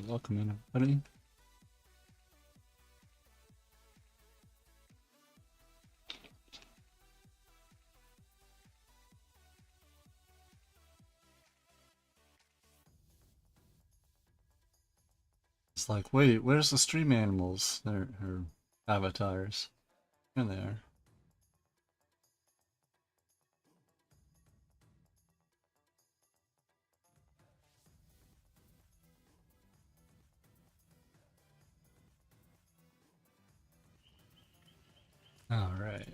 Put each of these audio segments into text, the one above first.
Welcome in, everybody. It's like, wait, where's the stream animals? They're her avatars. Here they are. All right.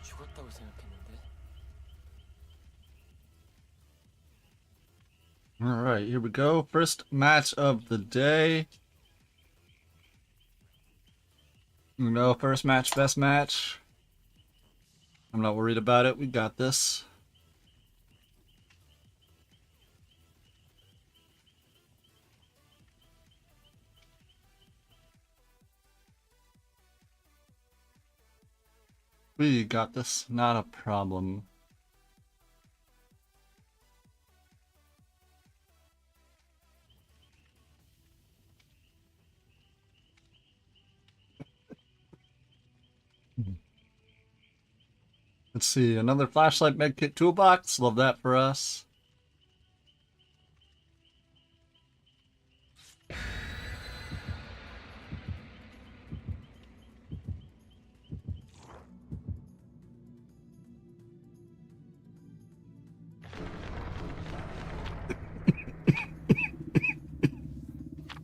죽었다고 생각했는데. All right, here we go. First match of the day. You know, first match, best match. I'm not worried about it. We got this. We got this. Not a problem. Let's see, another flashlight medkit toolbox. Love that for us.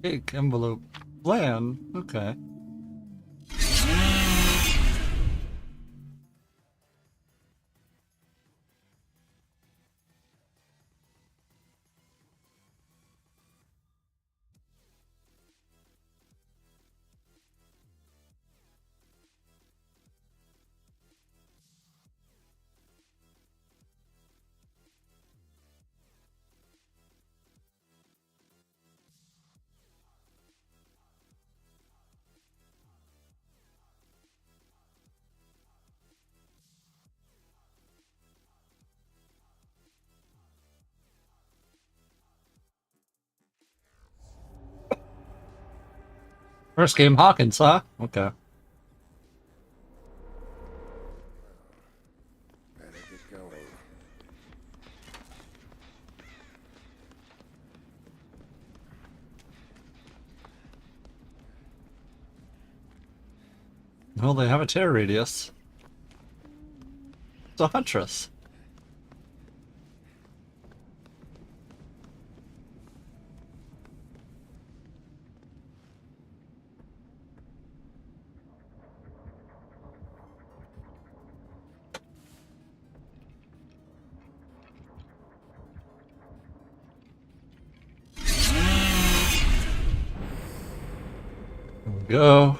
Cake envelope plan. Okay. First game Hawkins, huh? Okay. Better get going. Well, they have a tear radius. It's a Huntress. There we go.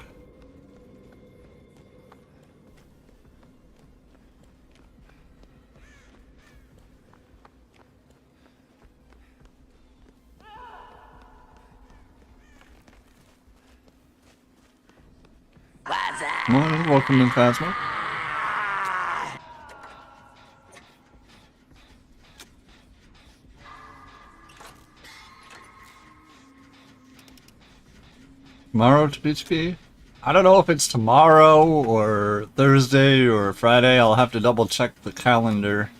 Morning, welcome in, Phasma. Tomorrow to PTB? I don't know if it's tomorrow or Thursday or Friday. I'll have to double check the calendar.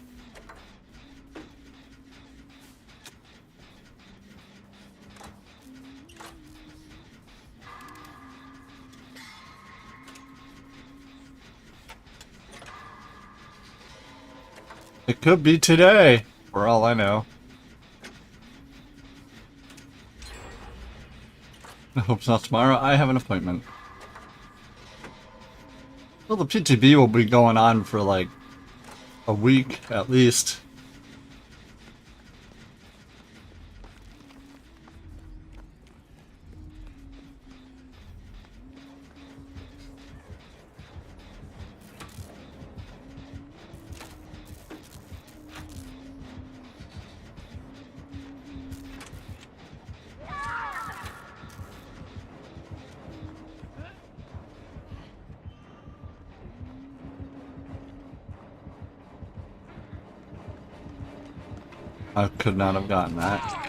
It could be today, for all I know. I hope it's not tomorrow. I have an appointment. Well, the PTB will be going on for like a week at least. I could not have gotten that.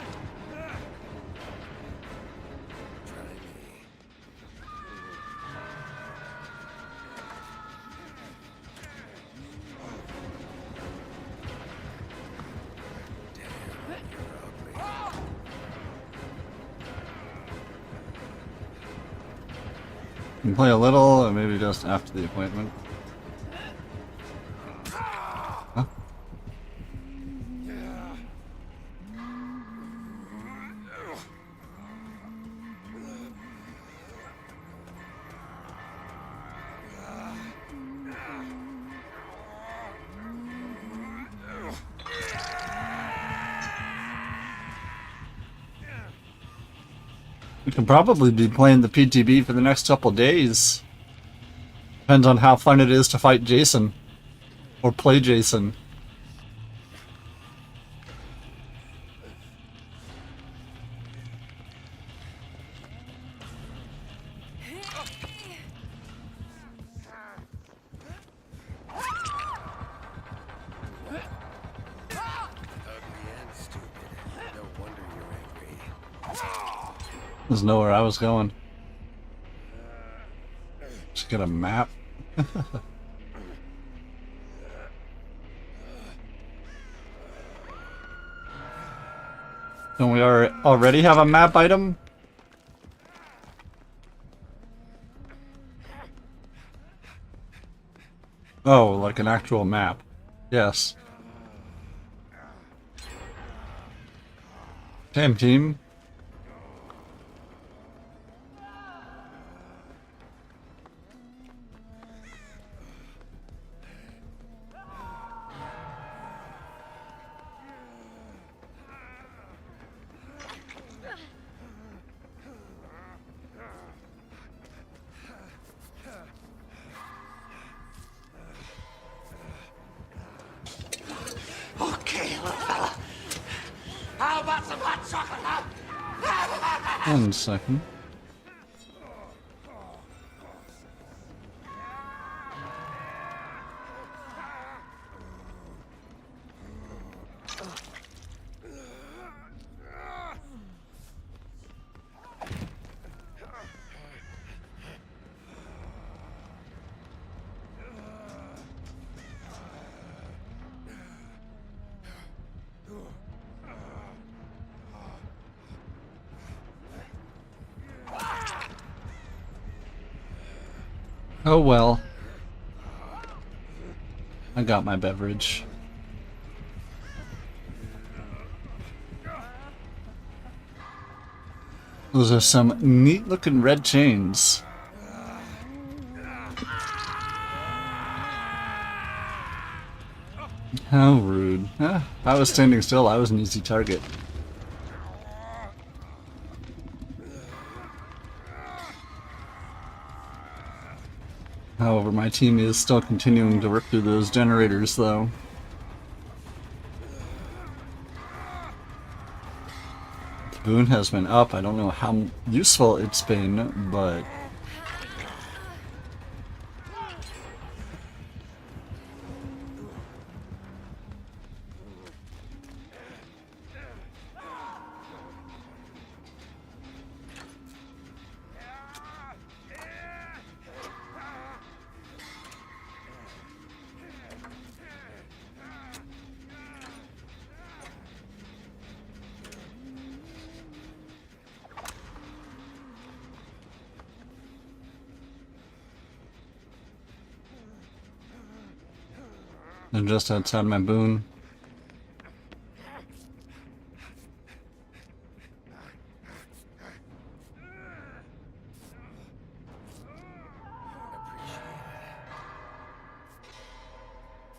You can play a little, or maybe just after the appointment. Huh? We can probably be playing the PTB for the next couple days. Depends on how fun it is to fight Jason. Or play Jason. There's nowhere I was going. Just get a map. Don't we already have a map item? Oh, like an actual map. Yes. Damn, team. Okay, little fella. How about some hot chocolate, huh? 1 second. Oh well. I got my beverage. Those are some neat looking red chains. How rude. If I was standing still, I was an easy target. However, my team is still continuing to work through those generators, though. The boon has been up. I don't know how useful it's been, but... I'm just outside my boon.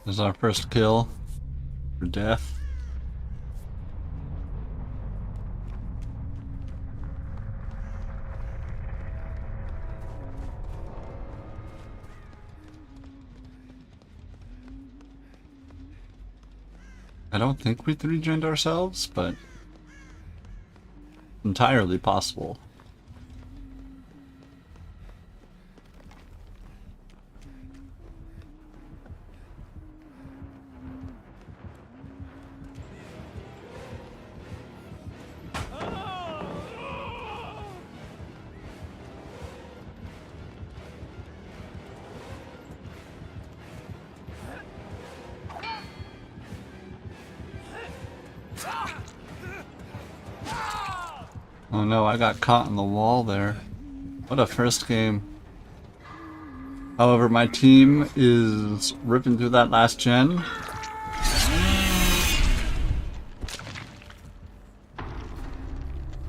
This is our first kill for death. I don't think we 3-gened ourselves, but entirely possible. Oh no, I got caught in the wall there. What a first game. However, my team is ripping through that last gen.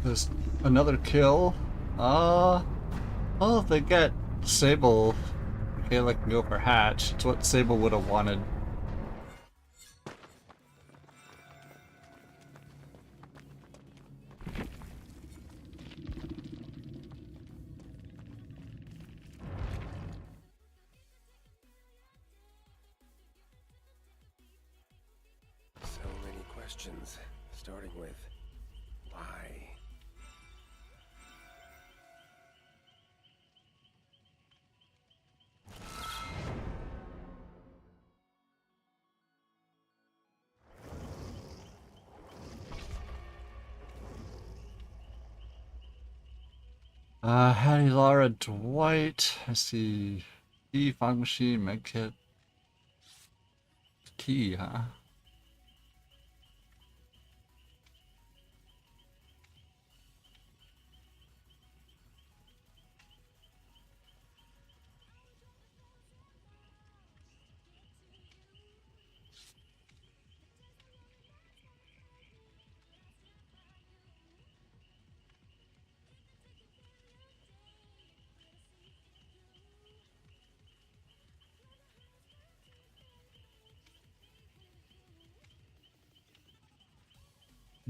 There's another kill. Oh, if they get Sable, okay, like go for Hatch. It's what Sable would have wanted. So many questions, starting with why? Hattie, Laura, Dwight. I see Key, Fog Machine, Medkit. Key, huh?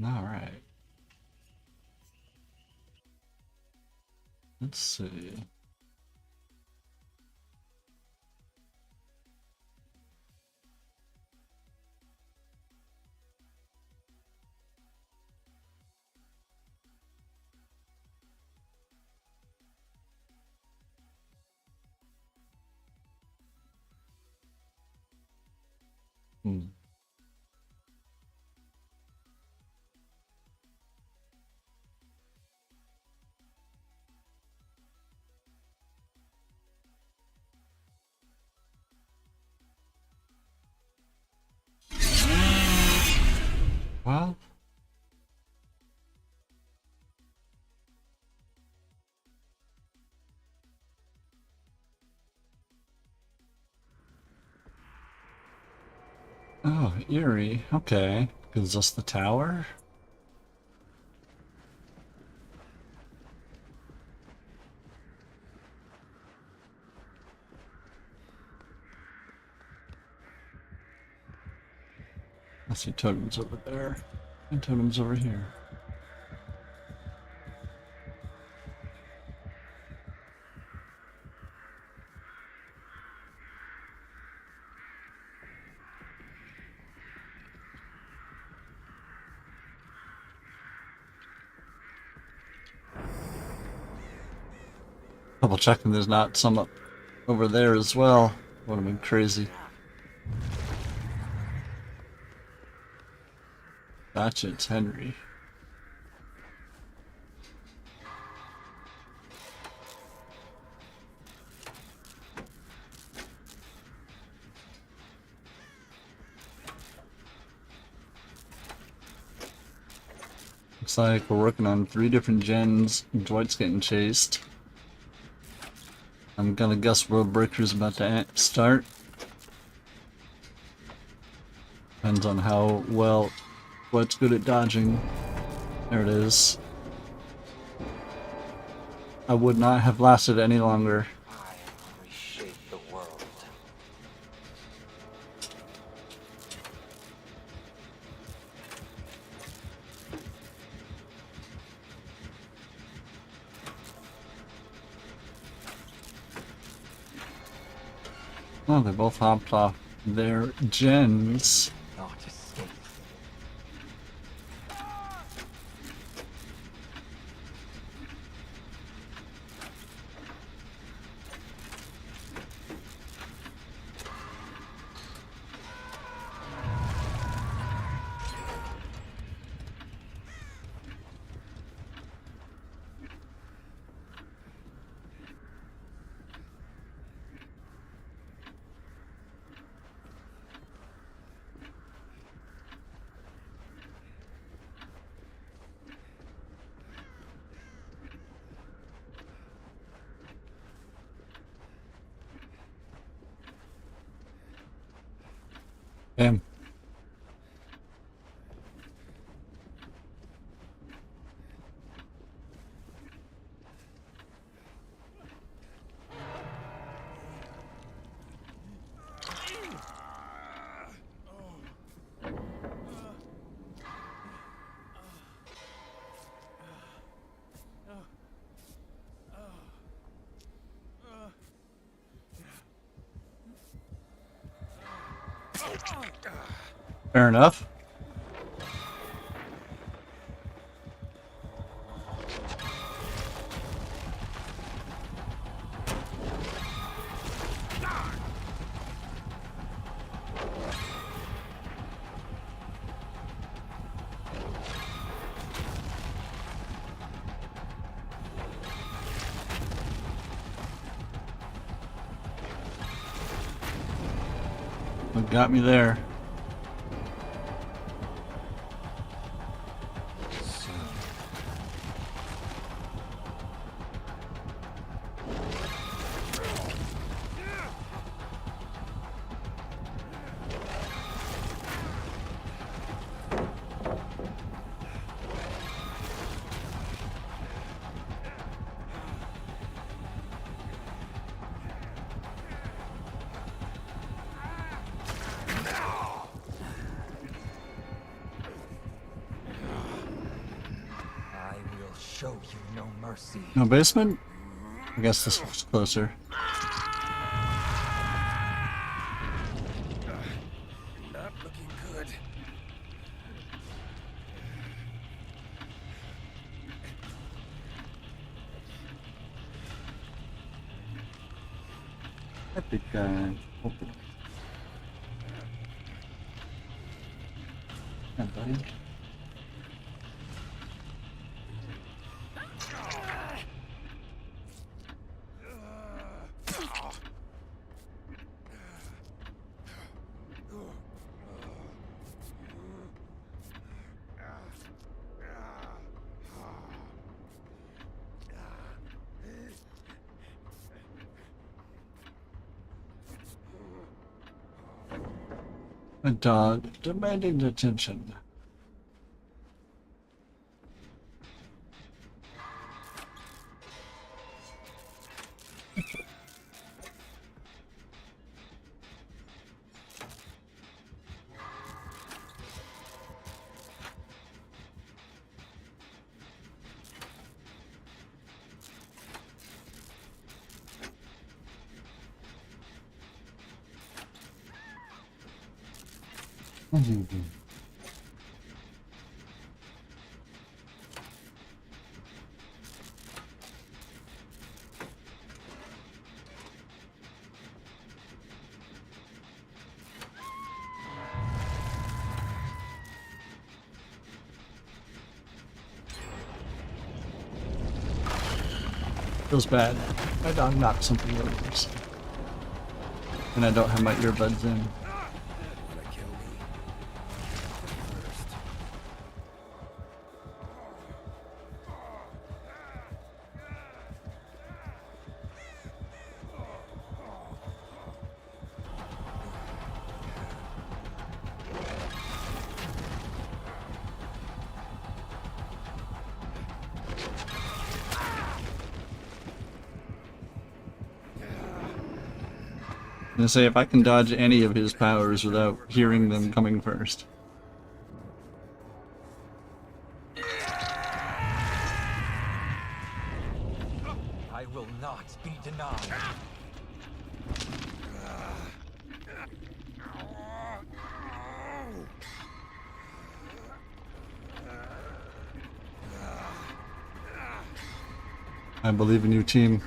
Alright. Let's see. Hmm. Well, oh, Eerie. Okay. Gives us the tower. I see totems over there. And totems over here. Double checking there's not some up over there as well. Would have been crazy. Gotcha, it's Henry. Looks like we're working on 3 different gens. Dwight's getting chased. I'm gonna guess World Breaker's about to start. Depends on how well Dwight's good at dodging. There it is. I would not have lasted any longer. I reshape the world. Oh, they both hopped off their gens. Not escape. Fair enough. What got me there? I will show you no mercy. No basement? I guess this was closer. Not looking good. Epic open. Yeah, buddy. A dog demanding attention. Feels bad. My dog knocked something loose. And I don't have my earbuds in. Wanna kill me? First. I'm gonna say if I can dodge any of his powers without hearing them coming first. I will not be denied. I believe in you, team.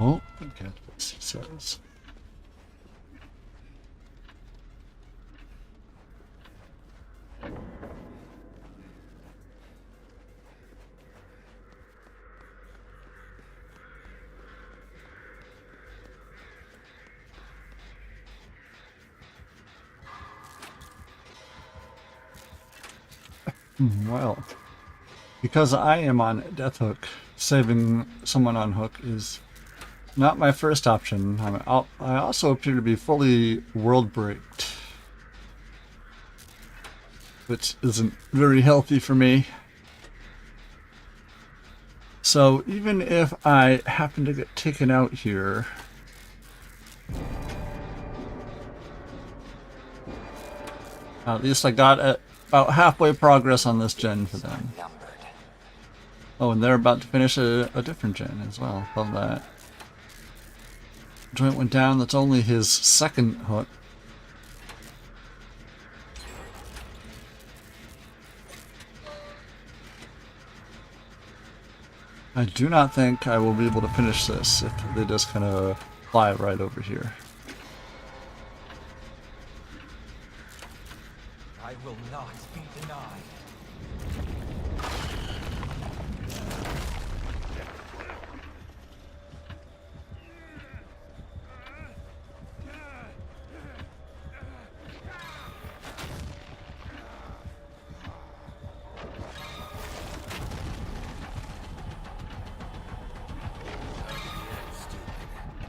Oh, okay. He says. Well, because I am on Death Hook, saving someone on Hook is not my first option. I also appear to be fully world braked, which isn't very healthy for me. So even if I happen to get taken out here, at least I got about halfway progress on this gen for them. Oh, and they're about to finish a different gen as well. Love that. Joint went down. That's only his second hook. I do not think I will be able to finish this if they just kind of fly right over here. I will not be denied. Stupid.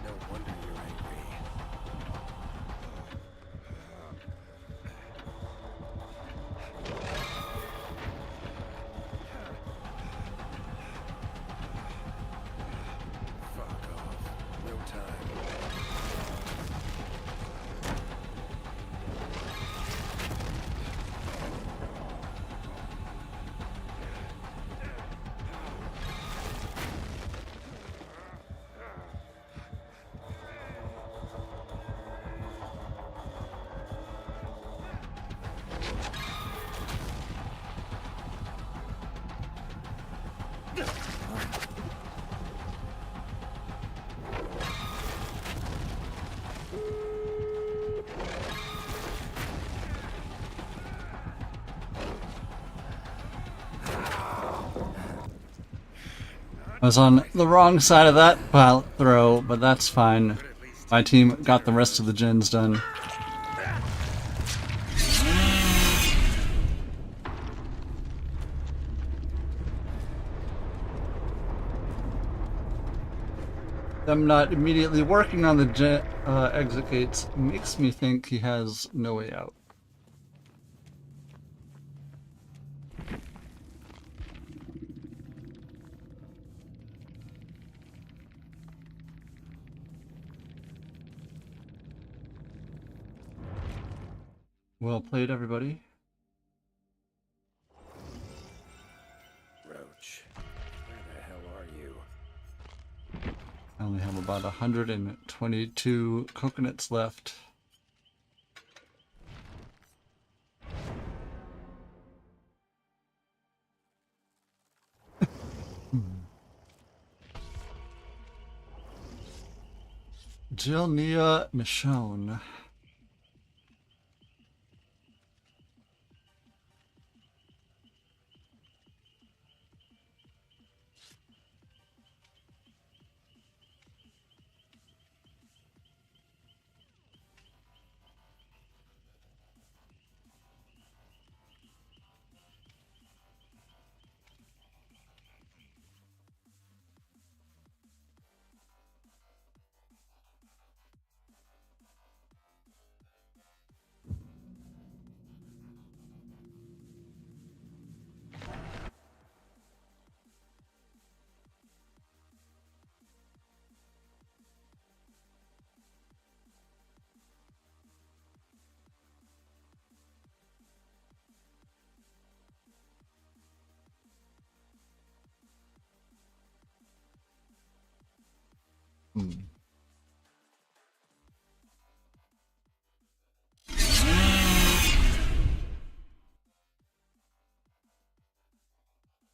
No wonder you're angry. Fuck off. No time. I was on the wrong side of that pile throw, but that's fine. My team got the rest of the gens done. Them not immediately working on the exit gates makes me think he has no way out. Well played, everybody. Roach, where the hell are you? I only have about 122 coconuts left. Jill, Nia, Michonne.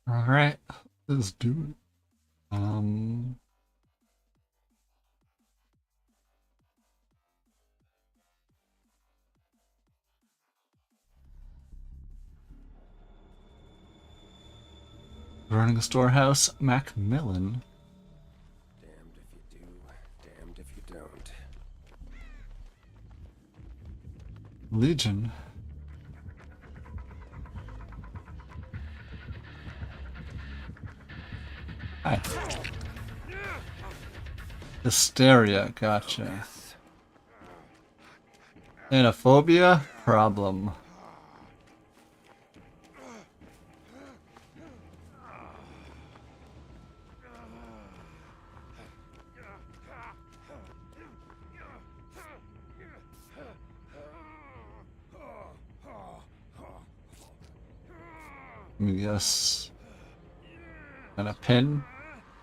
All right, let's do it. Running a storehouse, Macmillan. Damned if you do, damned if you don't. Legion. Hi. Hysteria, gotcha. Xenophobia? Problem. Let me guess. And a pen?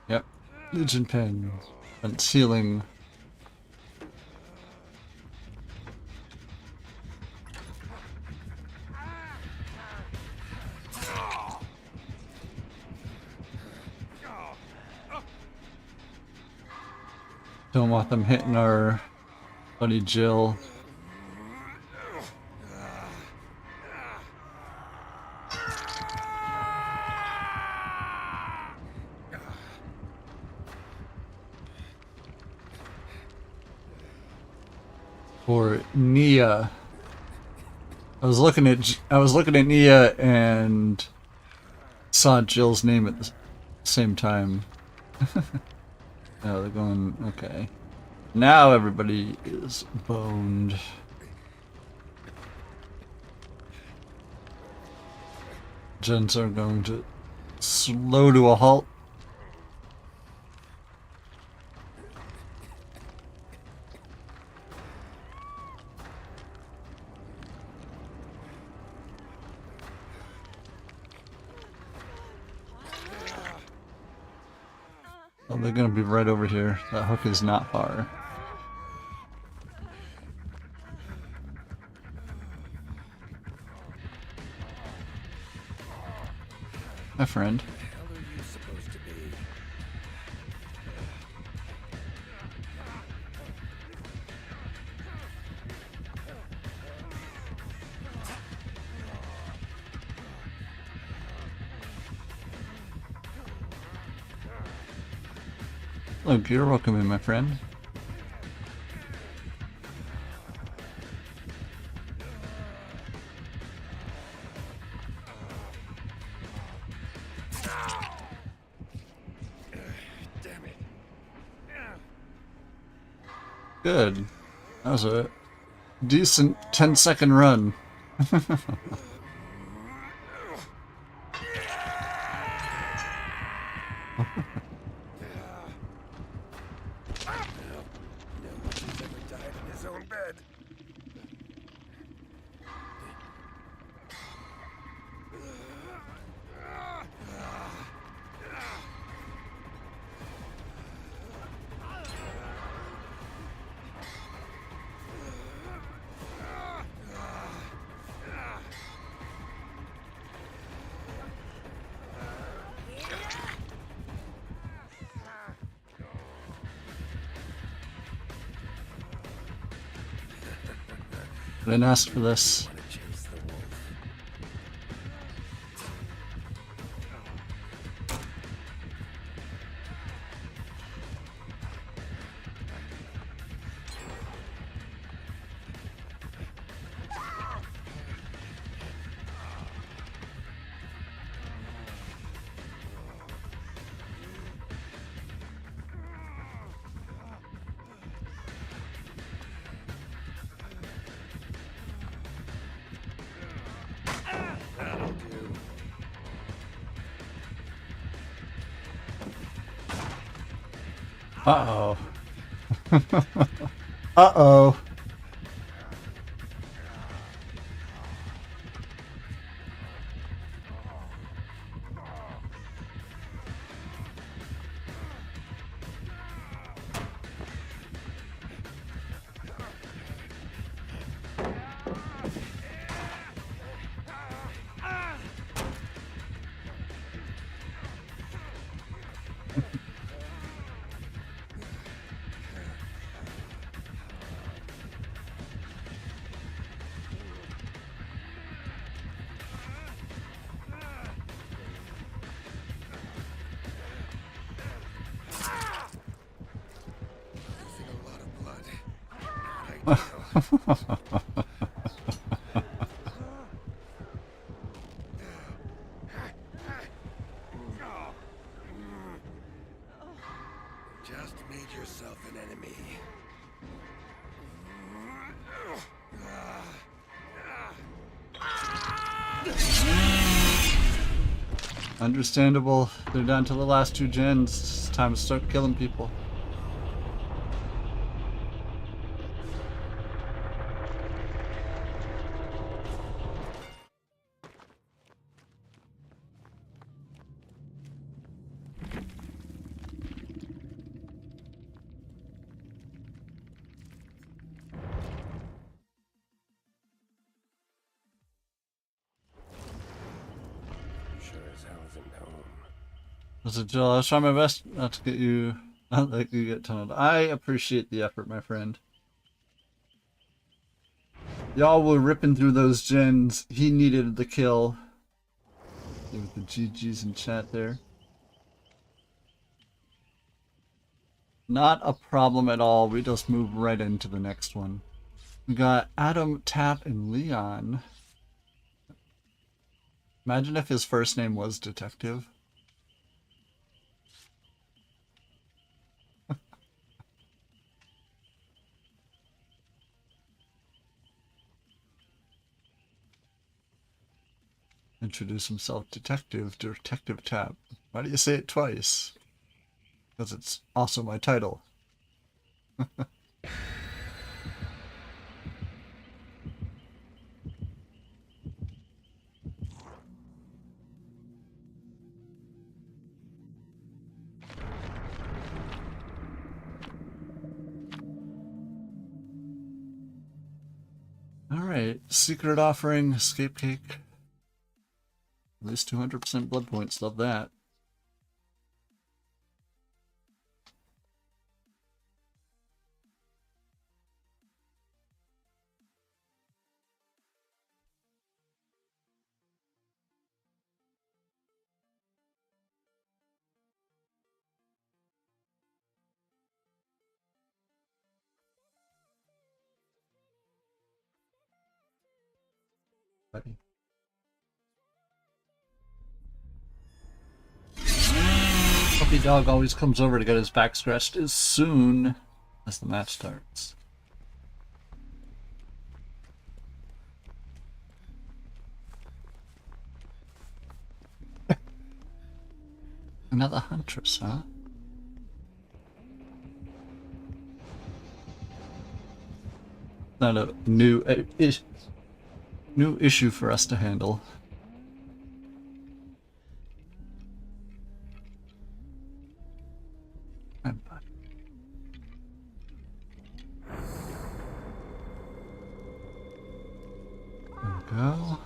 Yep. Legion pen. Concealing. Don't want them hitting our buddy Jill. For Nia. I was looking at Nia and saw Jill's name at the same time. Oh, they're going, okay. Now everybody is boned. Gens are going to slow to a halt. Oh, they're gonna be right over here. That hook is not far. My friend. How are you supposed to be? Look, you're welcome in, my friend. Damn it. Good. That was a decent 10-second run. No one's ever died in his own bed. I didn't ask for this. Want to chase the wolf? That'll do. Uh-oh. Uh-oh. Losing a lot of blood. Right. Just Made yourself an enemy. Understandable. They're down to the last 2 gens. It's time to start killing people. Sure as hell isn't home. Listen, Jill, I was trying my best not to get you, not let you get tunneled. I appreciate the effort, my friend. Y'all were ripping through those gens. He needed the kill. With the GGs in chat there. Not a problem at all. We just move right into the next one. We got Adam, Tap, and Leon. Imagine if his first name was Detective. Introduce himself, Detective Tap. Why do you say it twice? Because it's also my title. Alright, secret offering, escape cake. At least 200% blood points, love that. Buddy. Puppy dog always comes over to get his back scratched as soon as the match starts. Another huntress, huh? Not a new issue for us to handle. I'm fine. There we go.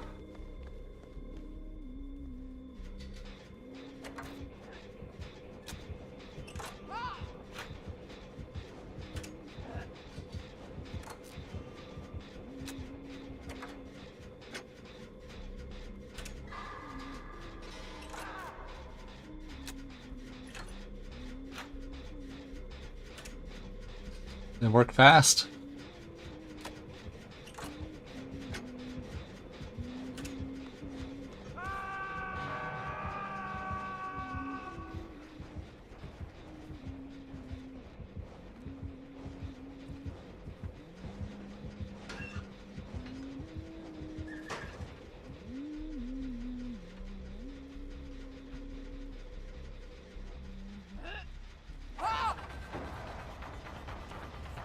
They work fast.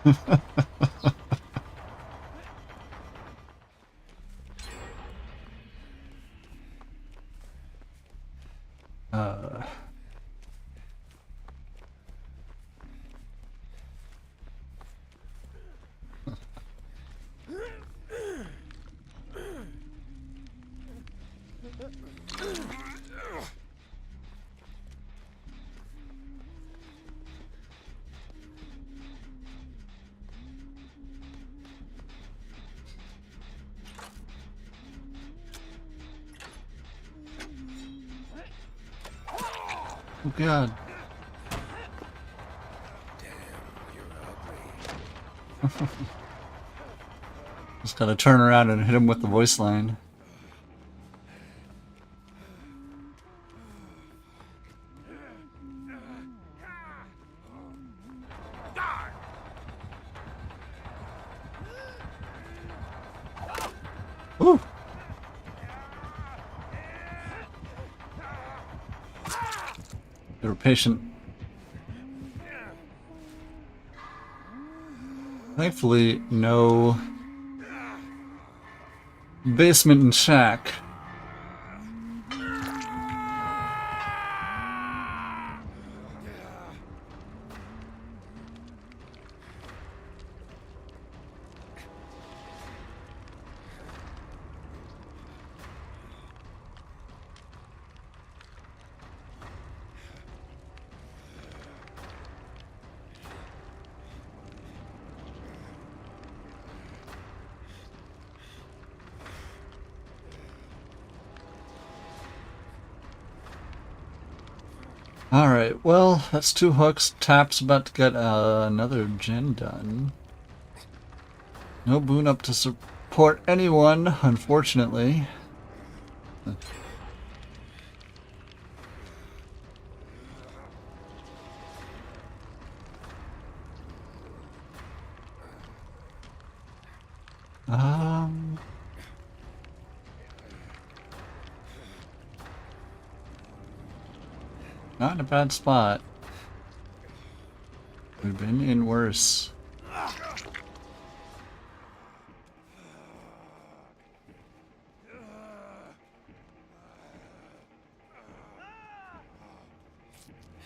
uh, oh god. Just gotta turn around and hit him with the voice line. They were patient. Thankfully, no basement and shack. Alright, well, that's 2 hooks. Tap's about to get another gen done. No boon up to support anyone, unfortunately. Um... Not in a bad spot. We've been in worse.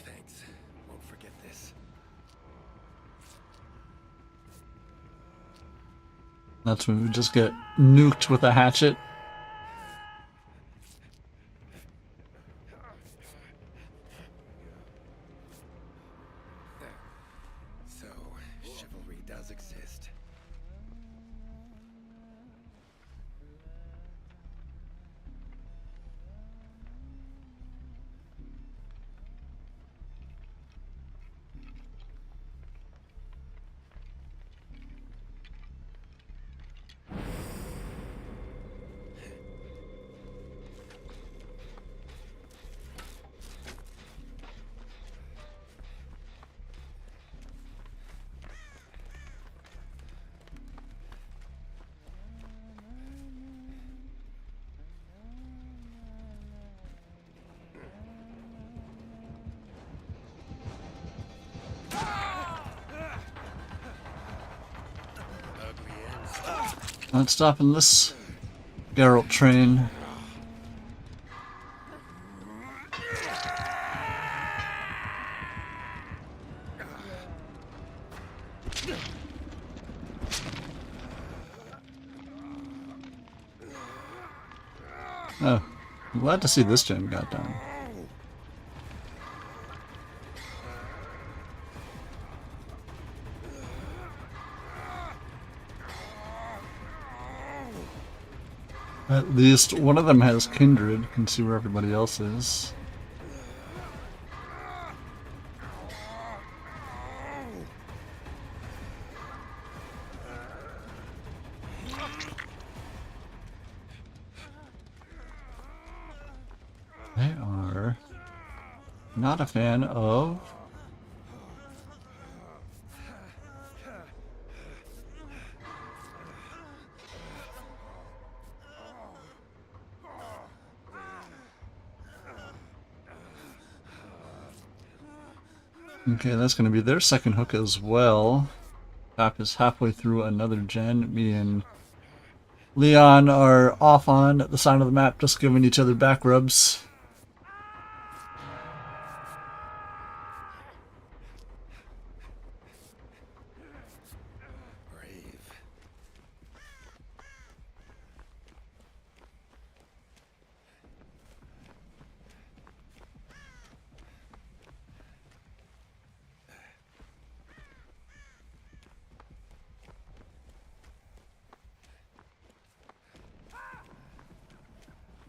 Thanks. Won't forget this. That's when we just get nuked with a hatchet. So, chivalry does exist. Not stopping this Geralt train. Oh, I'm glad to see this gen got done. At least one of them has kindred. Can see where everybody else is. They are not a fan of. Okay, that's going to be their second hook as well. Tap is halfway through another gen. Me and Leon are off on the side of the map, just giving each other back rubs. Brave.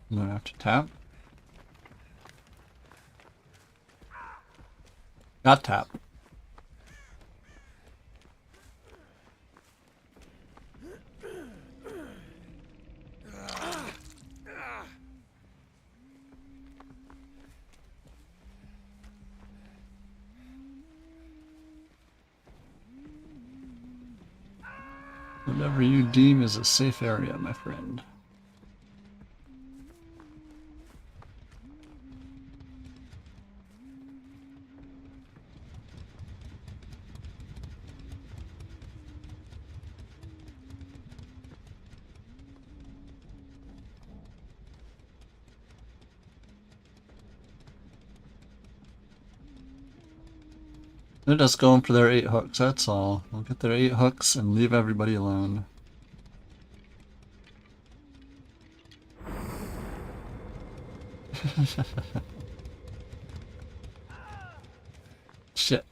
I'm going to have to tap. Got tap. Whatever you deem is a safe area, my friend. They're just going for their 8 hooks, that's all. They'll get their 8 hooks and leave everybody alone. Shit.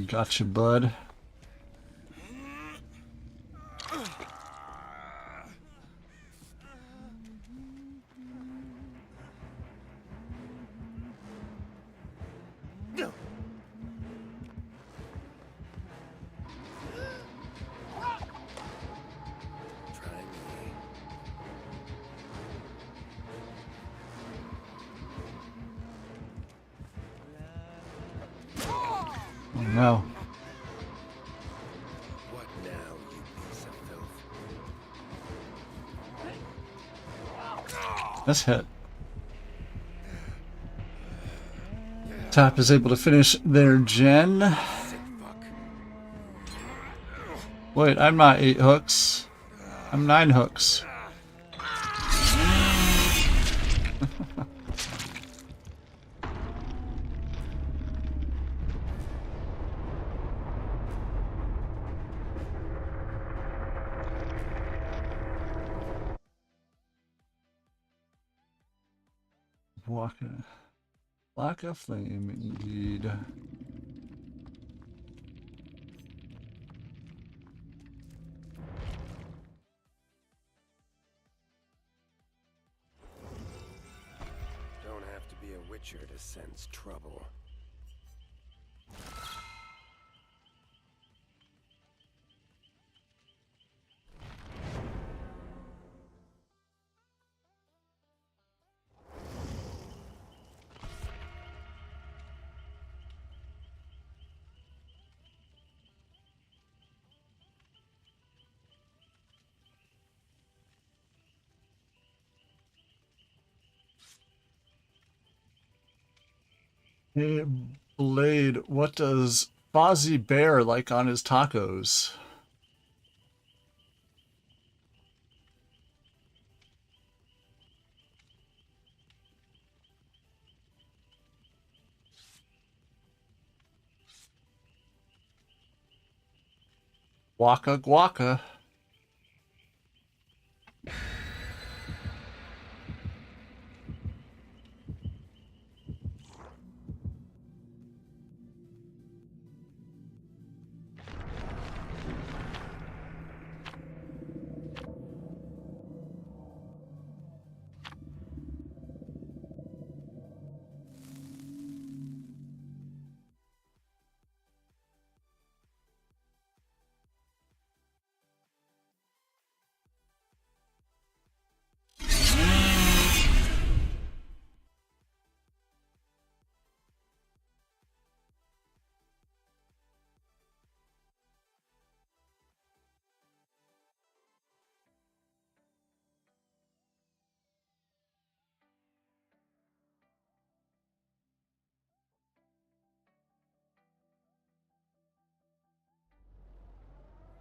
Gotcha, bud. Try me. Oh no. What now, you piece of filth? That's hit. Tap is able to finish their gen. Sick fuck. Wait, I'm not 8 hooks. I'm 9 hooks. Walker. Black of flame, indeed. Don't have to be a witcher to sense trouble. Hey, Blade, what does Fozzie Bear like on his tacos? Waka guaca.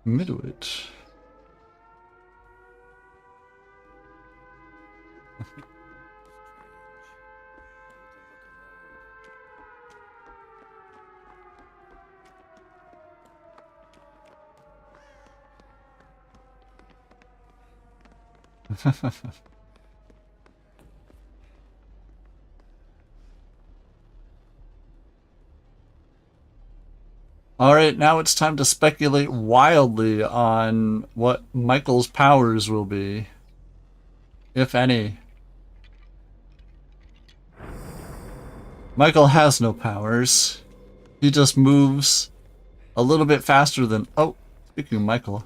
Midwich. Alright, now it's time to speculate wildly on what Michael's powers will be. If any. Michael has no powers. He just moves a little bit faster than... Oh, speaking of Michael.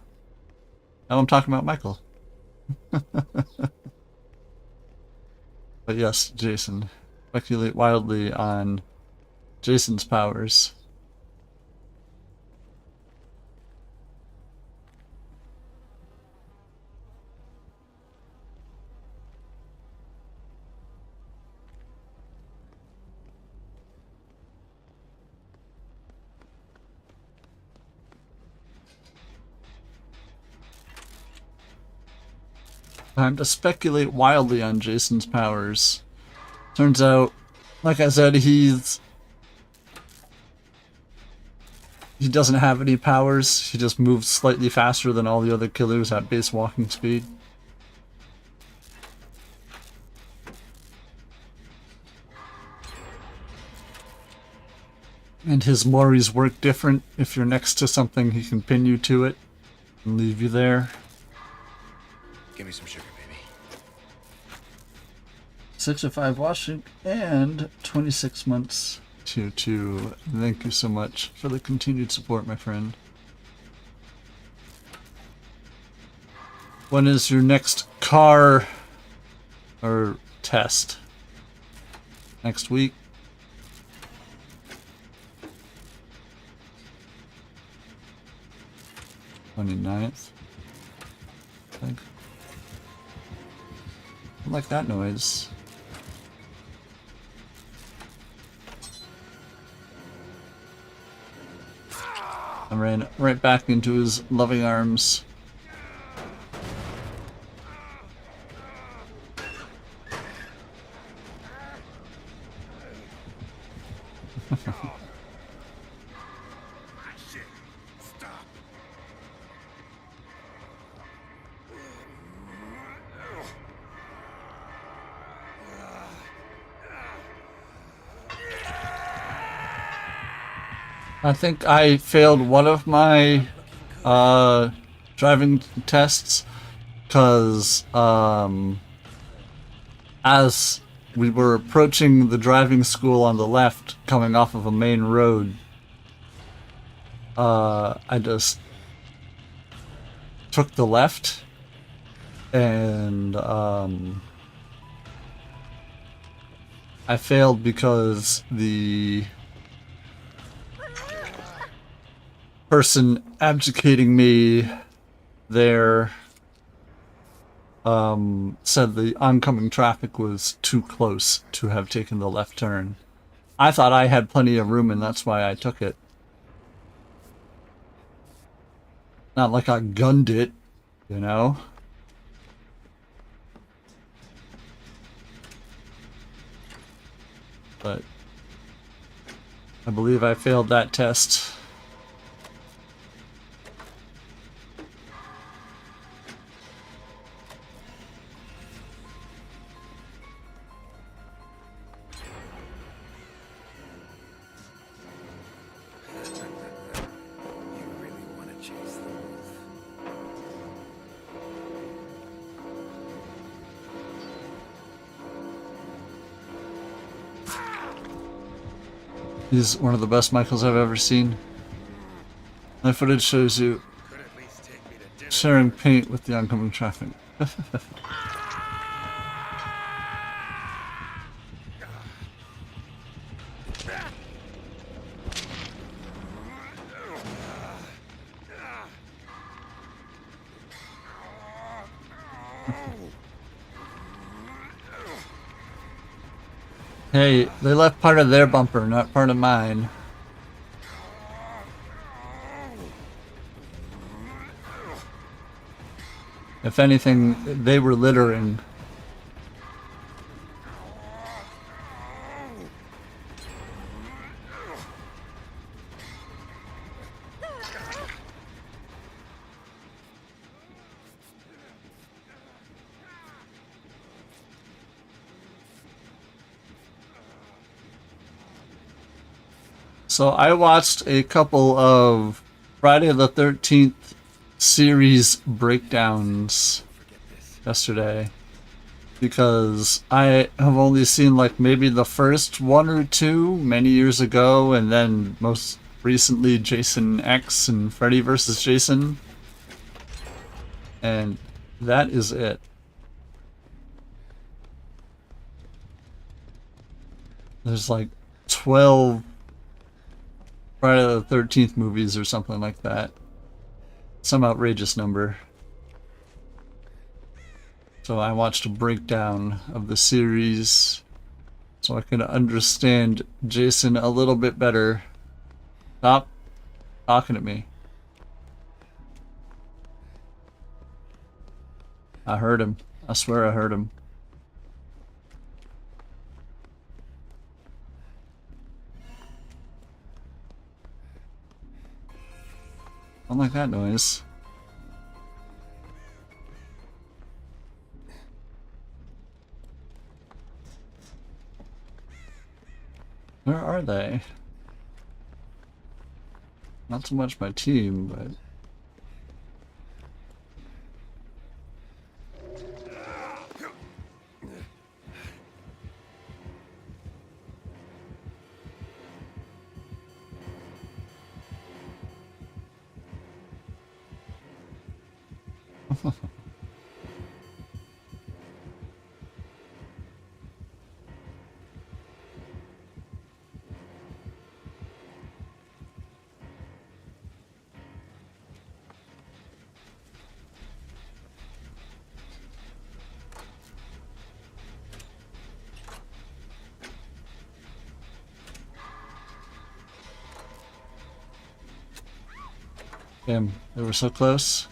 Now I'm talking about Michael. But yes, Jason. Speculate wildly on Jason's powers. Time to speculate wildly on Jason's powers. Turns out, like I said, he doesn't have any powers. He just moves slightly faster than all the other killers at base walking speed. And his Moris work different. If you're next to something, he can pin you to it and leave you there. Give me some sugar, baby. 605 watching and 26 months to 2. Thank you so much for the continued support, my friend. When is your next car or test? Next week? Ninth, I think. I like that noise. I ran right back into his loving arms. I think I failed one of my driving tests because as we were approaching the driving school on the left coming off of a main road, I just took the left and I failed because the person abdicating me there said the oncoming traffic was too close to have taken the left turn. I thought I had plenty of room and that's why I took it. Not like I gunned it, you know? But I believe I failed that test. He's one of the best Michaels I've ever seen. My footage shows you sharing paint with the oncoming traffic. Hey, they left part of their bumper, not part of mine. If anything, they were littering. So I watched a couple of Friday the 13th series breakdowns yesterday because I have only seen like maybe the first one or two many years ago, and then most recently Jason X and Freddy vs. Jason, and that is it. There's like 12 Friday the 13th movies or something like that. Some outrageous number. So I watched a breakdown of the series so I could understand Jason a little bit better. Stop talking at me. I heard him. I swear I heard him. I don't like that noise. Where are they? Not so much my team, but... Damn, they were so close.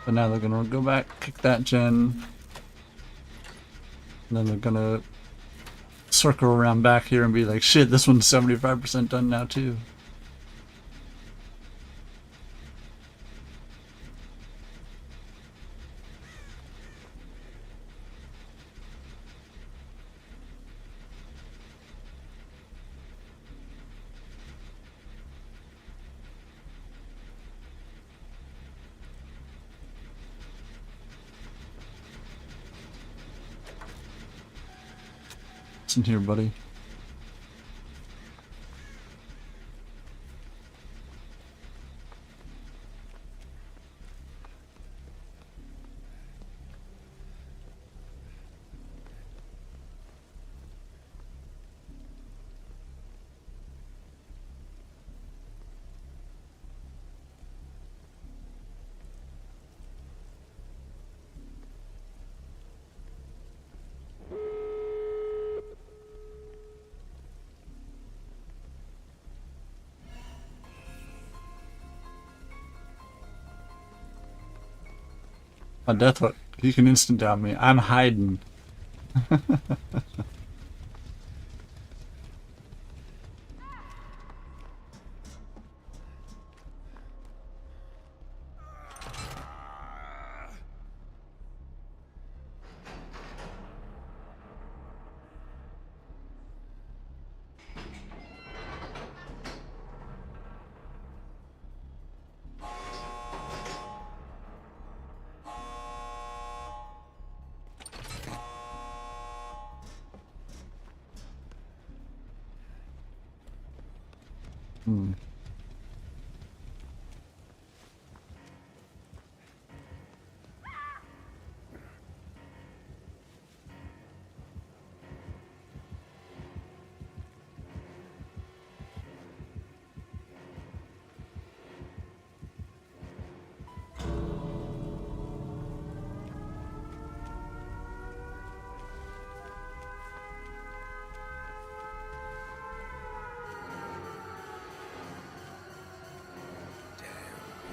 But now they're gonna go back, kick that gen. And then they're gonna circle around back here and be like, shit, this one's 75% done now too. Listen here, buddy. On death hook, you can instant down me. I'm hiding. Hmm.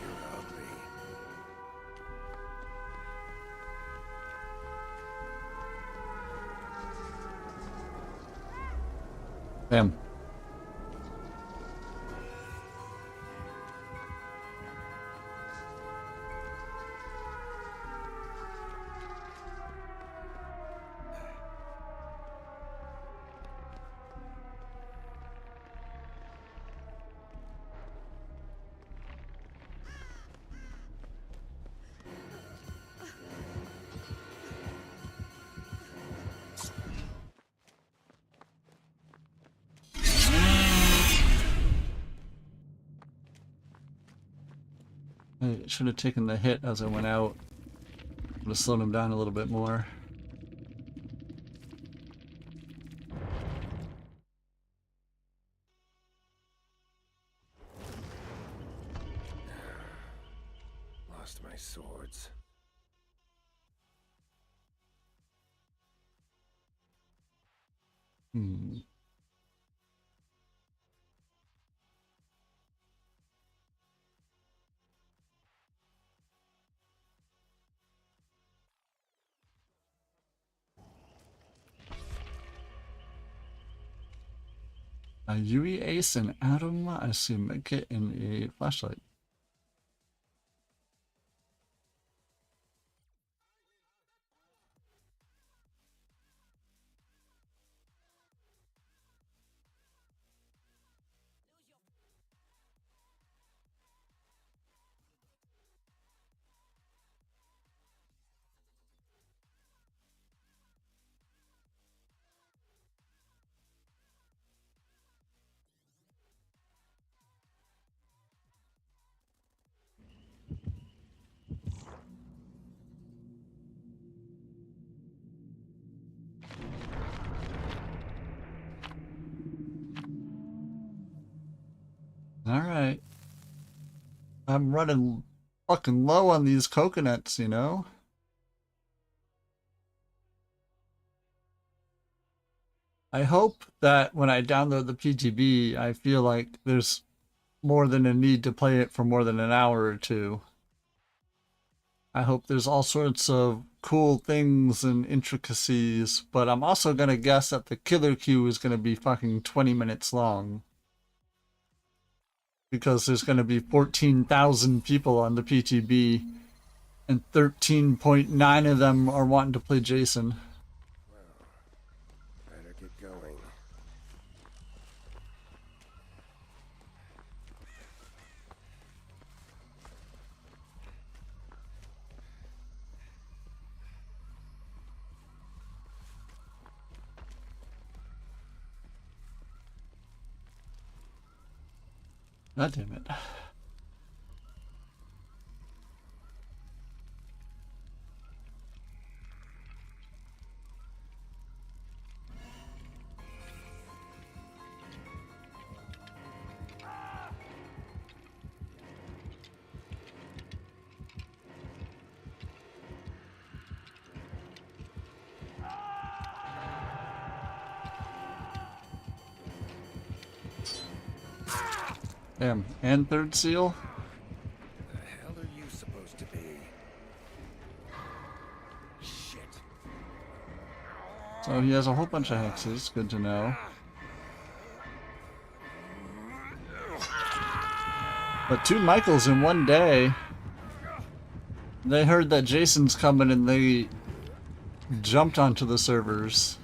You're ugly. Damn. I should have taken the hit as I went out. Would have slowed him down a little bit more. Lost my swords. Hmm. A Yui Ace, an Atom, I see a medkit, and a flashlight. Alright. I'm running fucking low on these coconuts, you know? I hope that when I download the PTB, I feel like there's more than a need to play it for more than an hour or two. I hope there's all sorts of cool things and intricacies, but I'm also gonna guess that the killer queue is gonna be fucking 20 minutes long. Because there's gonna be 14,000 people on the PTB, and 13.9 of them are wanting to play Jason. Better get going. God damn it. Damn, and third seal? The hell are you supposed to be? Shit. So he has a whole bunch of hexes, good to know. But 2 Michaels in one day. They heard that Jason's coming and they jumped onto the servers.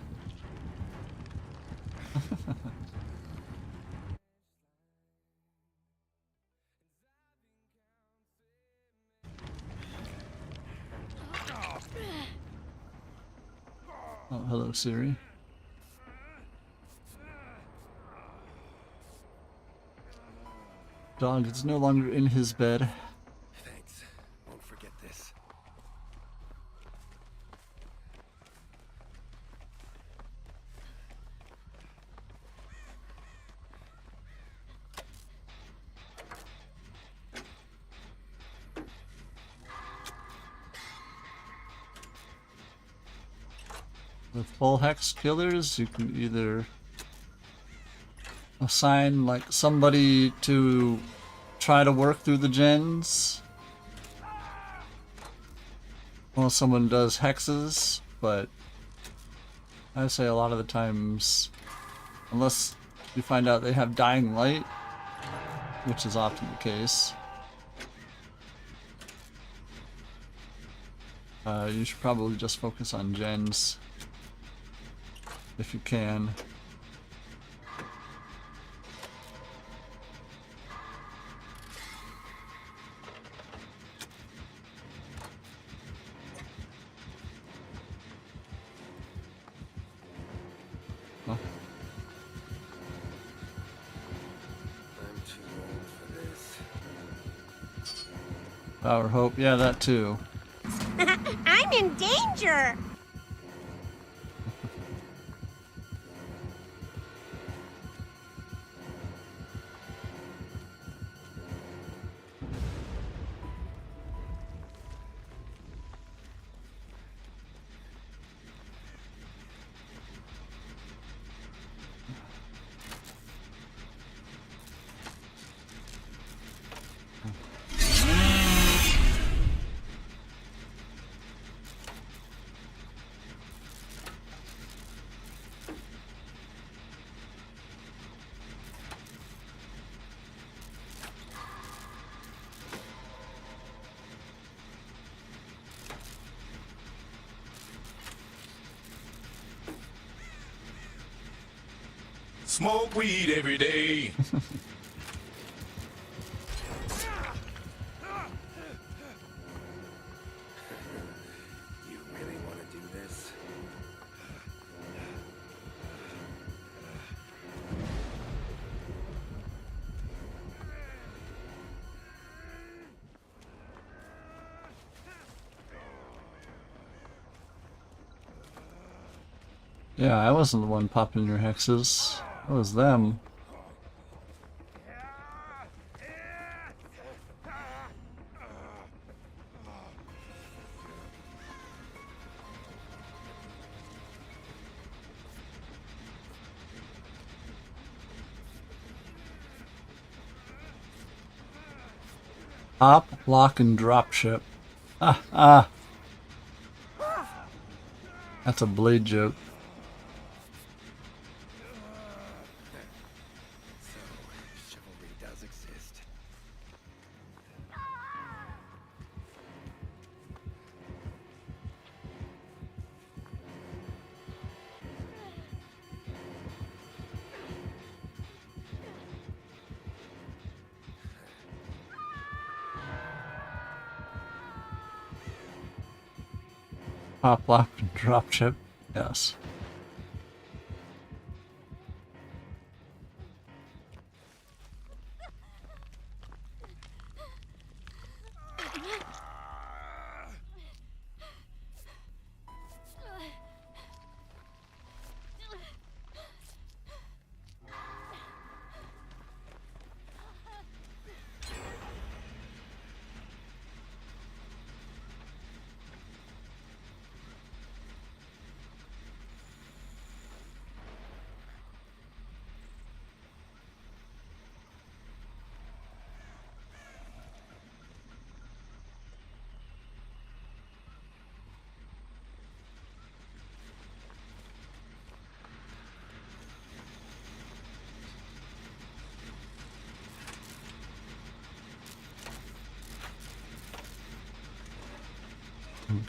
Oh, hello, Siri. Dog is no longer in his bed. Thanks. Won't forget this. With full hex killers, you can either assign like somebody to try to work through the gens while someone does hexes, but I say a lot of the times, unless you find out they have dying light, which is often the case, you should probably just focus on gens if you can. Huh? I'm too old for this. Power hope, yeah, that too. I'm in danger! Smoke weed every day. You really want to do this? Yeah, I wasn't the one popping your hexes. It was them. Pop, lock, and drop ship. Ah, ah. That's a blade joke. So, chivalry does exist. Pop, lock, and drop ship. Yes.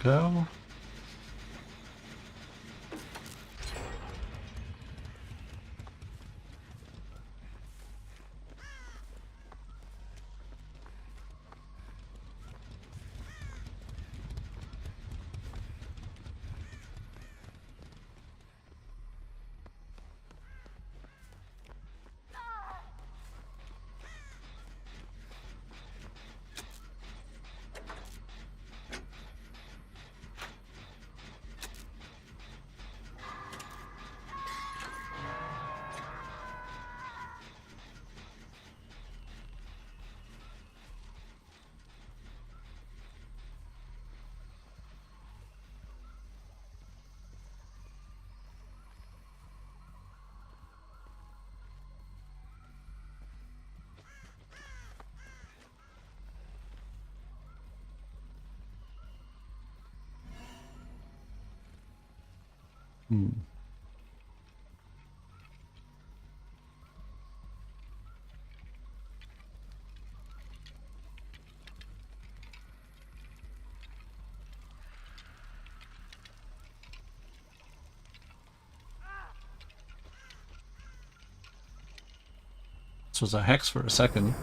Go. This was a hex for a second.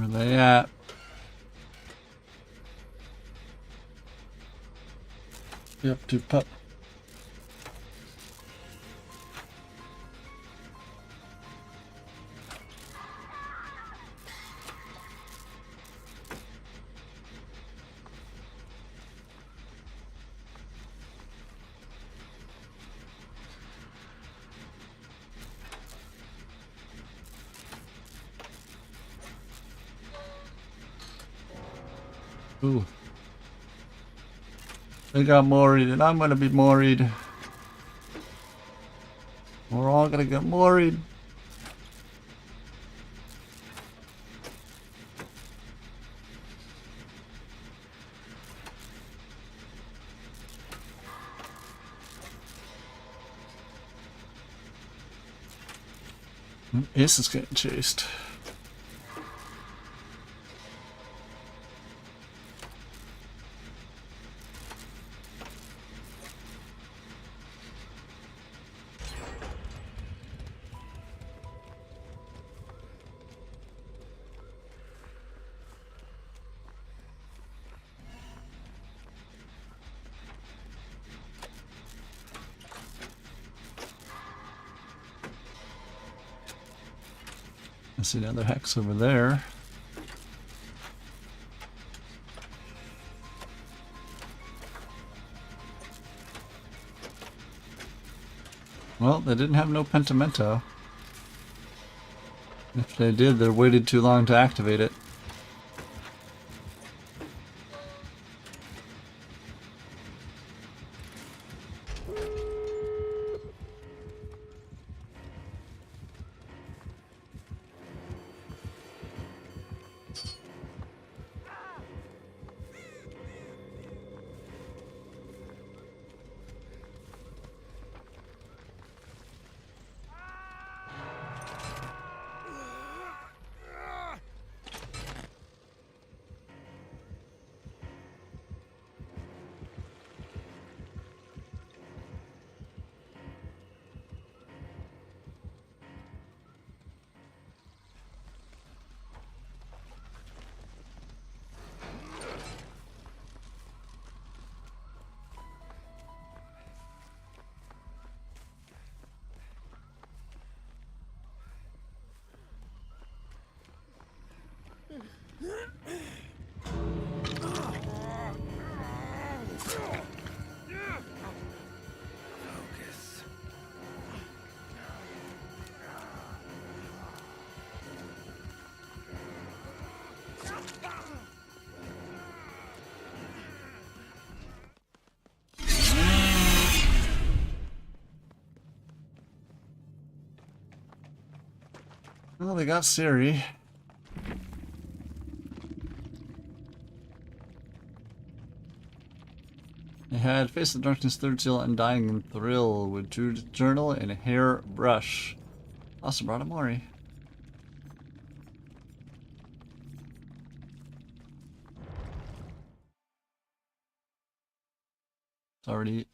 Where they at? You up to, pup? Ooh. They got worried, and I'm gonna be worried. We're all gonna get worried. Ace is getting chased. I see another hex over there. Well, they didn't have no pentimento. If they did, they waited too long to activate it. Focus. Well, they got Siri. They had Face the Darkness, Third Seal, Undying Thrill with Jude Journal and a hair brush. Also brought a Mori. It's already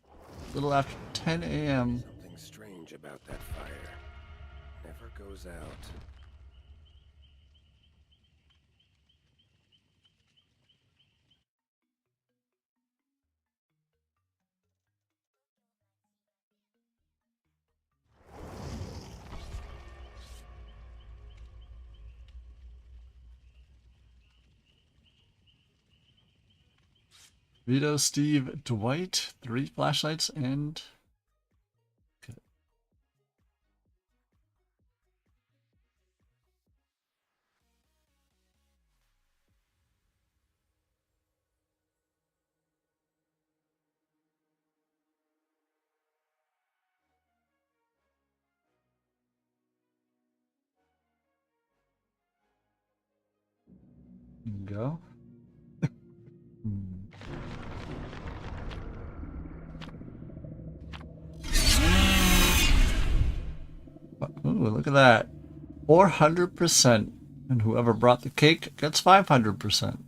a little after 10 a.m. Something strange about that fire. Never goes out. Vito, Steve, Dwight, 3 flashlights, and... Okay. There you go. Ooh, look at that. 400%. And whoever brought the cake gets 500%.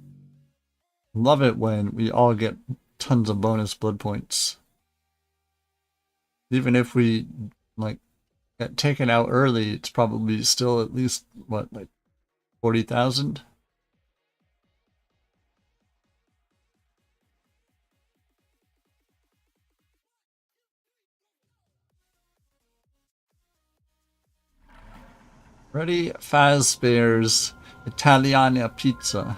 Love it when we all get tons of bonus blood points. Even if we, like, get taken out early, it's probably still at least, what, like 40,000? Ready Fazbear's Italiana pizza.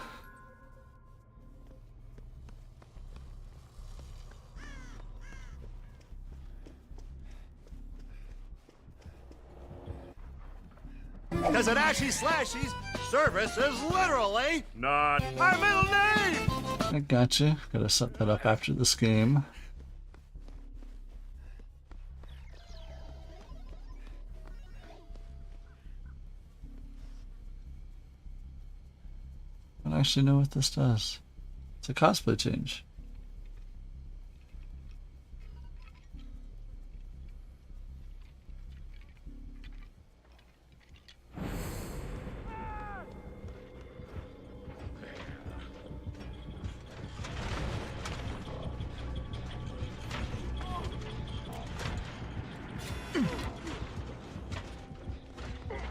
Because at Ashy Slashy's, service is literally not my middle name! I gotcha. Gotta set that up after this game. I don't actually know what this does. It's a cosplay change.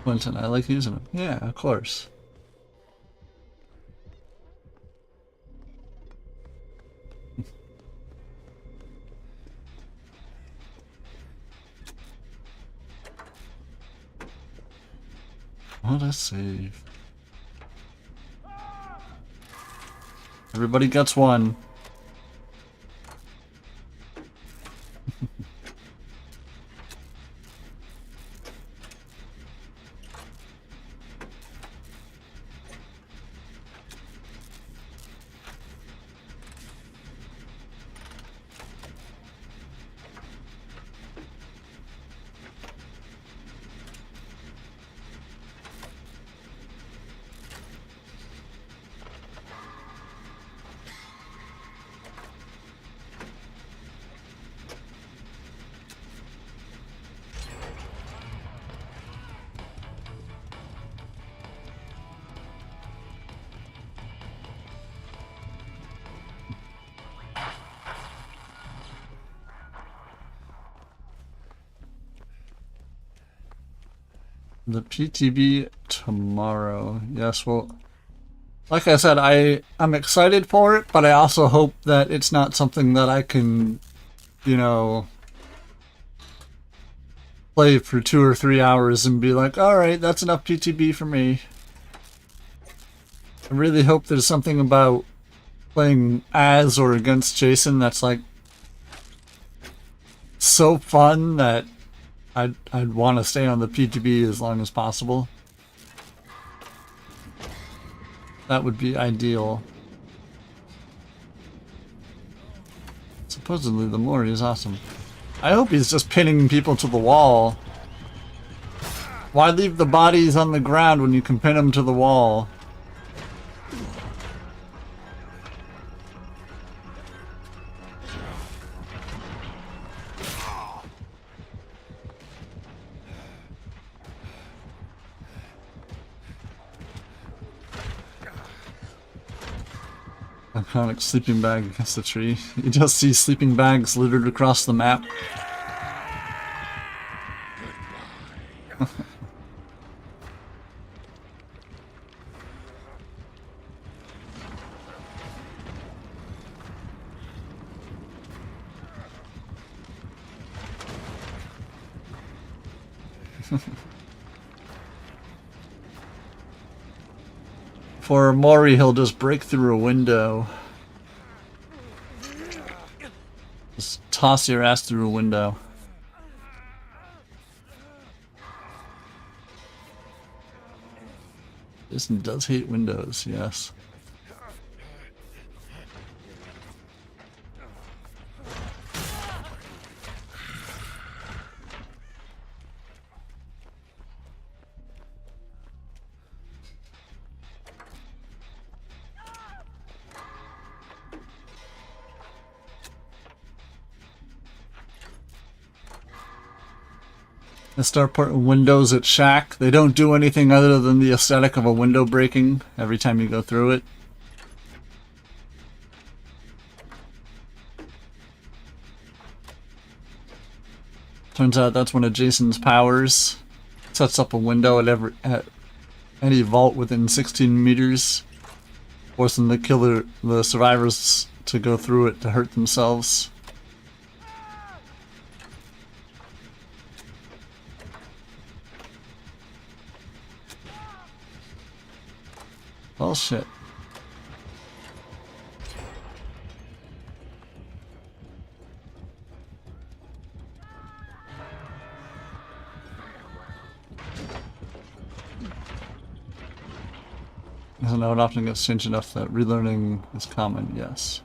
Quentin, I like using them. Yeah, of course. What a save. Everybody gets one. The PTB tomorrow. Yes, well, like I said, I'm excited for it, but I also hope that it's not something that I can, you know, play for 2 or 3 hours and be like, alright, that's enough PTB for me. I really hope there's something about playing as or against Jason that's like so fun that I'd want to stay on the PTB as long as possible. That would be ideal. Supposedly the Mori is awesome. I hope he's just pinning people to the wall. Why leave the bodies on the ground when you can pin them to the wall? Iconic sleeping bag against the tree. You just see sleeping bags littered across the map. For Mori, he'll just break through a window. Just toss your ass through a window. Jason does hate windows, yes. They start putting windows at Shack. They don't do anything other than the aesthetic of a window breaking every time you go through it. Turns out that's one of Jason's powers. Sets up a window at any vault within 16 meters, forcing the survivors to go through it to hurt themselves. Well, shit. Isn't that often gets changed enough that relearning is common? Yes.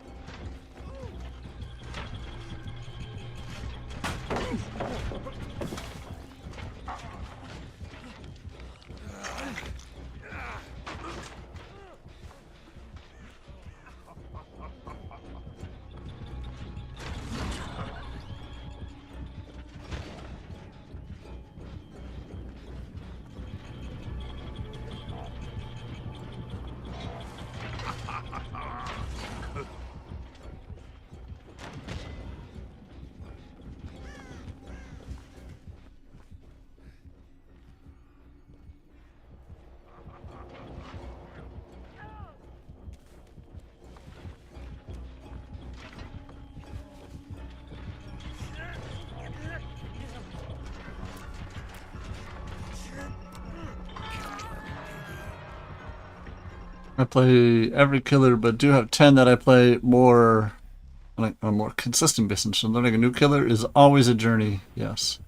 I play every killer, but do have 10 that I play more on a more consistent basis. So learning a new killer is always a journey, yes.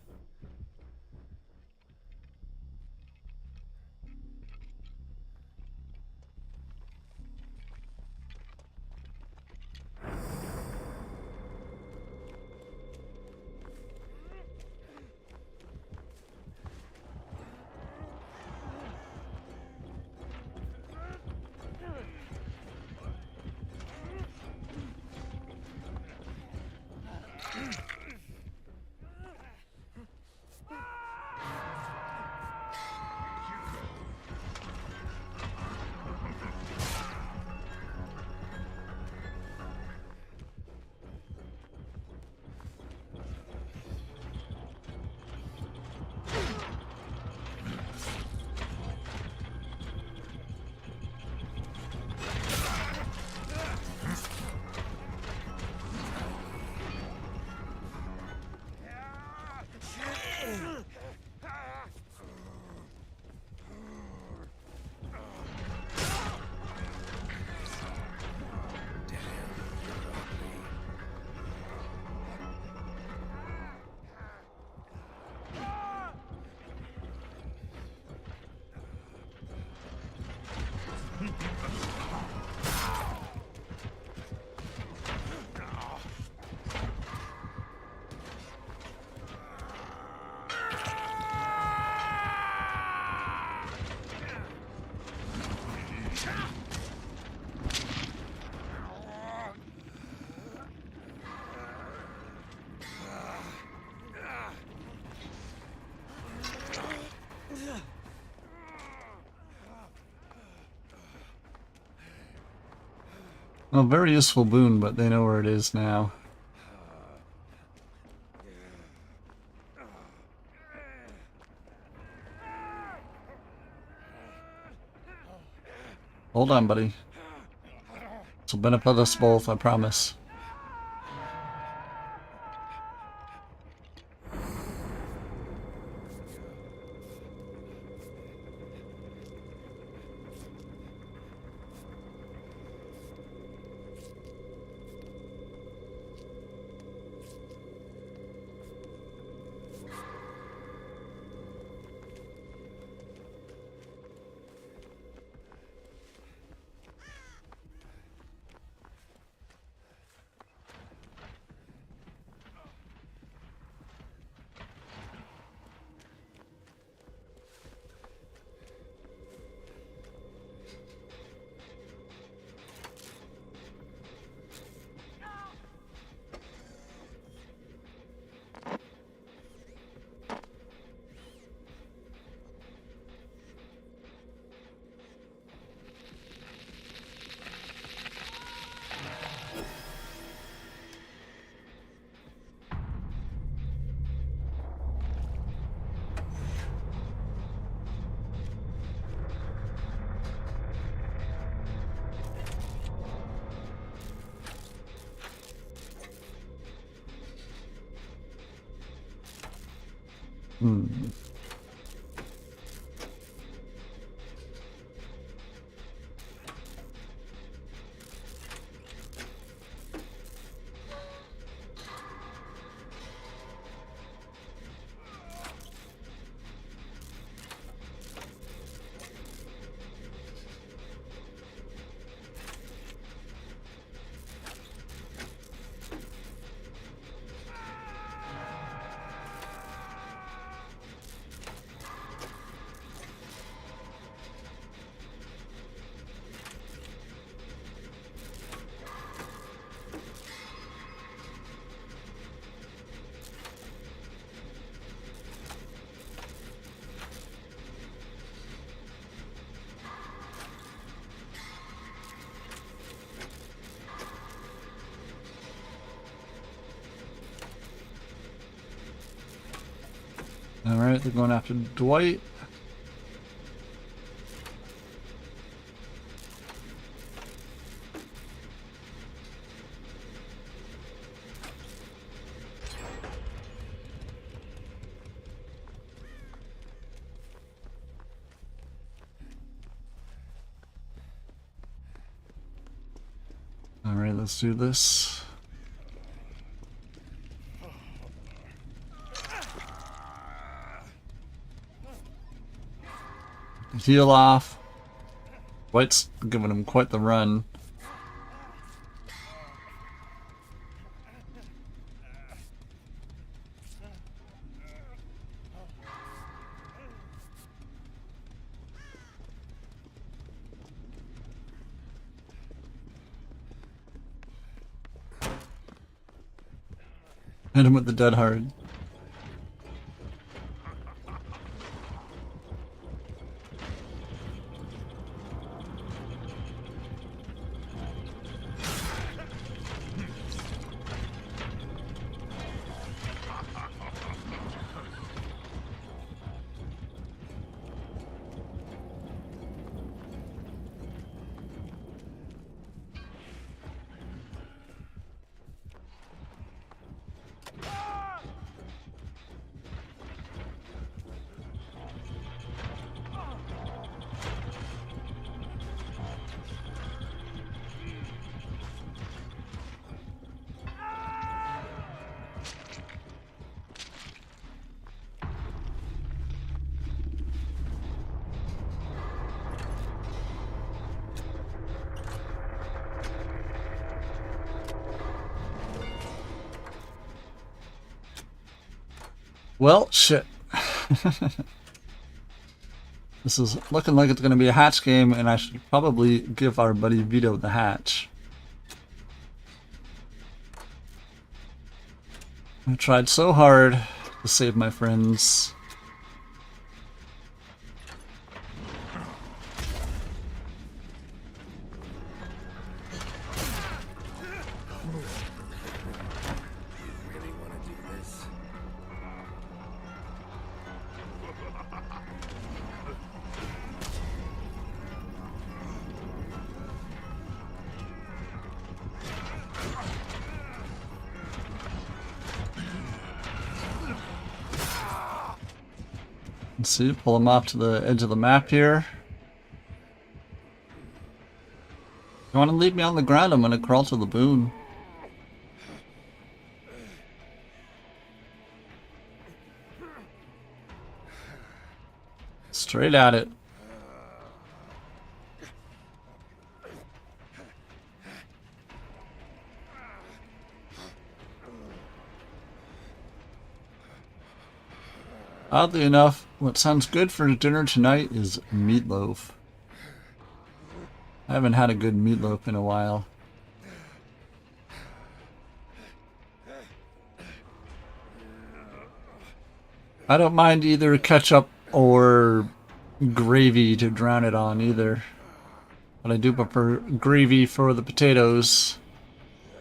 Well, very useful boon, but they know where it is now. Hold on, buddy. This will benefit us both, I promise. Alright, they're going after Dwight. Alright, let's do this. Heal off. White's giving him quite the run. Hit him with the dead hard. Well, shit. This is looking like it's going to be a hatch game, and I should probably give our buddy Vito the hatch. I tried so hard to save my friends. Really want to do this? Let's see, pull him off to the edge of the map here. You want to leave me on the ground? I'm going to crawl to the boon. Straight at it. Oddly enough, what sounds good for dinner tonight is meatloaf. I haven't had a good meatloaf in a while. I don't mind either ketchup or gravy to drown it on either. But I do prefer gravy for the potatoes.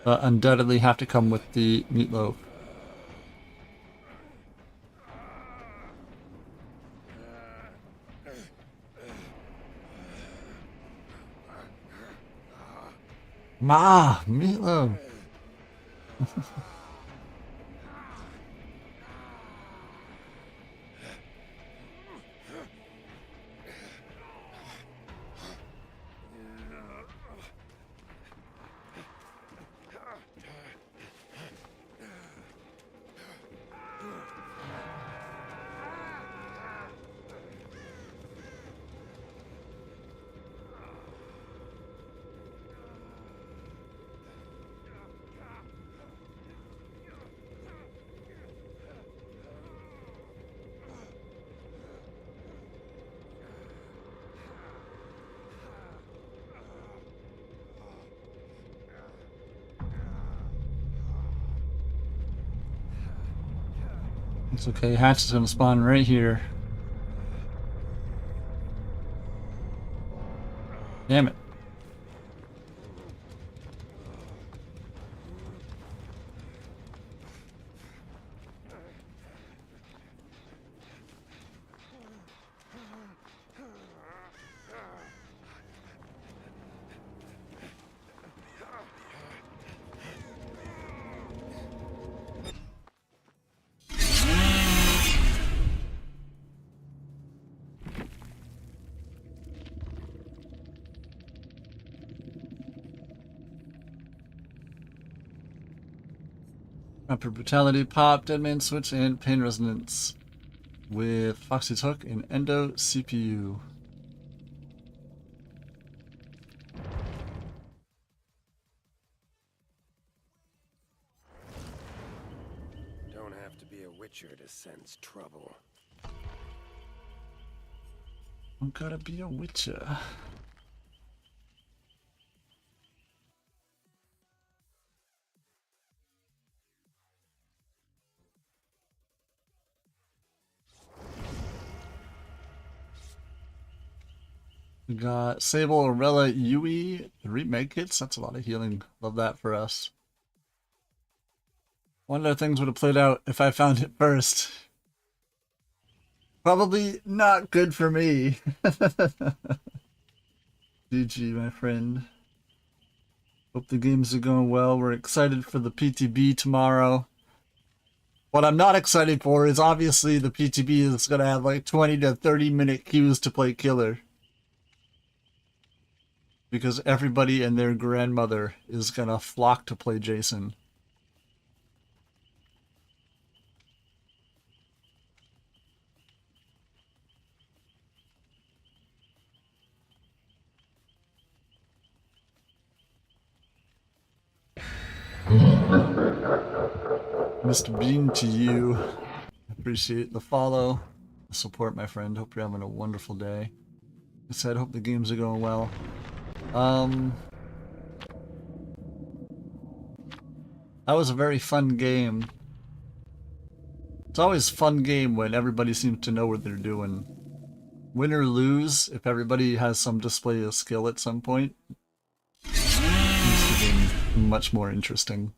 But undoubtedly have to come with the meatloaf. Ma, meatloaf. It's okay, Hatch is gonna spawn right here. Damn it. Upper Brutality, Pop, Deadman Switch, and Pain Resonance with Foxy's Hook and Endo CPU. Don't have to be a witcher to sense trouble. I'm gonna be a witcher. We got Sable, Orella, Yui, 3 med kits. That's a lot of healing. Love that for us. Wonder if things would have played out if I found it first. Probably not good for me. GG, my friend. Hope the games are going well. We're excited for the PTB tomorrow. What I'm not excited for is obviously the PTB is going to have like 20 to 30 minute queues to play Killer. Because everybody and their grandmother is going to flock to play Jason. Mr. Bean to you. Appreciate the follow, the support, my friend. Hope you're having a wonderful day. Like I said, hope the games are going well. That was a very fun game. It's always a fun game when everybody seems to know what they're doing. Win or lose, if everybody has some display of skill at some point, makes the game much more interesting.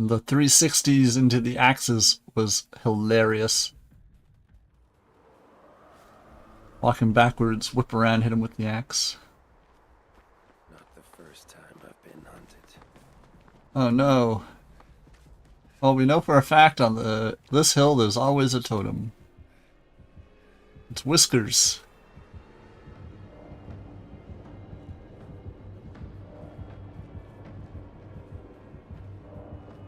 The 360s into the axes was hilarious. Walking backwards, whip around, hit him with the axe. Not the first time I've been hunted. Oh no. Well, we know for a fact on this hill there's always a totem. It's Whiskers.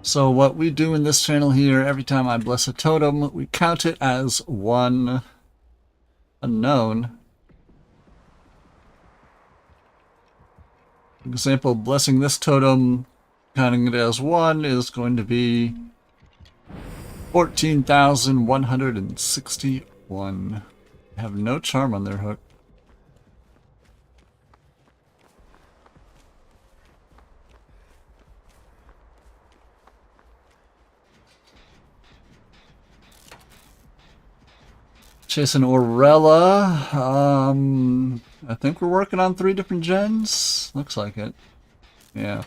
So what we do in this channel here, every time I bless a totem, we count it as one unknown. For example, blessing this totem, counting it as 1 is going to be 14,161. They have no charm on their hook. Chasing Orella. I think we're working on 3 different gens. Looks like it. Yeah.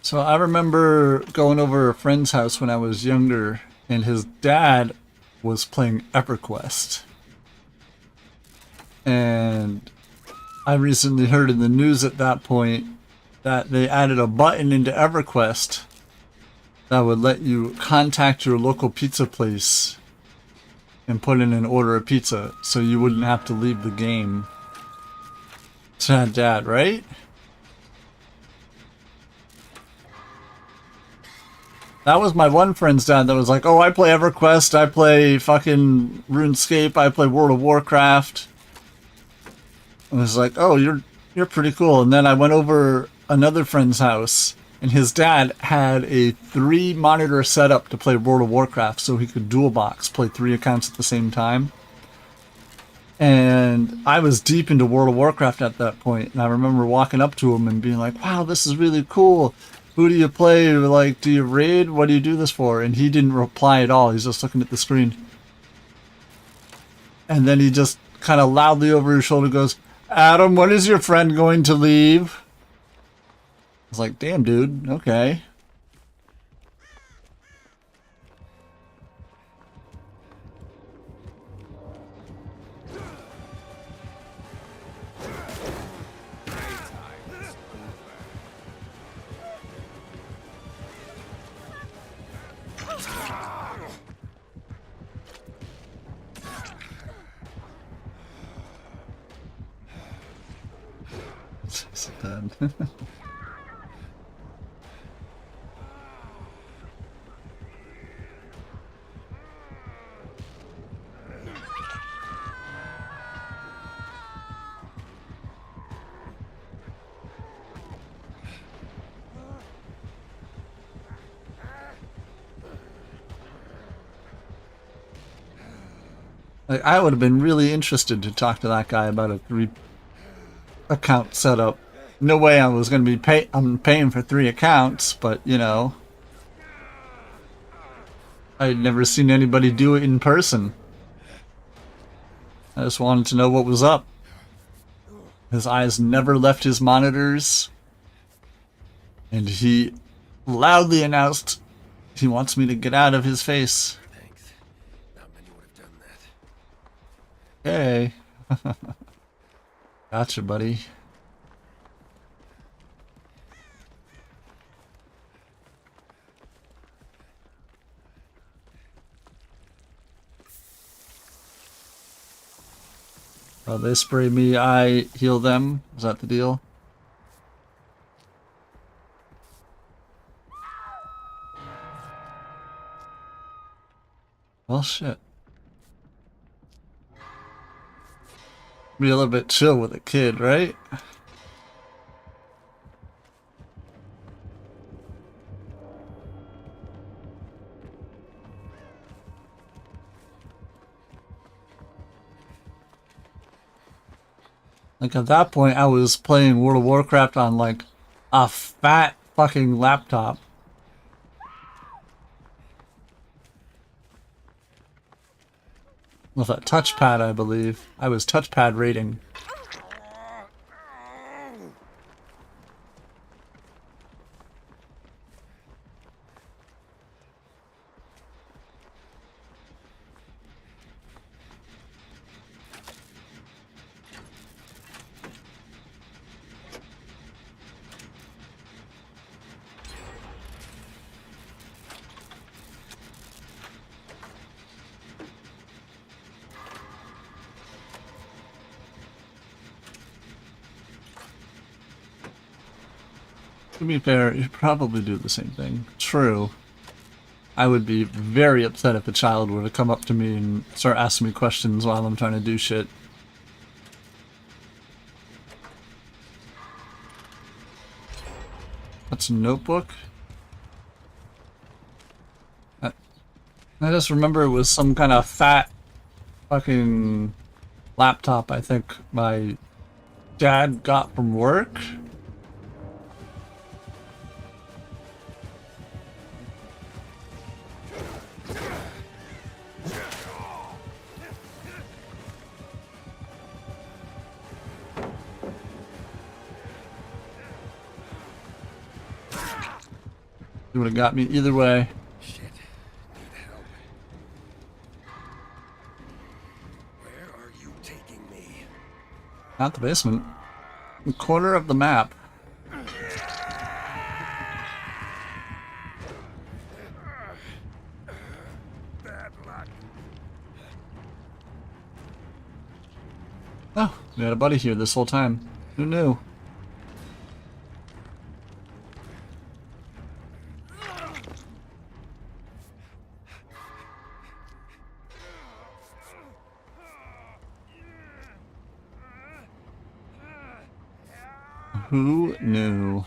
So I remember going over a friend's house when I was younger, and his dad was playing EverQuest. And I recently heard in the news at that point that they added a button into EverQuest that would let you contact your local pizza place and put in an order of pizza so you wouldn't have to leave the game. Sad dad, right? That was my one friend's dad that was like, oh, I play EverQuest, I play fucking RuneScape, I play World of Warcraft. I was like, oh, you're pretty cool. And then I went over another friend's house, and his dad had a 3-monitor setup to play World of Warcraft so he could dual box, play 3 accounts at the same time. And I was deep into World of Warcraft at that point, and I remember walking up to him and being like, wow, this is really cool. Who do you play? Like, do you raid? What do you do this for? And he didn't reply at all. He's just looking at the screen. And then he just kind of loudly over his shoulder goes, Adam, when is your friend going to leave? I was like, damn, dude. Okay. man. Like, I would have been really interested to talk to that guy about a 3-account setup. No way I was going to be I'm paying for 3 accounts, but you know, I'd never seen anybody do it in person. I just wanted to know what was up. His eyes never left his monitors, and he loudly announced he wants me to get out of his face. Thanks. Not many would have done that. Hey. Gotcha, buddy. Oh, they spray me, I heal them. Is that the deal? Well, shit. Be a little bit chill with a kid, right? Like at that point, I was playing World of Warcraft on like a fat fucking laptop. With a touchpad, I believe. I was touchpad rating. To be fair, you'd probably do the same thing. True. I would be very upset if a child were to come up to me and start asking me questions while I'm trying to do shit. That's a notebook? I just remember it was some kind of fat fucking laptop I think my dad got from work. It would have got me either way. Shit. Need help. Where are you taking me? Not the basement. The corner of the map. Bad luck. Oh, we had a buddy here this whole time. Who knew? Who knew?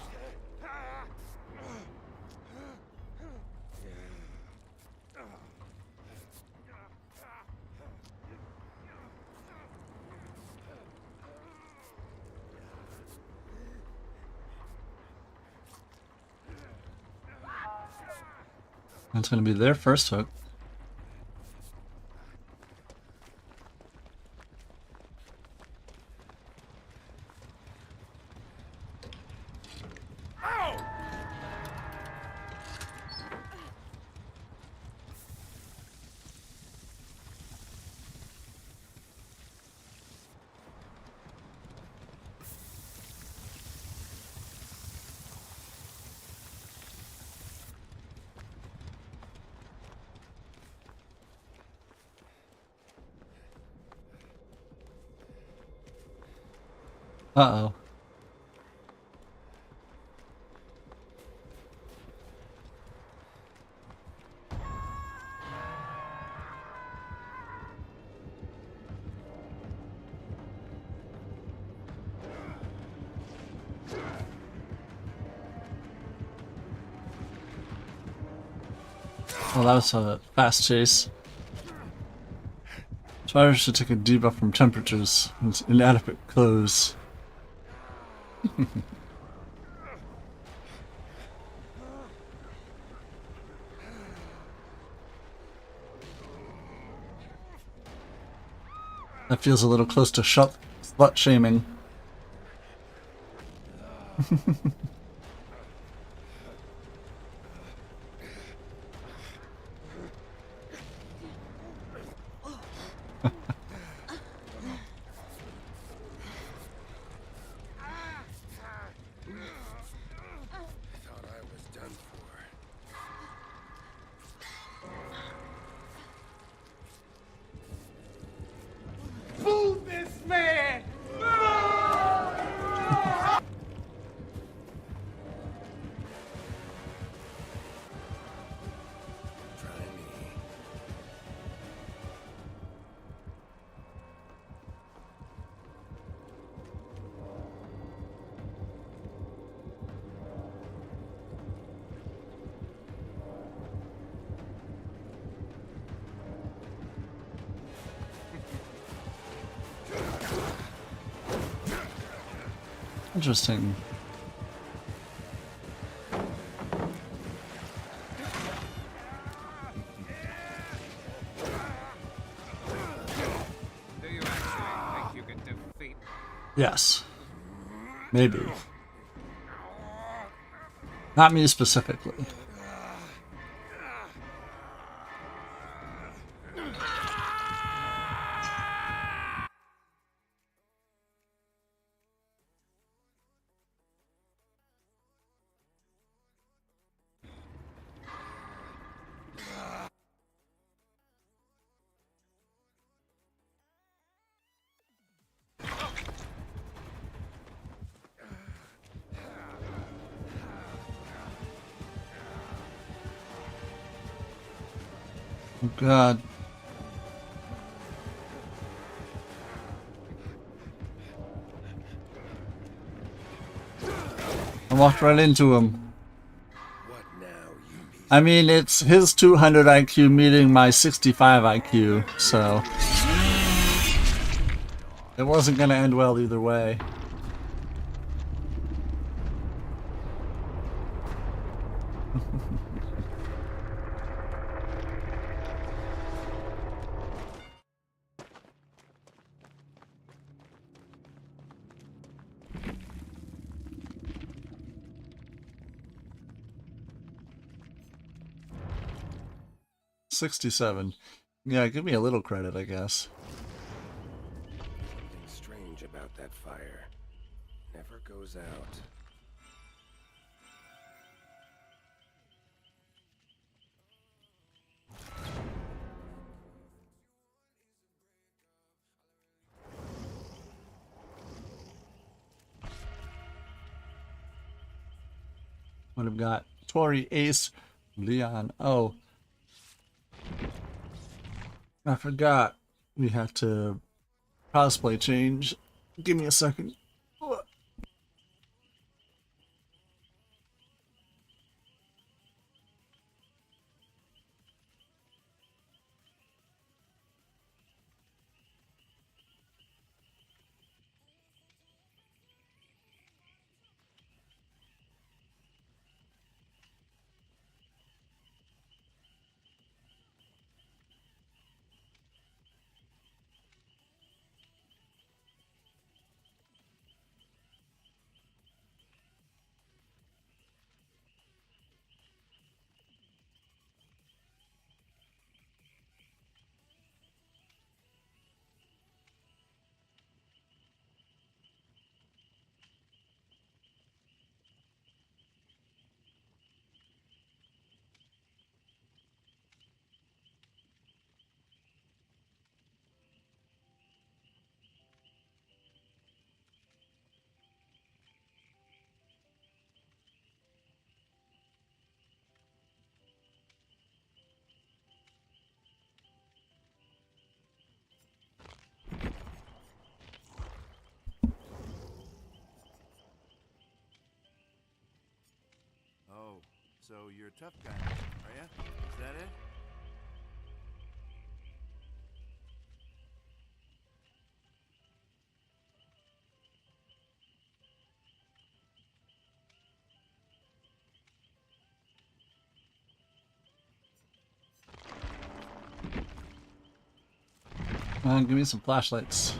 That's gonna be their first hook. Uh-oh. Oh, that was a fast chase. Spiders should take a debuff from temperatures and inadequate clothes. That feels a little close to slut shaming. Thought I was done for. Move this man! Try me. Interesting. Do you actually think you can defeat? Yes. Maybe. Not me specifically. Oh god. I walked right into him. What now, you piece I mean, it's his 200 IQ meeting my 65 IQ, so it wasn't gonna end well either way. $67. Yeah, give me a little credit, I guess. Something strange about that fire. Never goes out. Would have got Tori, Ace, Leon. Oh, I forgot. We have to cosplay change. Give me a second. So you're a tough guy, are ya? Is that it? Give me some flashlights.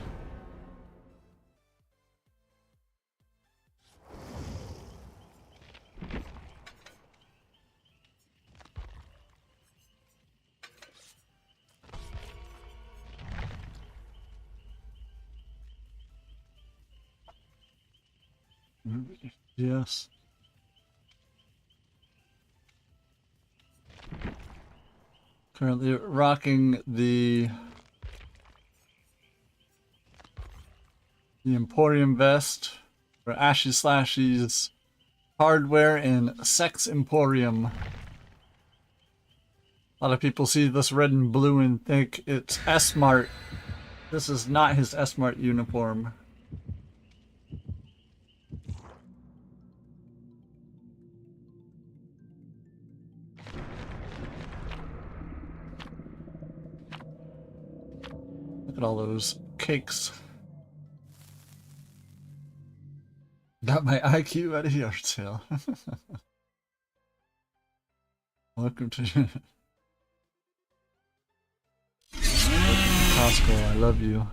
Yes. Currently rocking the Emporium vest for Ashy Slashy's Hardware and Sex Emporium. A lot of people see this red and blue and think it's S-Mart. This is not his S-Mart uniform. Look at all those cakes. Got my IQ at a yard sale. Welcome to Costco. I love you.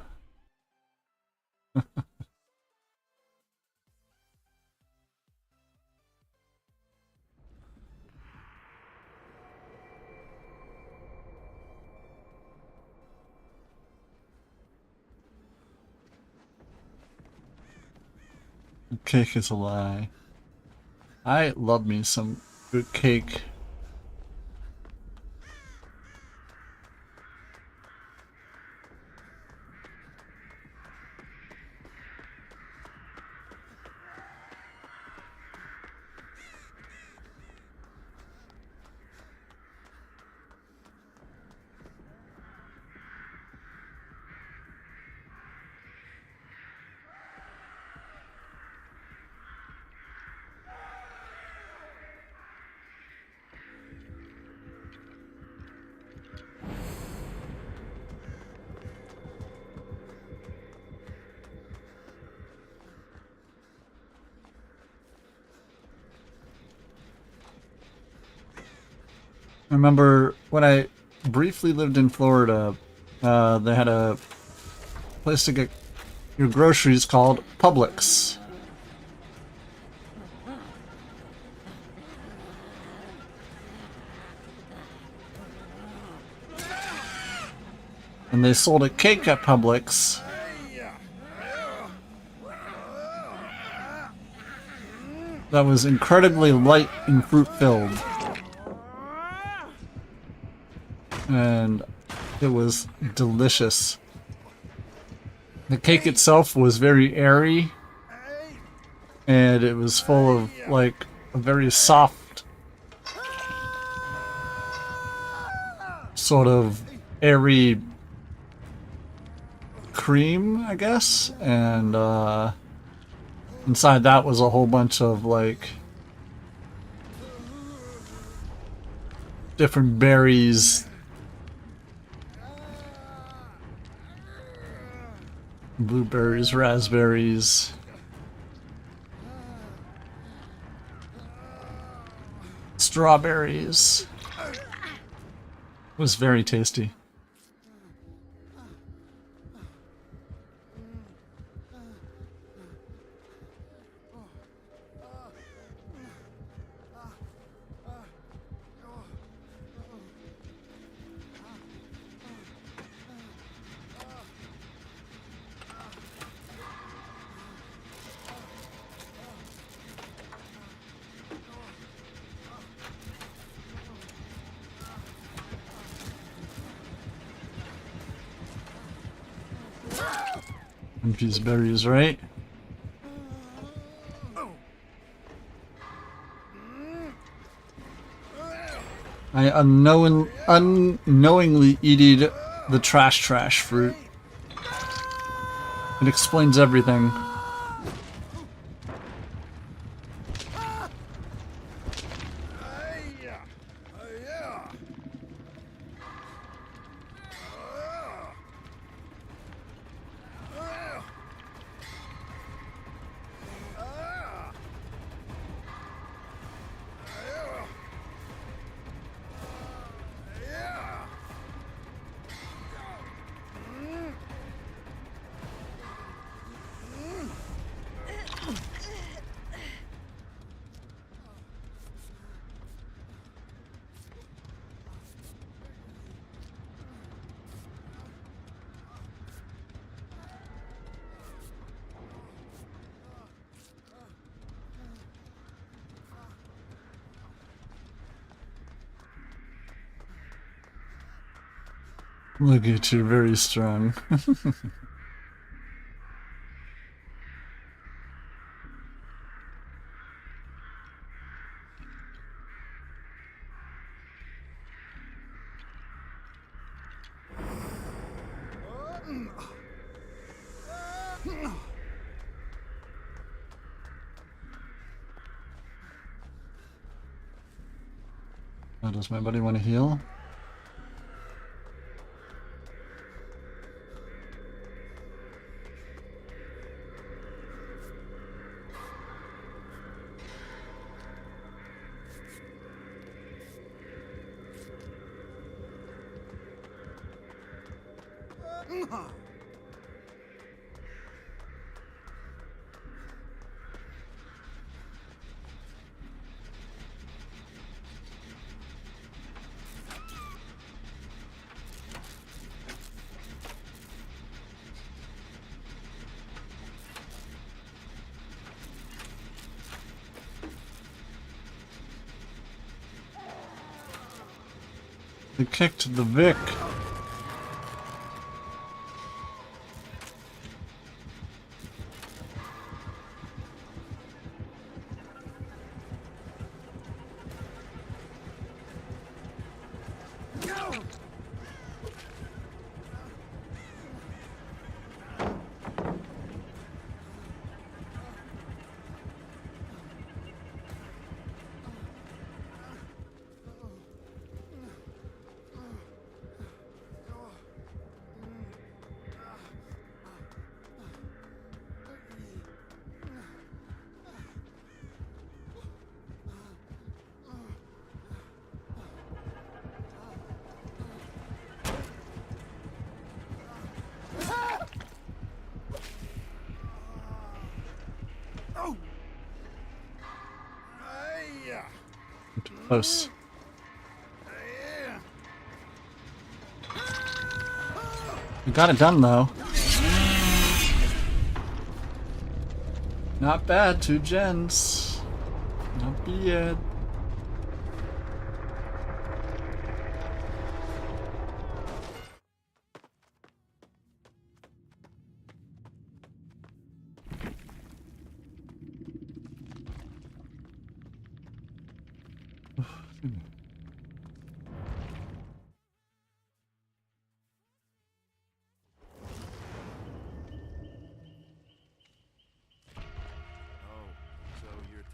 Cake is a lie. I love me some good cake. I remember when I briefly lived in Florida, they had a place to get your groceries called Publix. And they sold a cake at Publix that was incredibly light and fruit-filled. And it was delicious. The cake itself was very airy, and it was full of like a very soft sort of airy cream, I guess, and inside that was a whole bunch of like different berries, blueberries, raspberries. Strawberries. It was very tasty. Infused berries, right? I unknowingly eated the trash fruit. It explains everything. Look at you, very strong. Oh, does my buddy want to heal? They kicked the Vic. Close. We got it done though. Not bad, 2 gens. Not bad.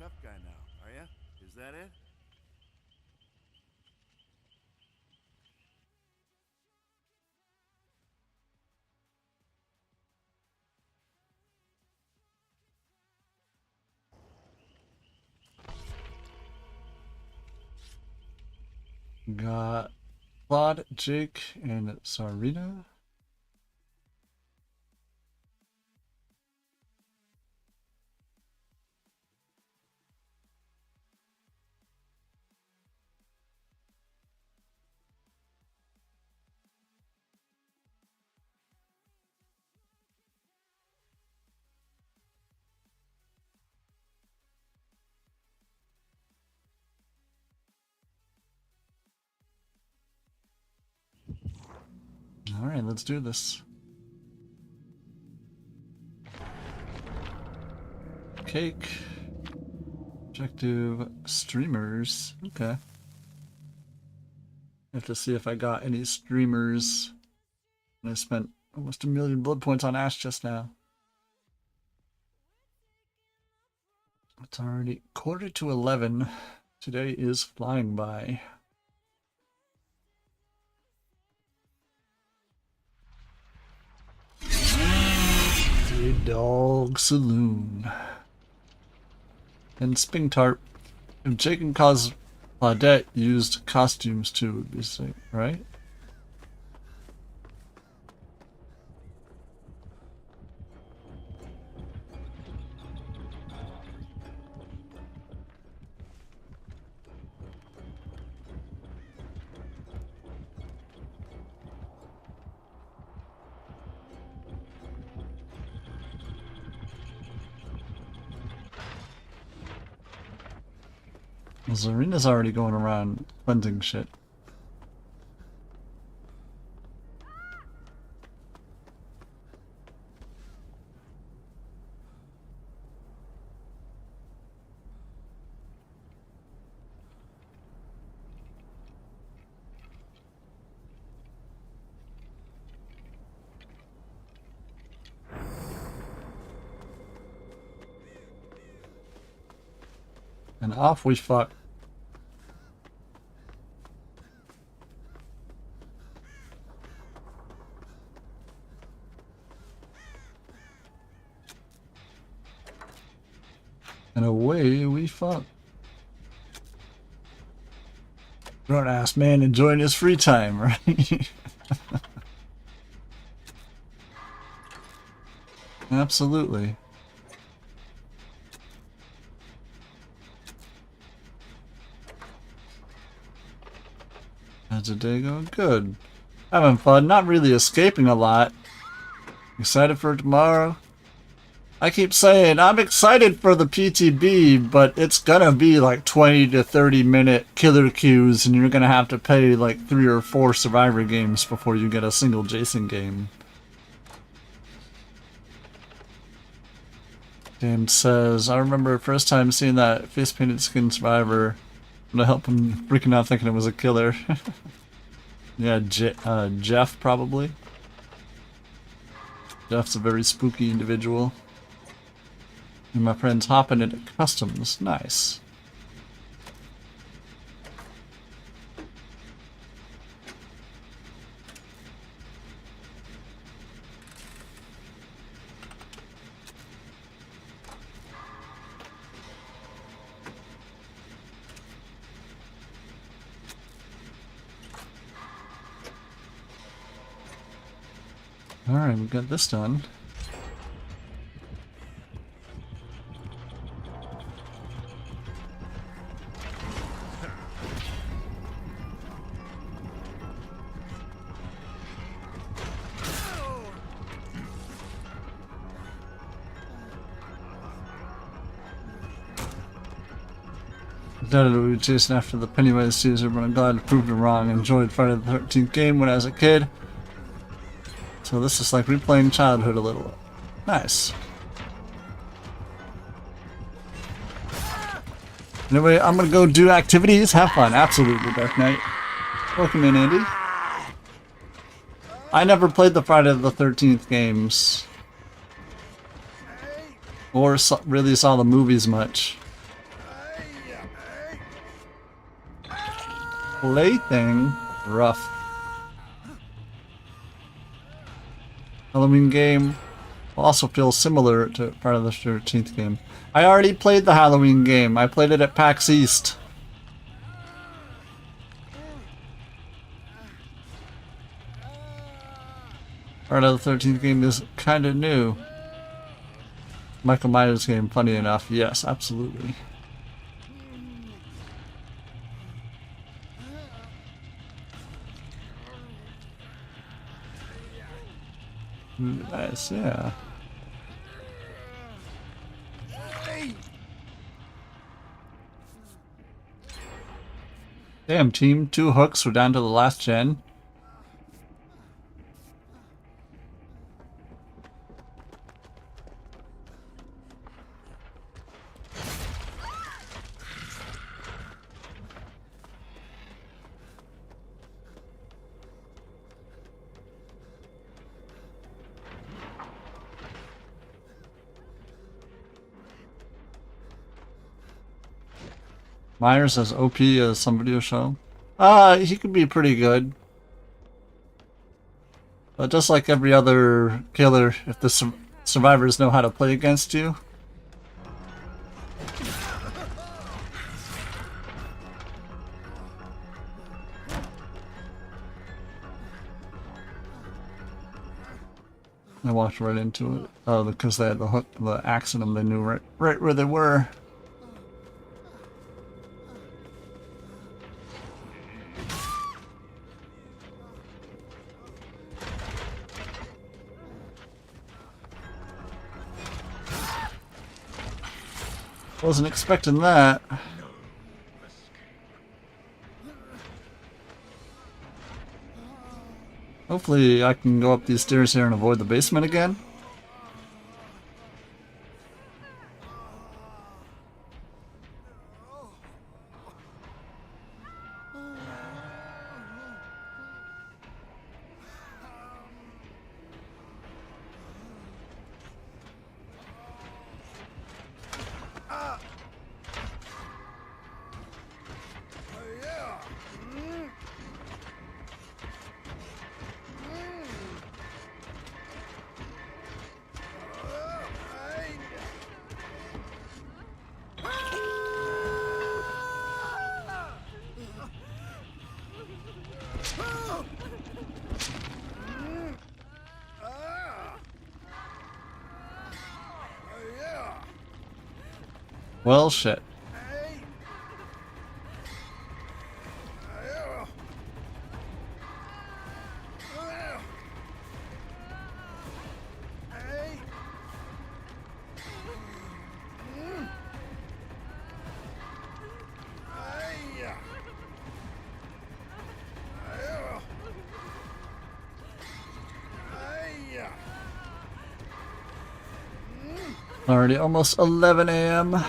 Tough guy now, are ya? Is that it? Got Claude, Jake, and Sarina. Alright, let's do this. Cake. Objective streamers. Okay. Have to see if I got any streamers. And I spent almost 1 million blood points on Ash just now. It's already 11:15. Today is flying by. The Dog Saloon. And Sping Tarp. If Jake and Claudette used costumes too, would be sick, right? Well, Zarina's already going around cleansing shit. And off we fuck. And away we fuck. Grown ass man enjoying his free time, right? Absolutely. How's the day going? Good. Having fun, not really escaping a lot. Excited for tomorrow? I keep saying I'm excited for the PTB, but it's gonna be like 20 to 30 minute killer queues, and you're gonna have to play like 3 or 4 Survivor games before you get a single Jason game. James says, I remember the first time seeing that face painted skin Survivor, and I helped him freaking out thinking it was a killer. Yeah, Jeff probably. Jeff's a very spooky individual. And my friend's hopping into customs. Nice. Alright, we got this done. Decided we were chasing after the Pennywise Caesar, but I'm glad to prove it wrong. Enjoyed Friday the 13th game when I was a kid. So this is like replaying childhood a little. Nice. Anyway, I'm gonna go do activities. Have fun. Absolutely, Dark Knight. Welcome in, Andy. I never played the Friday the 13th games. Or really saw the movies much. Plaything? Rough. Halloween game also feels similar to Friday the 13th game. I already played the Halloween game. I played it at PAX East. Friday the 13th game is kind of new. Michael Myers game, funny enough. Yes, absolutely. Nice, yeah. Damn, team. 2 hooks. We're down to the last gen. Myers as OP as some video show. He could be pretty good. But just like every other killer, if the survivors know how to play against you. I walked right into it. Oh, because they had the hook, the axe in them. They knew right where they were. Wasn't expecting that. Hopefully I can go up these stairs here and avoid the basement again. Well, shit. Already almost 11 a.m.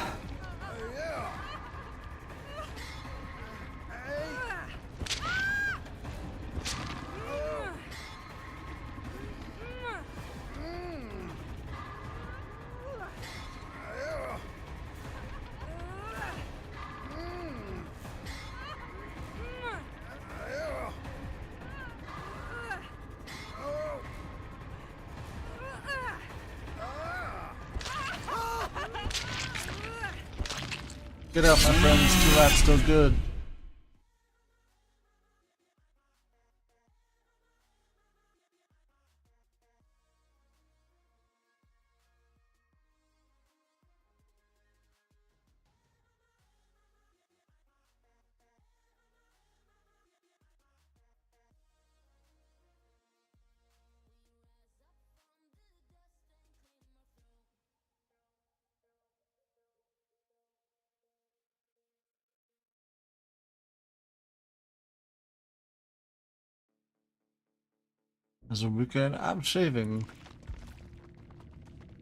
Get up, my friends. 2 laps still good. As a weekend, I'm shaving.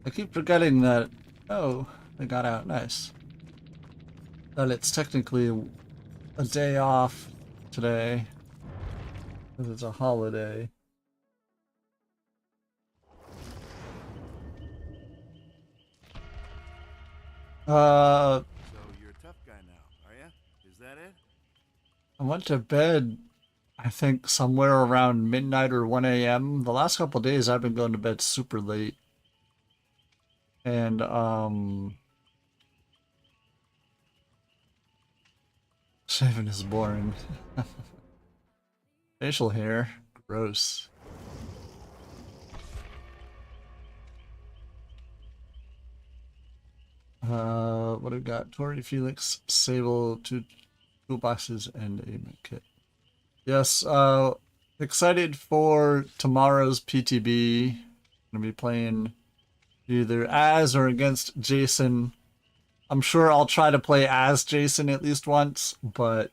I keep forgetting that. Oh, they got out. Nice. That it's technically a day off today because it's a holiday. So you're a tough guy now, are ya? Is that it? I went to bed, I think somewhere around midnight or 1 a.m. The last couple of days I've been going to bed super late. And shaving is boring. Facial hair, gross. What have we got? Tori, Felix, Sable, 2 toolboxes, and a med kit. Yes, excited for tomorrow's PTB. Gonna be playing either as or against Jason. I'm sure I'll try to play as Jason at least once, but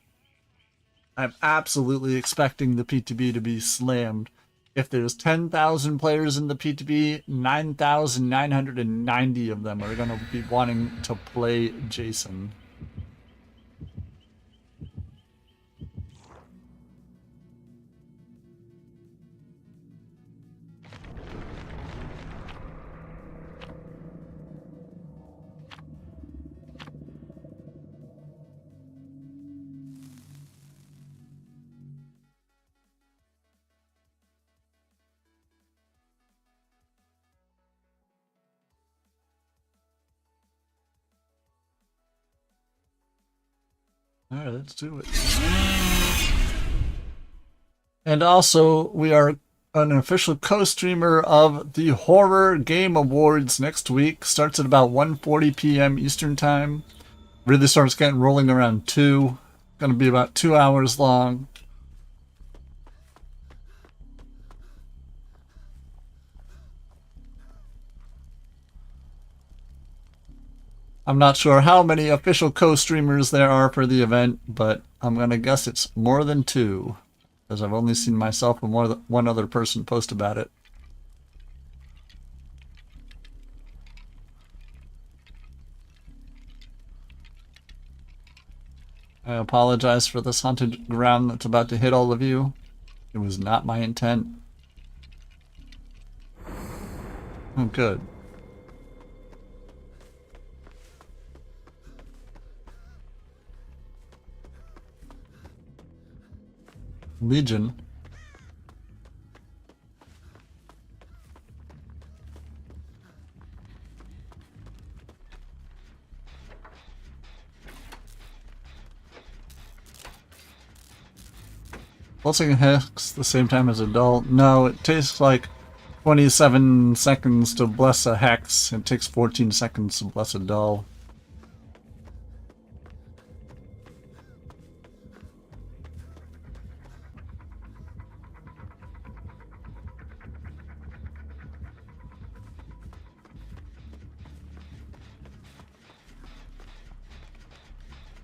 I'm absolutely expecting the PTB to be slammed. If there's 10,000 players in the PTB, 9,990 of them are going to be wanting to play Jason. Alright, let's do it. And also, we are an official co-streamer of the Horror Game Awards next week. Starts at about 1:40 p.m. Eastern Time. Really starts getting rolling around 2. Gonna be about 2 hours long. I'm not sure how many official co-streamers there are for the event, but I'm gonna guess it's more than 2, because I've only seen myself and one other person post about it. I apologize for this haunted ground that's about to hit all of you. It was not my intent. Oh, good. Legion. Pulsing a hex the same time as a dull. No, it takes like 27 seconds to bless a hex. It takes 14 seconds to bless a dull.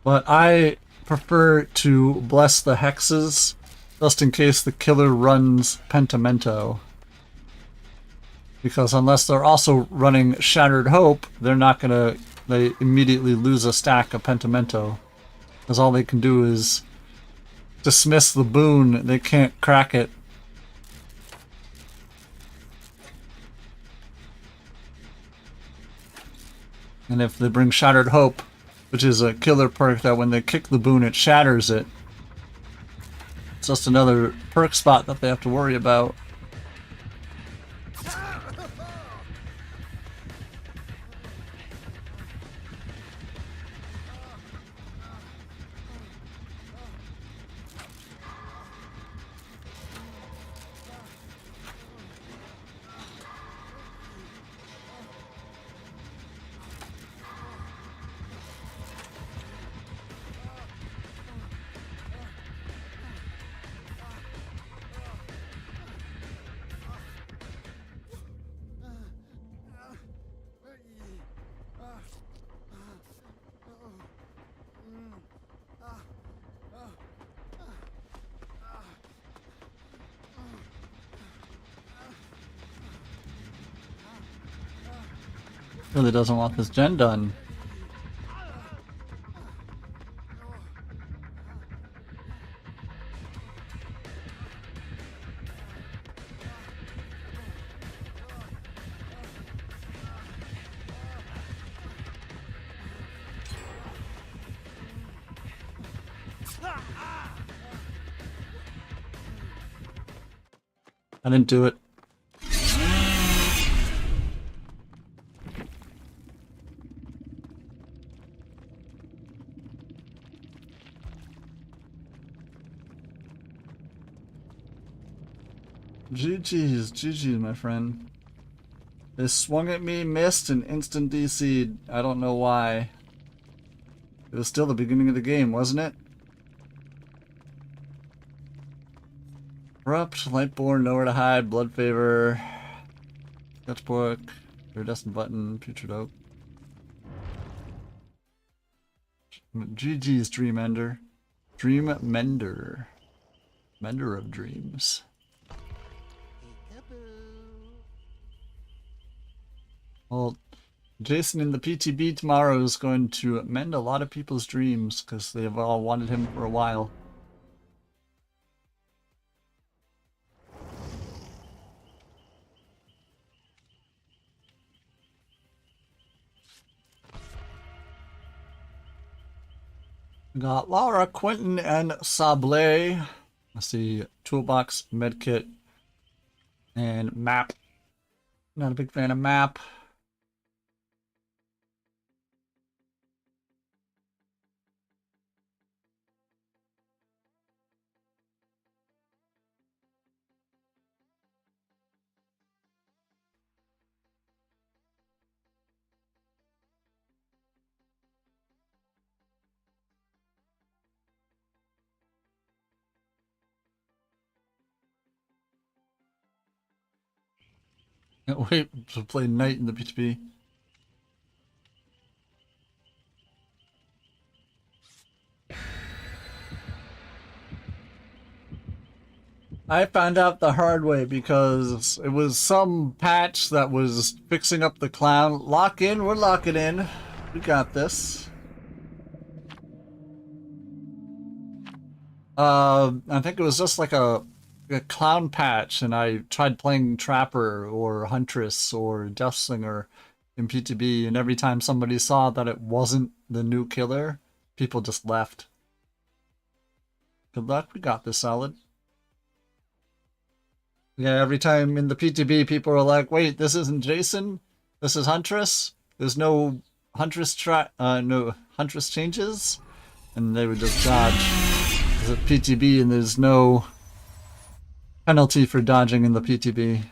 But I prefer to bless the hexes just in case the killer runs Pentimento. Because unless they're also running Shattered Hope, they're not gonna... They immediately lose a stack of Pentimento. Because all they can do is dismiss the boon, they can't crack it. And if they bring Shattered Hope, which is a killer perk that when they kick the boon it shatters it, it's just another perk spot that they have to worry about. Really doesn't want this gen done. I didn't do it. GG's, my friend. They swung at me, missed, and instant DC'd. I don't know why. It was still the beginning of the game, wasn't it? Corrupt, Lightborn, Nowhere to Hide, Blood Favor, Sketchbook, Iridescent Button, Putrid Oak. GG's, Dream Ender. Dream Mender. Mender of Dreams. Well, Jason in the PTB tomorrow is going to mend a lot of people's dreams because they have all wanted him for a while. We got Laura, Quentin, and Sablé. Let's see, Toolbox, Medkit, and Map. Not a big fan of Map. Can't wait to play Knight in the PTB. I found out the hard way because it was some patch that was fixing up the clown. Lock in, we're locking in. We got this. I think it was just like a clown patch, and I tried playing Trapper or Huntress or Deathslinger in PTB, and every time somebody saw that it wasn't the new killer, people just left. Good luck, we got this, Solid. Yeah, every time in the PTB, people are like, wait, this isn't Jason? This is Huntress? There's no Huntress no Huntress changes? And they would just dodge. It's a PTB and there's no penalty for dodging in the PTB.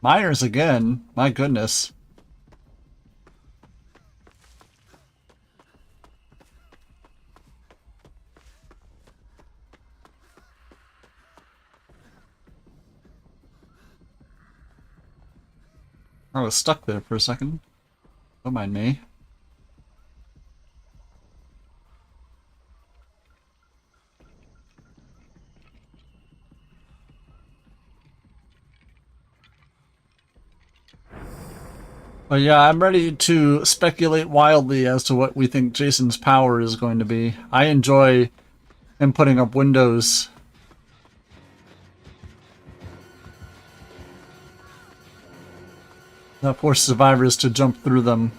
Myers again, my goodness. I was stuck there for a second. Don't mind me. But yeah, I'm ready to speculate wildly as to what we think Jason's power is going to be. I enjoy him putting up windows. That force survivors to jump through them.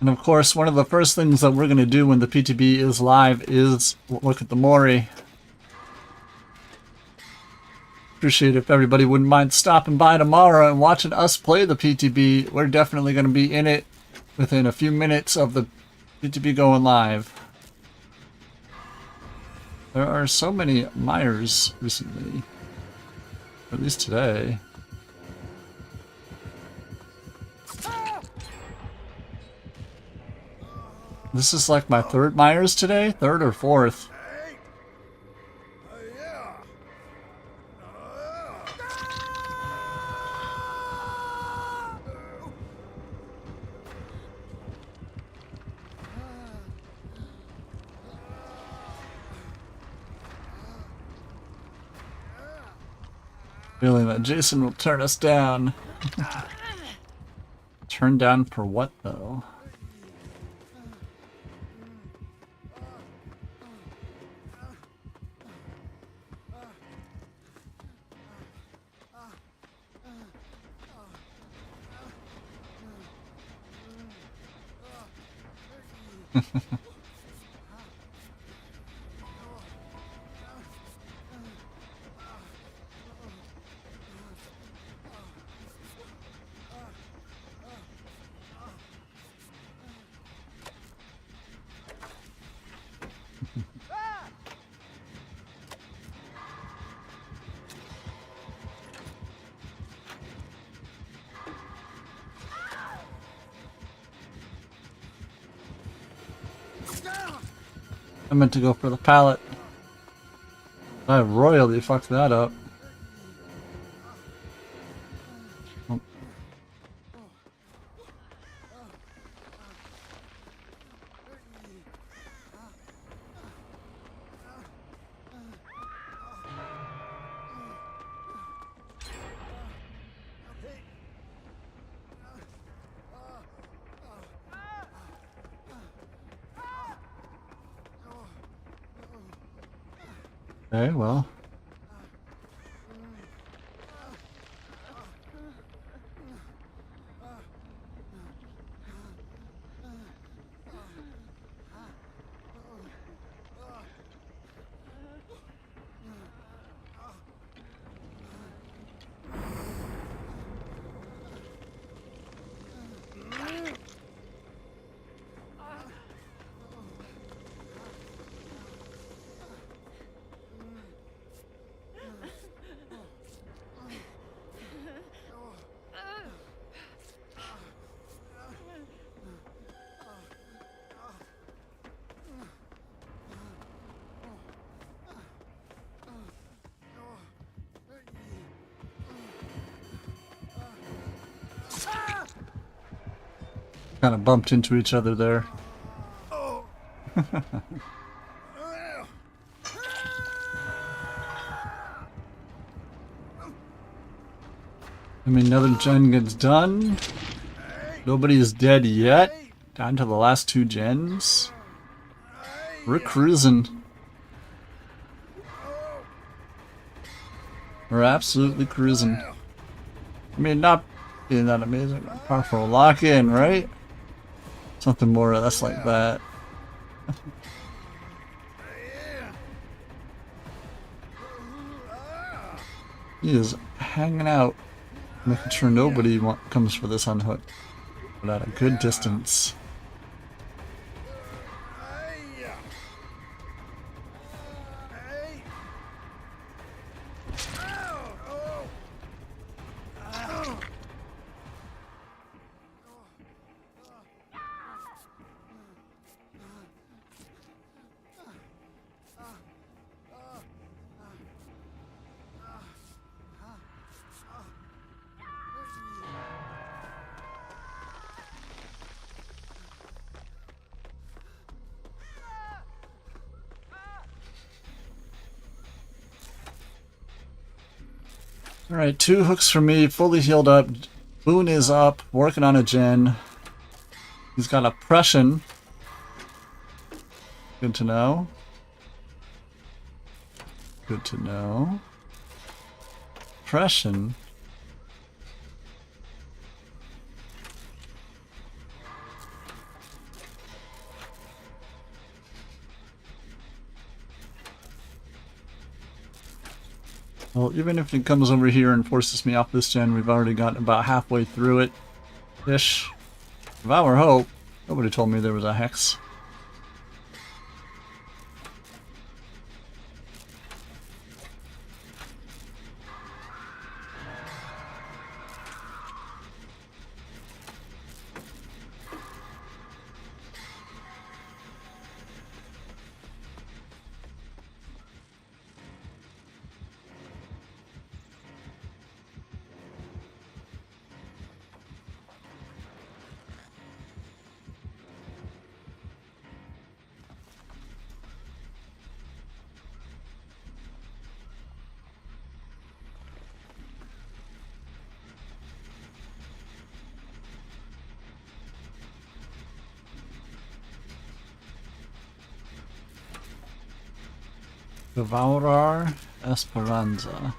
And of course, one of the first things that we're going to do when the PTB is live is look at the Mori. Appreciate if everybody wouldn't mind stopping by tomorrow and watching us play the PTB. We're definitely going to be in it within a few minutes of the PTB going live. There are so many Myers recently, or at least today. This is like my third Myers today? Third or fourth? Feeling that Jason will turn us down. Turn down for what, though? I meant to go for the pallet. I royally fucked that up. Oh. Okay, well. Kind of bumped into each other there. I mean, another gen gets done. Nobody is dead yet. Down to the last two gens. We're cruising. We're absolutely cruising. I mean, not being that amazing. Powerful lock in, right? Something more or less like that. He is hanging out, making sure nobody comes for this unhook, but at a good distance. Alright, 2 hooks for me, fully healed up. Boone is up, working on a gen. He's got oppression. Good to know. Good to know. Oppression. Well, even if it comes over here and forces me off this gen, we've already gotten about halfway through it. Ish. If I were hope, nobody told me there was a hex. Devourar Esperanza.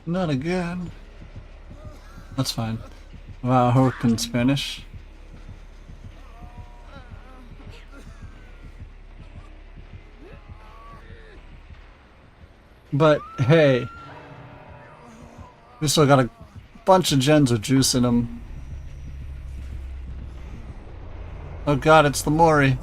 Not again. That's fine. Wow, hope in Spanish. But hey, we still got a bunch of gens with juice in them. Oh god, it's the Mori.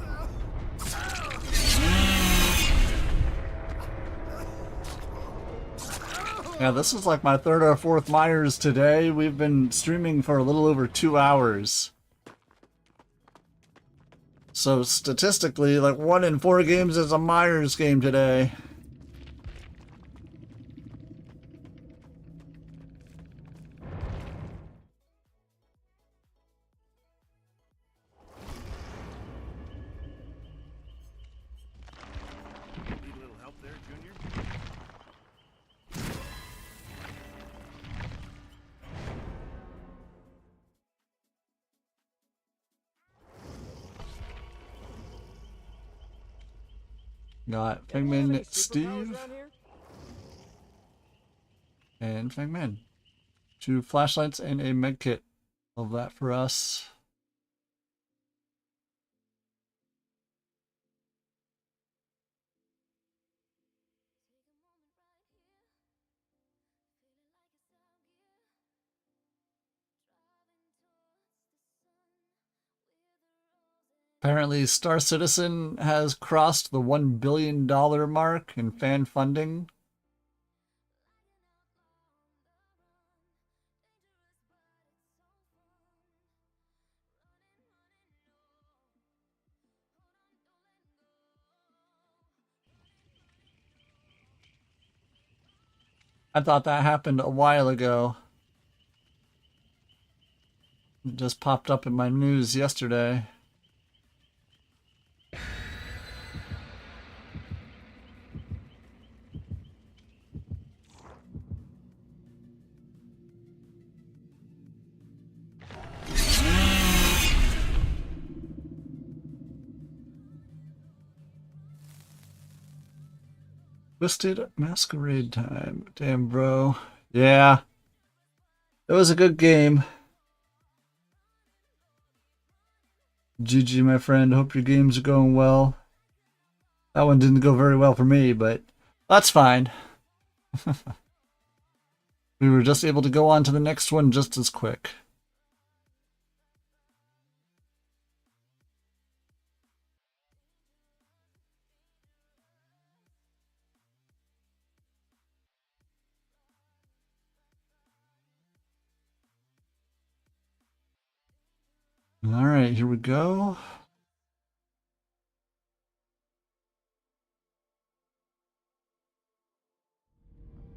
Yeah, this is like my 3rd or 4th Myers today. We've been streaming for a little over 2 hours. So statistically, like 1 in 4 games is a Myers game today. Need a little help there, Junior? Got Fangman Steve and Fangman. 2 flashlights and a medkit. Love that for us. Apparently, Star Citizen has crossed the $1 billion mark in fan funding. I thought that happened a while ago. It just popped up in my news yesterday. Twisted Masquerade Time. Damn, bro. Yeah. It was a good game. GG, my friend. Hope your games are going well. That one didn't go very well for me, but that's fine. We were just able to go on to the next one just as quick. Alright, here we go.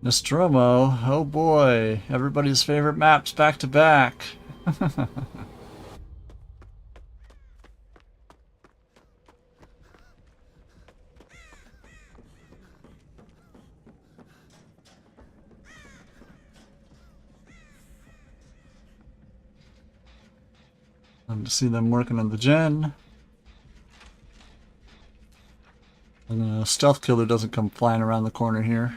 Nostromo, oh boy, everybody's favorite maps back to back. Love to see them working on the gen. And the stealth killer doesn't come flying around the corner here.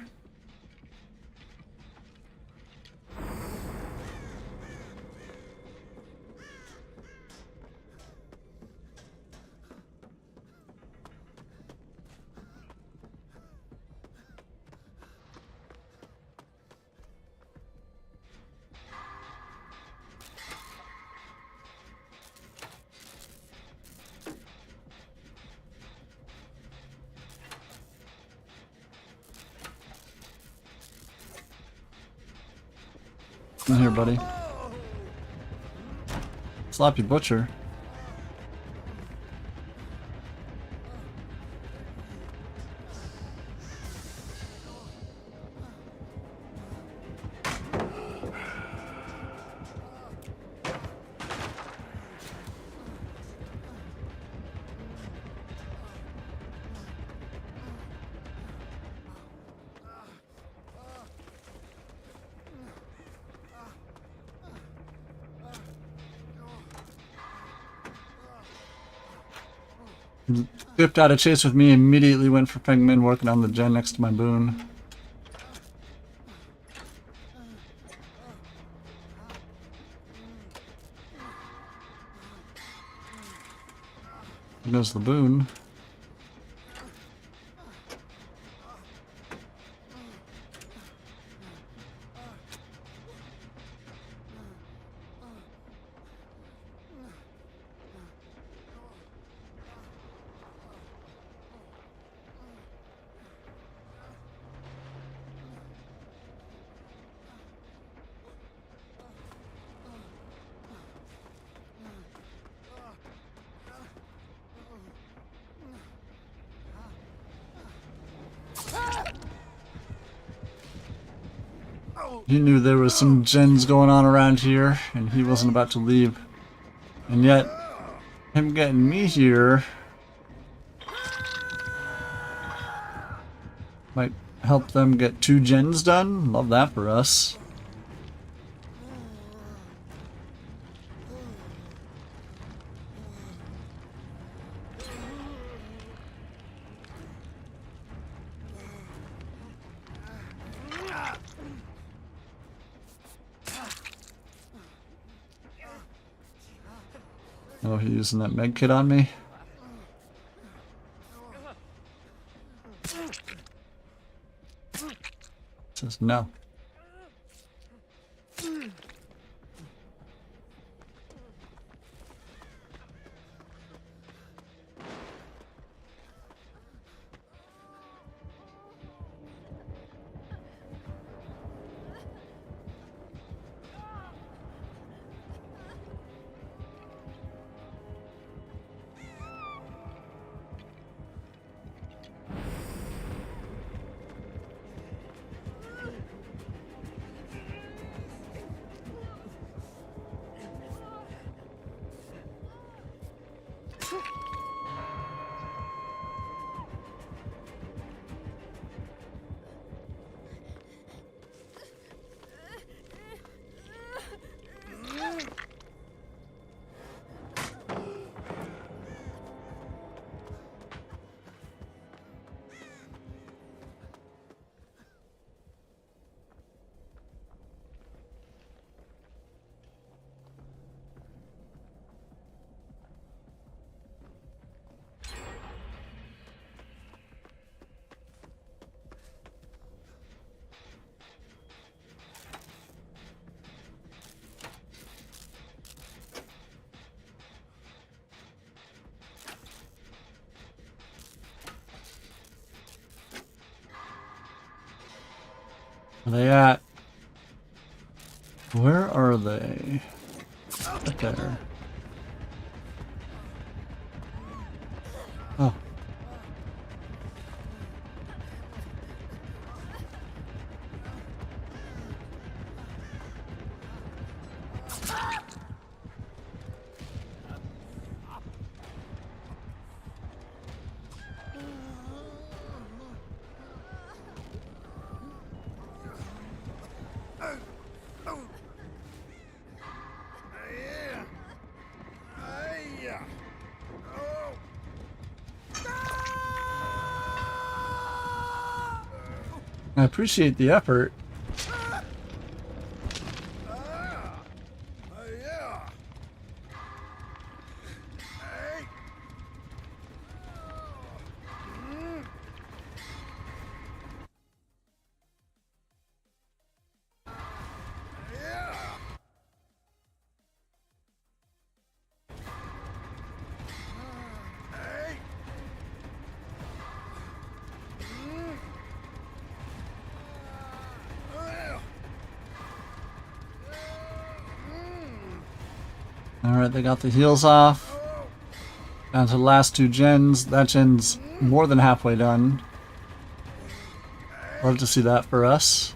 Come here, buddy. Sloppy Butcher. Skipped out of chase with me, immediately went for Pengman working on the gen next to my boon. There goes the boon. He knew there was some gens going on around here, and he wasn't about to leave. And yet, him getting me here might help them get 2 gens done. Love that for us. Oh, he's using that med kit on me. Says no. Where are they at? Where are they? Right there. I appreciate the effort. Yeah. Hey. Yeah. Hey. Alright, they got the heals off. Down to the last two gens. That gen's more than halfway done. Love to see that for us.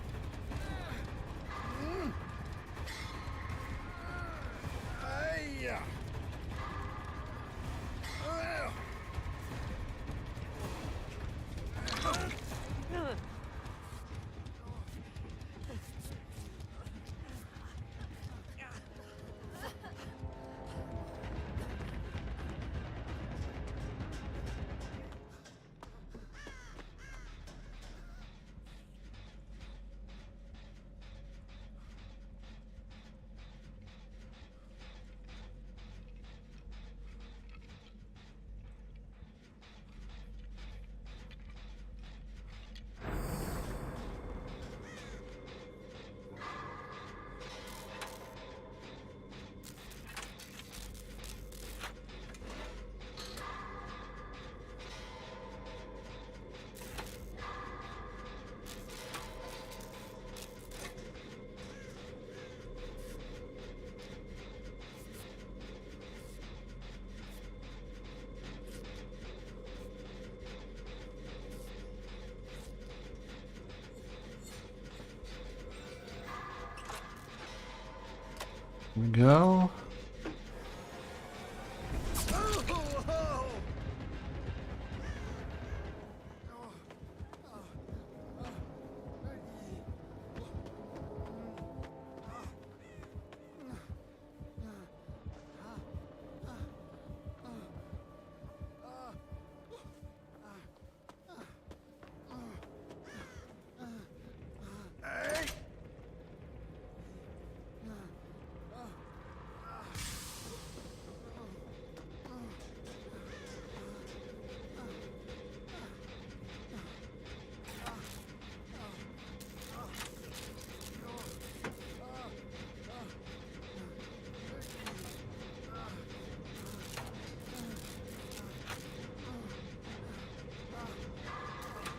Here we go.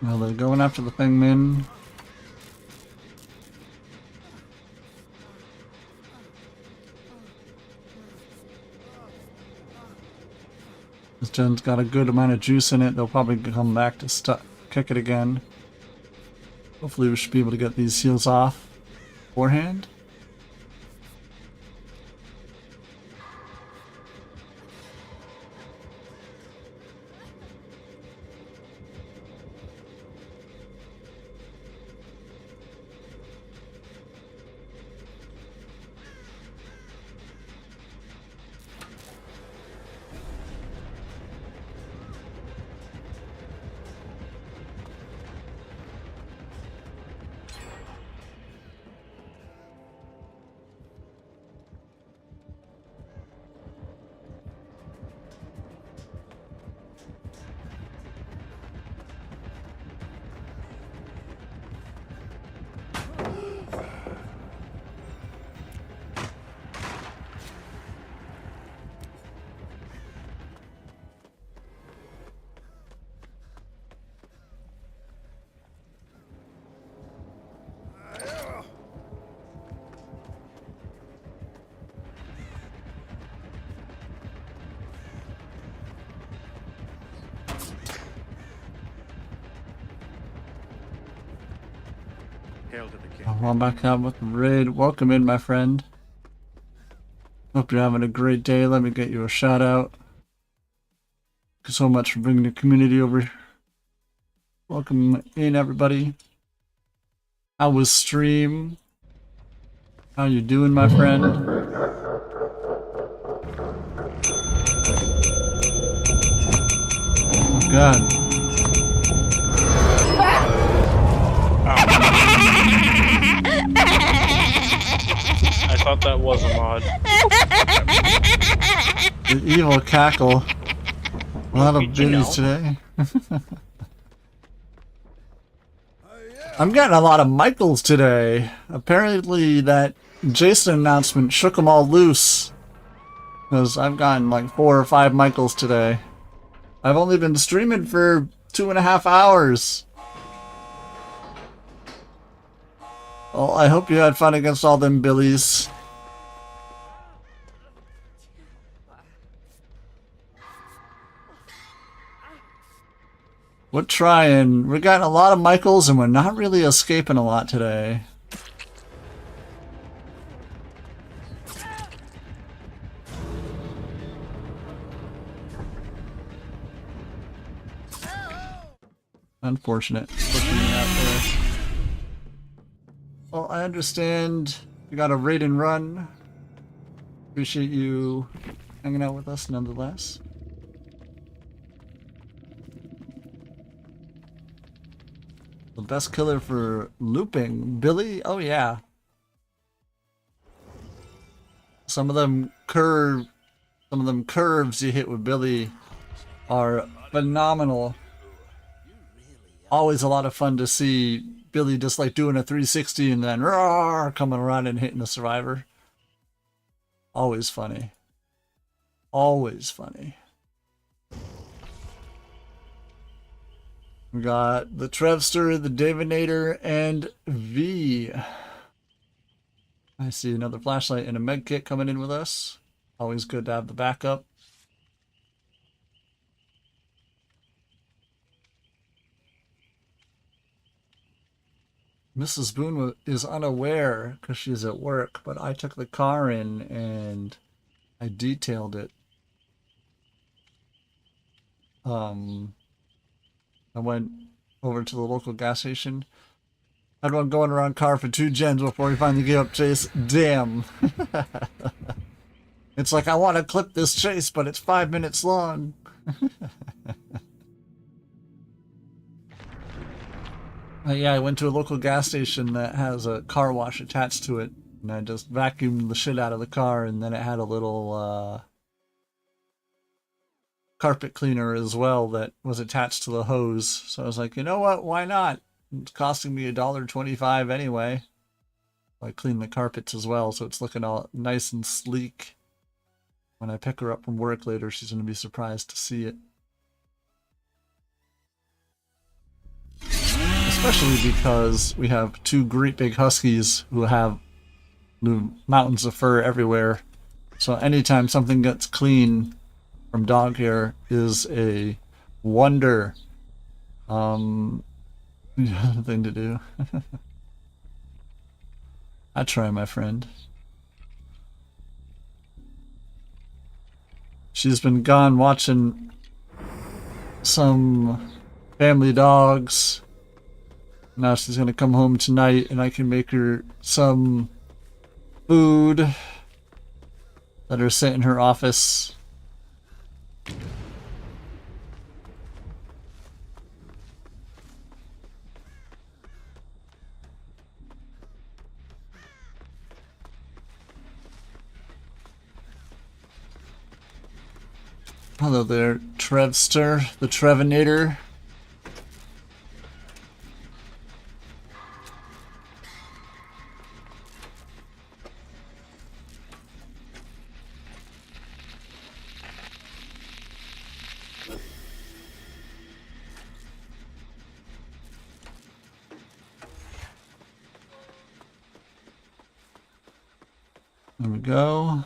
Well, they're going after the Fengmin. This gen's got a good amount of juice in it. They'll probably come back to kick it again. Hopefully we should be able to get these heals off beforehand. Hail to the king. I'm back out with the raid. Welcome in, my friend. Hope you're having a great day. Let me get you a shout out. Thank you so much for bringing the community over. Welcome in, everybody. How was stream? How you doing, my friend? Oh God. thought that was a mod. The evil cackle. A lot of Did you know? biddies today. I'm getting a lot of Michaels today. Apparently that Jason announcement shook them all loose. Because I've gotten like 4 or 5 Michaels today. I've only been streaming for 2.5 hours. Well, I hope you had fun against all them billies. We're trying. We're getting a lot of Michaels and we're not really escaping a lot today. Unfortunate. Pushing me out there. Well, I understand you got a raid and run. Appreciate you hanging out with us nonetheless. The best killer for looping. Billy? Oh yeah. Some of them curves you hit with Billy are phenomenal. Always a lot of fun to see Billy just like doing a 360 and then roar, coming around and hitting the survivor. Always funny. Always funny. We got the Trevster, the Davinator, and V. I see another flashlight and a med kit coming in with us. Always good to have the backup. Mrs. Boone is unaware because she's at work, but I took the car in and I detailed it. I went over to the local gas station. Had one going around car for 2 gens before we finally gave up chase. Damn. It's like I want to clip this chase, but it's 5 minutes long. Yeah, I went to a local gas station that has a car wash attached to it, and I just vacuumed the shit out of the car, and then it had a little carpet cleaner as well that was attached to the hose. So I was like, you know what, why not? It's costing me $1.25 anyway. I cleaned the carpets as well, so it's looking all nice and sleek. When I pick her up from work later, she's going to be surprised to see it. Especially because we have 2 great big huskies who have mountains of fur everywhere. So anytime something gets clean from dog hair is a wonder. Thing to do. I try, my friend. She's been gone watching some family dogs. Now she's gonna come home tonight and I can make her some food. Let her sit in her office. Hello there, Trevster, the Trevinator. There we go.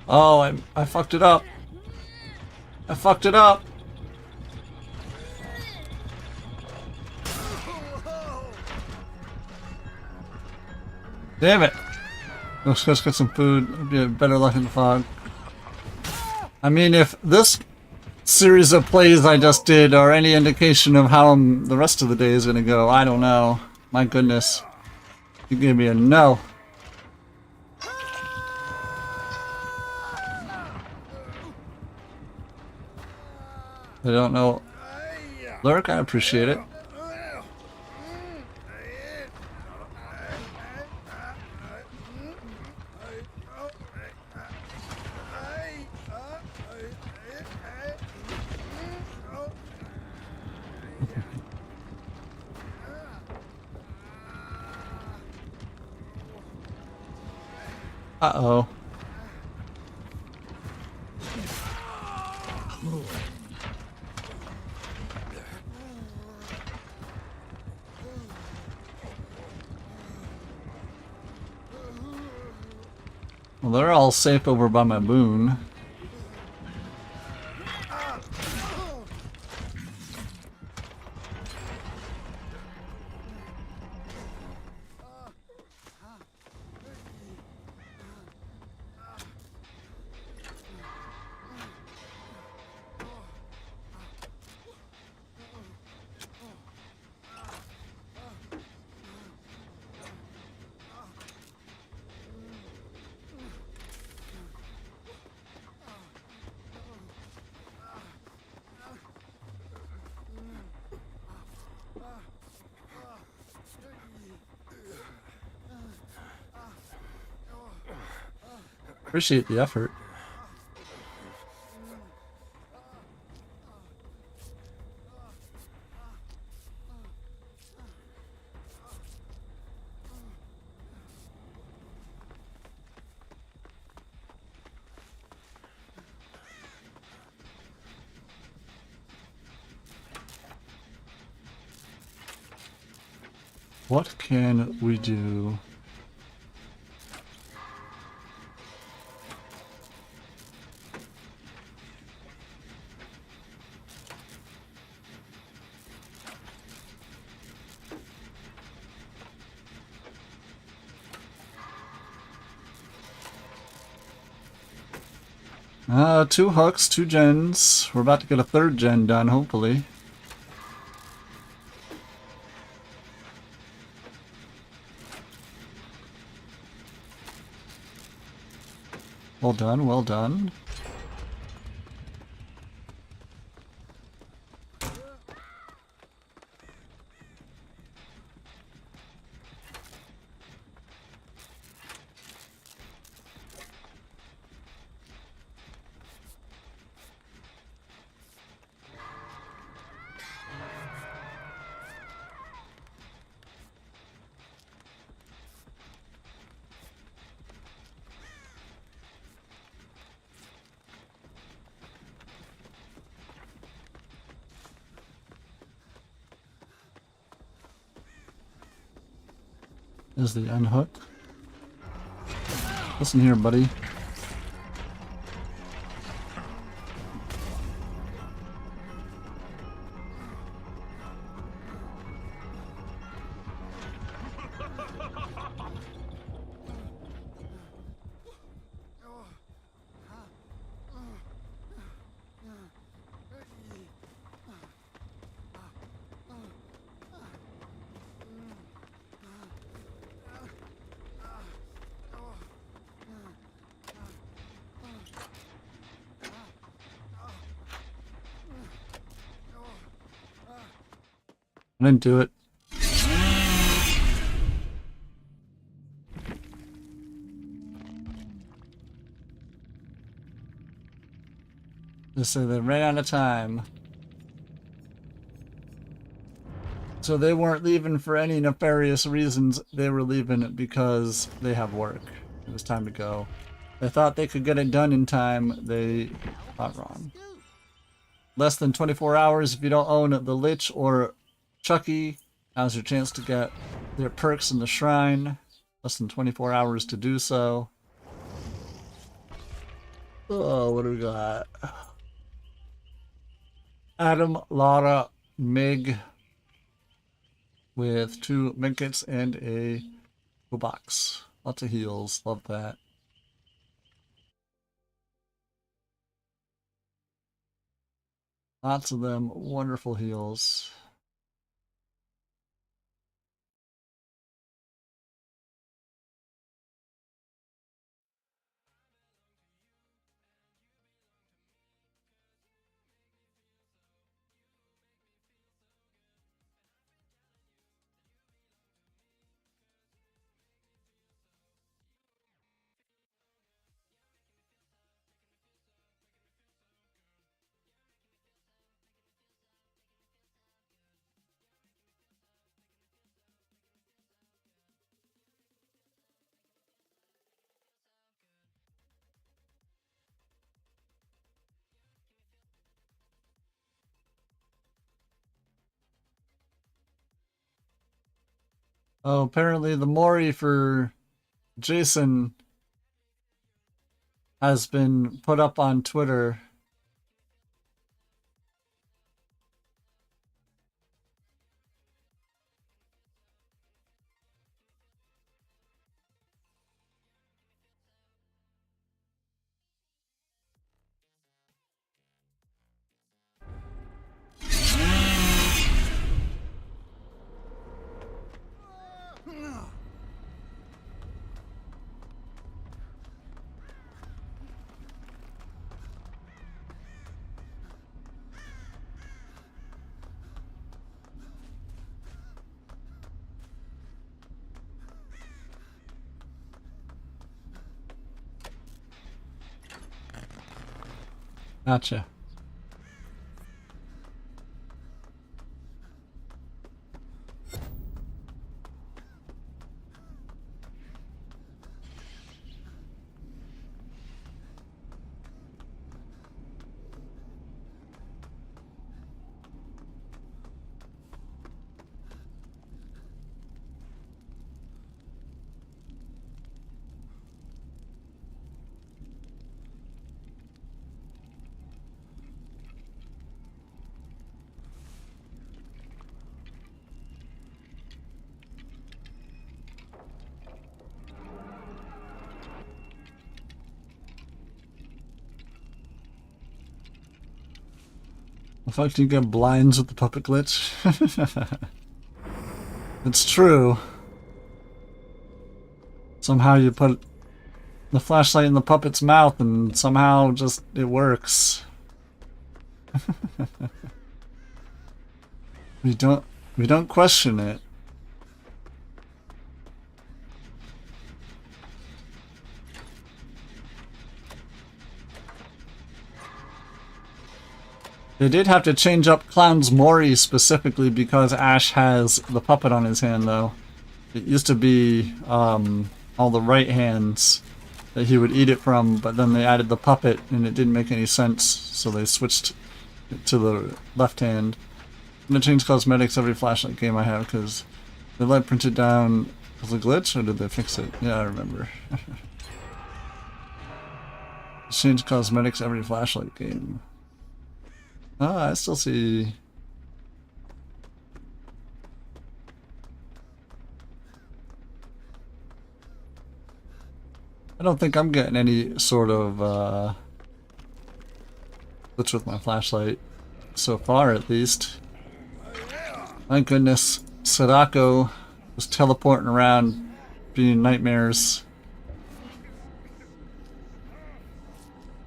Oh, I fucked it up. I fucked it up. Damn it. Let's get some food. It'll be better luck in the fog. I mean, if this series of plays I just did are any indication of how the rest of the day is going to go, I don't know. My goodness. You gave me a no. I don't know. Lurk, I appreciate it. Uh-oh. Well, they're all safe over by my moon. Appreciate the effort. What can we do? Two hooks, 2 gens. We're about to get a 3rd gen done, hopefully. Well done, well done. Is the unhook. Listen here, buddy. I didn't do it. Just so they ran out of time. So they weren't leaving for any nefarious reasons. They were leaving because they have work. It was time to go. They thought they could get it done in time. They thought wrong. Less than 24 hours if you don't own the Lich or Chucky. Now's your chance to get their perks in the shrine. Less than 24 hours to do so. Oh, what do we got? Adam, Lara, Mig with 2 Minkets and a box. Lots of heals. Love that. Lots of them. Wonderful heals. Oh, apparently the Mori for Jason has been put up on Twitter. Gotcha. The fact you get blinds with the puppet glitch. It's true. Somehow you put the flashlight in the puppet's mouth and somehow just it works. we don't question it. They did have to change up Clown's Mori specifically because Ash has the puppet on his hand, though. It used to be all the right hands that he would eat it from, but then they added the puppet and it didn't make any sense, so they switched it to the left hand. I'm gonna change cosmetics every flashlight game I have because they let print it down as a glitch, or did they fix it? Yeah, I remember. Change cosmetics every flashlight game. Ah, I still see. I don't think I'm getting any sort of glitch with my flashlight so far, at least. Thank goodness Sadako was teleporting around, being nightmares.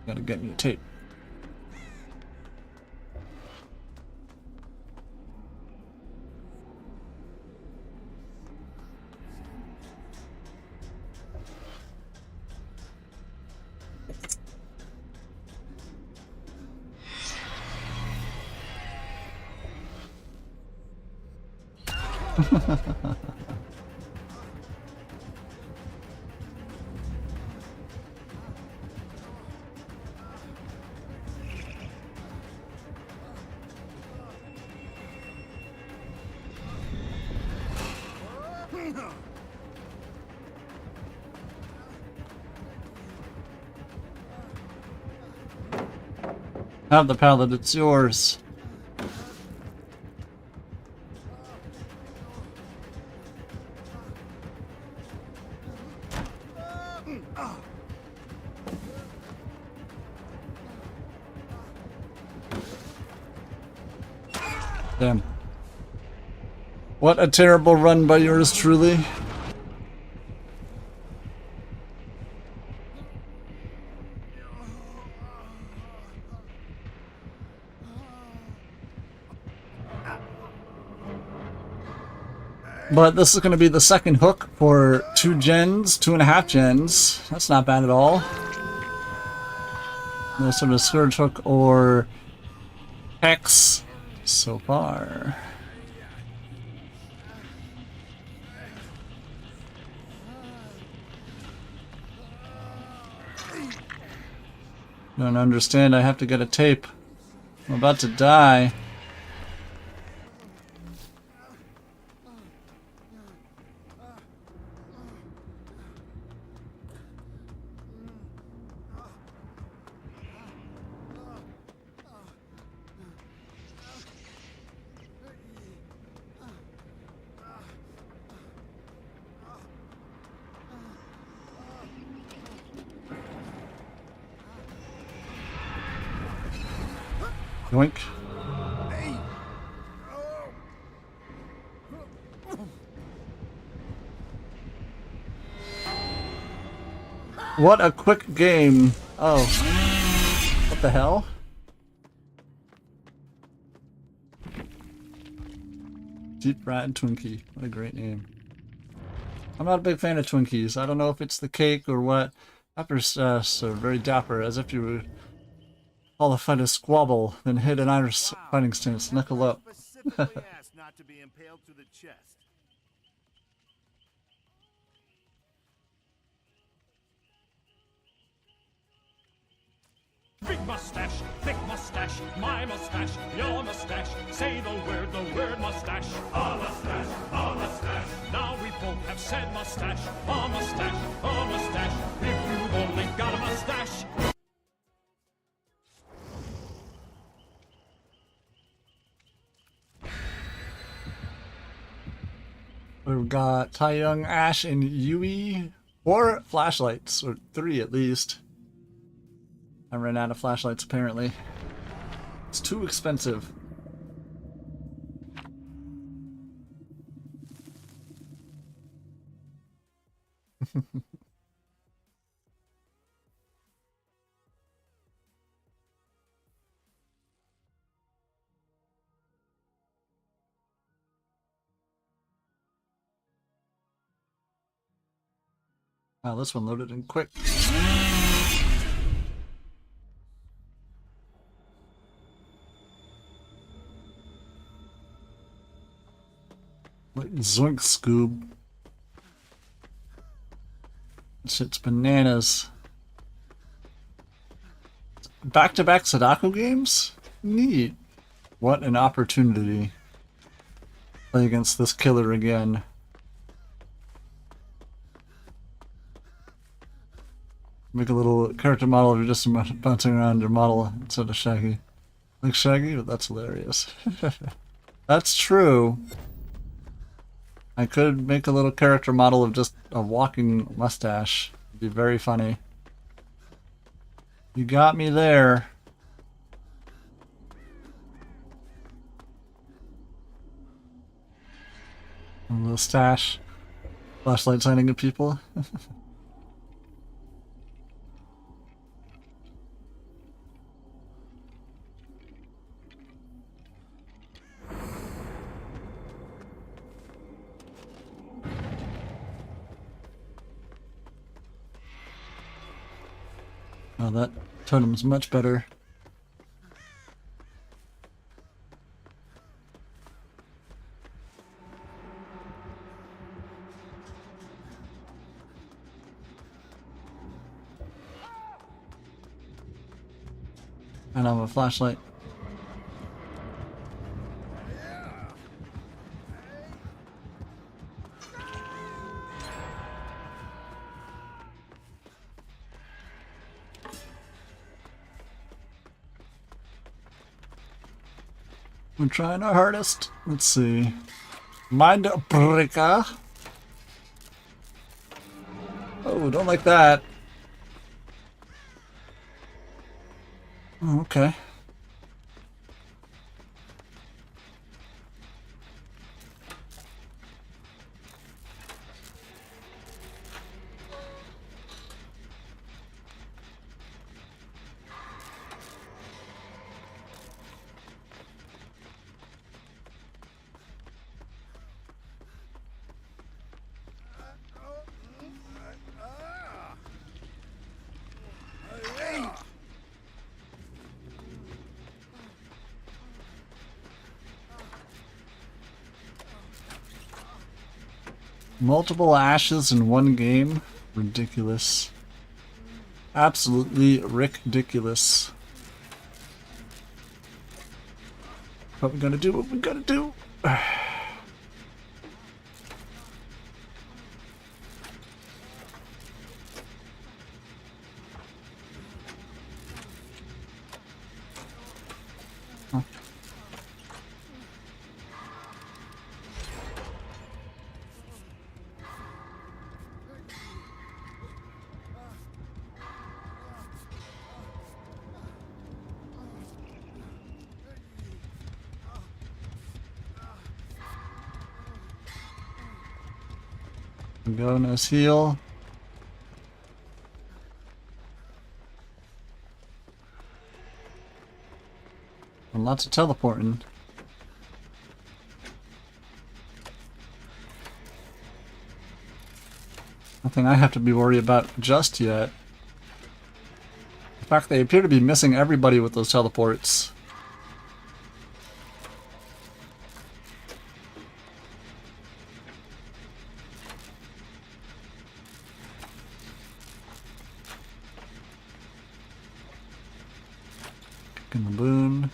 Gotta get me a tape. Have the pallet, it's yours. Damn. What a terrible run by yours truly. But this is going to be the second hook for 2.5 gens. That's not bad at all. No sort of Scourge hook or Hex so far. Don't understand, I have to get a tape. I'm about to die. Yoink. What a quick game. Oh. What the hell? Deep Rat Twinkie. What a great name. I'm not a big fan of Twinkies. I don't know if it's the cake or what. Peppers are very dapper, as if you would call a fight a squabble, then hit an Irish fighting stance. Knuckle up. Specifically asked not to be impaled through the chest. Big mustache, thick mustache, my mustache, your mustache. Say the word mustache. A mustache, a mustache. Now we both have said mustache, a mustache, a mustache. If you've only got a mustache. We've got Tai Young, Ash, and Yui. 4 flashlights, or 3 at least. I ran out of flashlights apparently. It's too expensive. Wow, this one loaded in quick. Like Zoink Scoob. Shit's bananas. Back-to-back Sadako games? Neat. What an opportunity. Play against this killer again. Make a little character model if you're just bouncing around your model instead of Shaggy. Like Shaggy? But that's hilarious. That's true. I could make a little character model of just a walking mustache. It'd be very funny. You got me there. A little stash. Flashlight signing at people. Oh, that totem's much better. And I have a flashlight. We're trying our hardest. Let's see. Mind breaker. Oh, don't like that. Oh, okay. Multiple ashes in one game? Ridiculous. Absolutely ridiculous. What we gotta do, what we gotta do. Go, nice heal. And lots of teleporting. Nothing I have to be worried about just yet. In fact, they appear to be missing everybody with those teleports. Kicking the boon.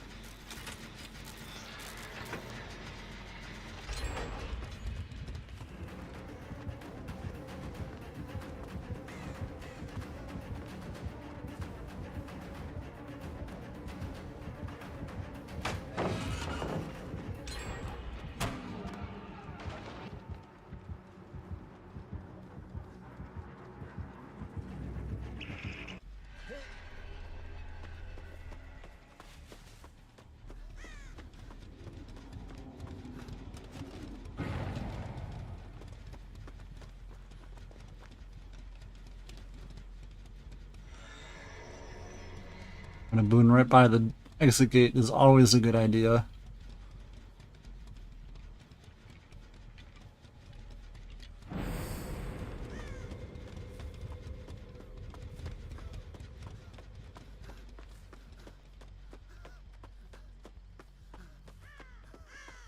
And a boon right by the exit gate is always a good idea.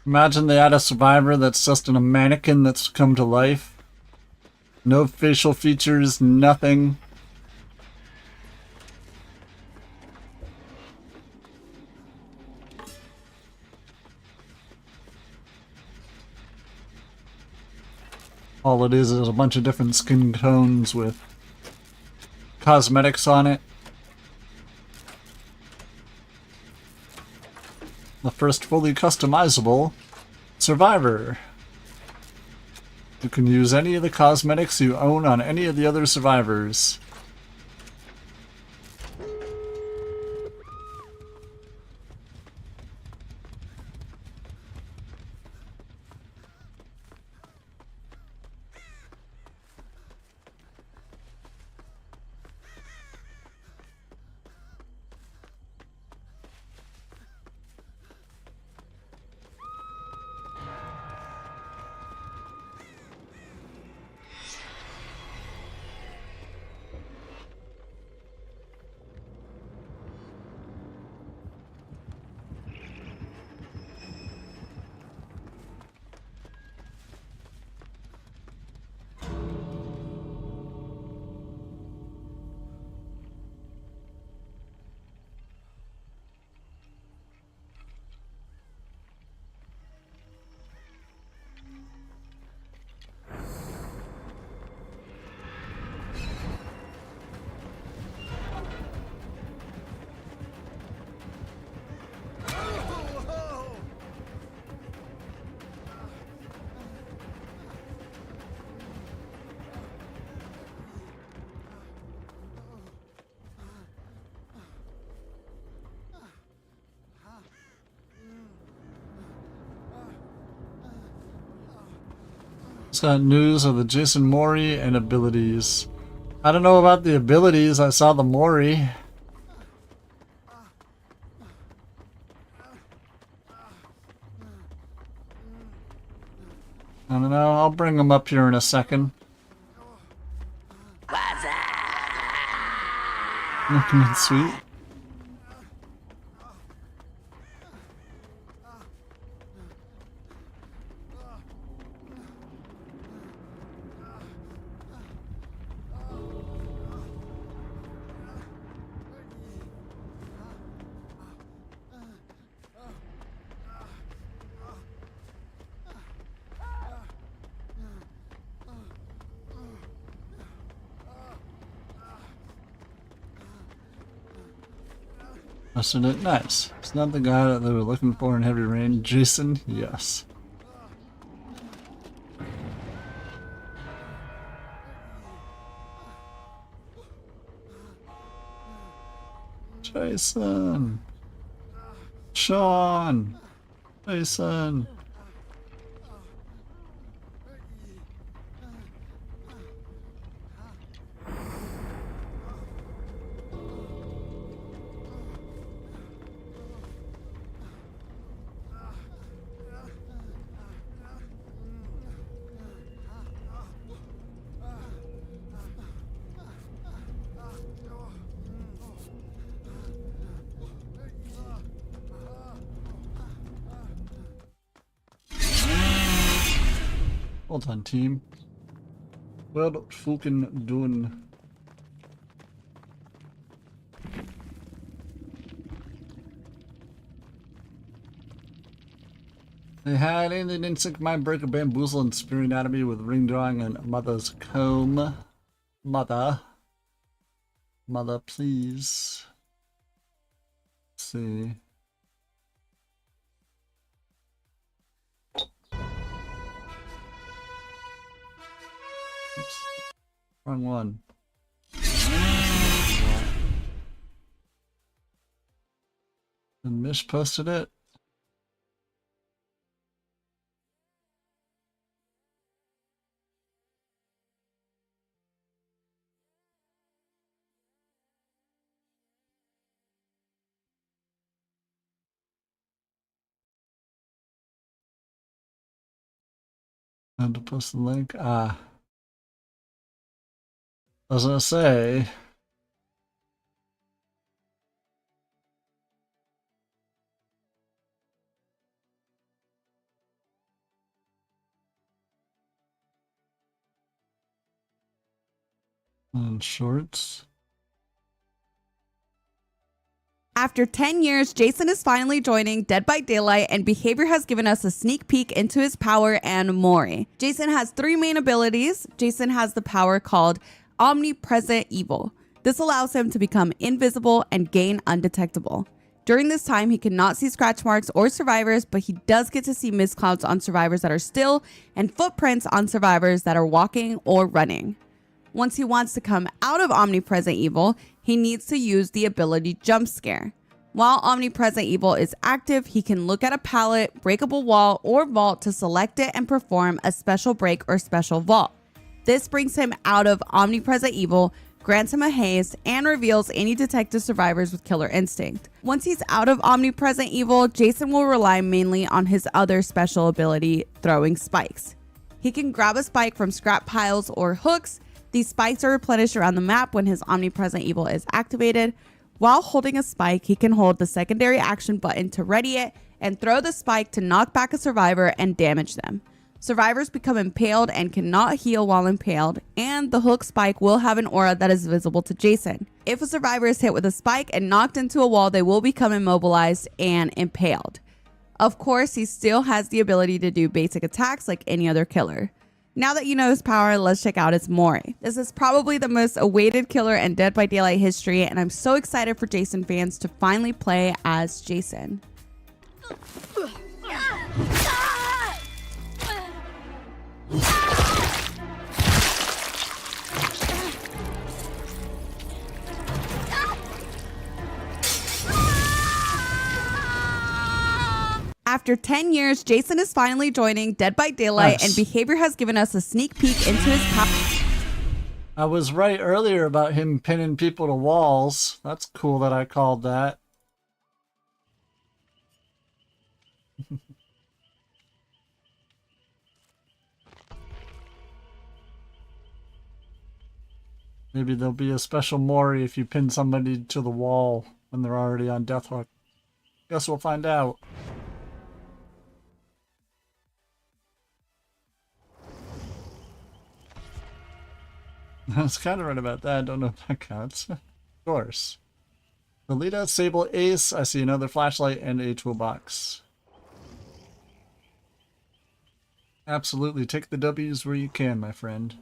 Imagine they add a survivor that's just in a mannequin that's come to life. No facial features, nothing. All it is a bunch of different skin tones with cosmetics on it. The first fully customizable survivor. You can use any of the cosmetics you own on any of the other survivors. It's got news of the Jason Mori and abilities. I don't know about the abilities, I saw the Mori. I don't know, I'll bring him up here in a second. Looking sweet. Isn't it nice? It's not the guy that they were looking for in Heavy Rain. Jason, yes. Jason! Sean! Jason! Well done, team. Well fucking done. They had alien insect mind breaker bamboozle and spearing at me with ring drawing and mother's comb. Mother, please. Let's see. Oops. Wrong one. And Mish posted it. I had to post the link. I was gonna say. On shorts. After 10 years, Jason is finally joining Dead by Daylight, and Behavior has given us a sneak peek into his power and Mori. Jason has 3 main abilities. Jason has the power called Omnipresent Evil. This allows him to become invisible and gain undetectable. During this time, he cannot see scratch marks or survivors, but he does get to see mist clouds on survivors that are still and footprints on survivors that are walking or running. Once he wants to come out of Omnipresent Evil, he needs to use the ability Jump Scare. While Omnipresent Evil is active, he can look at a pallet, breakable wall, or vault to select it and perform a special break or special vault. This brings him out of Omnipresent Evil, grants him a haste, and reveals any detected survivors with Killer Instinct. Once he's out of Omnipresent Evil, Jason will rely mainly on his other special ability, Throwing Spikes. He can grab a spike from scrap piles or hooks. These spikes are replenished around the map when his Omnipresent Evil is activated. While holding a spike, he can hold the secondary action button to ready it and throw the spike to knock back a survivor and damage them. Survivors become impaled and cannot heal while impaled, and the hook spike will have an aura that is visible to Jason. If a survivor is hit with a spike and knocked into a wall, they will become immobilized and impaled. Of course, he still has the ability to do basic attacks like any other killer. Now that you know his power, let's check out his Mori. This is probably the most awaited killer in Dead by Daylight history, and I'm so excited for Jason fans to finally play as Jason. After 10 years, Jason is finally joining Dead by Daylight, and Behavior has given us a sneak peek into his power. I was right earlier about him pinning people to walls. That's cool that I called that. Maybe there'll be a special Mori if you pin somebody to the wall when they're already on death hook. Guess we'll find out. I was kind of right about that. I don't know if that counts. Of course. Lolita, Sable, Ace. I see another flashlight and a toolbox. Absolutely. Take the W's where you can, my friend.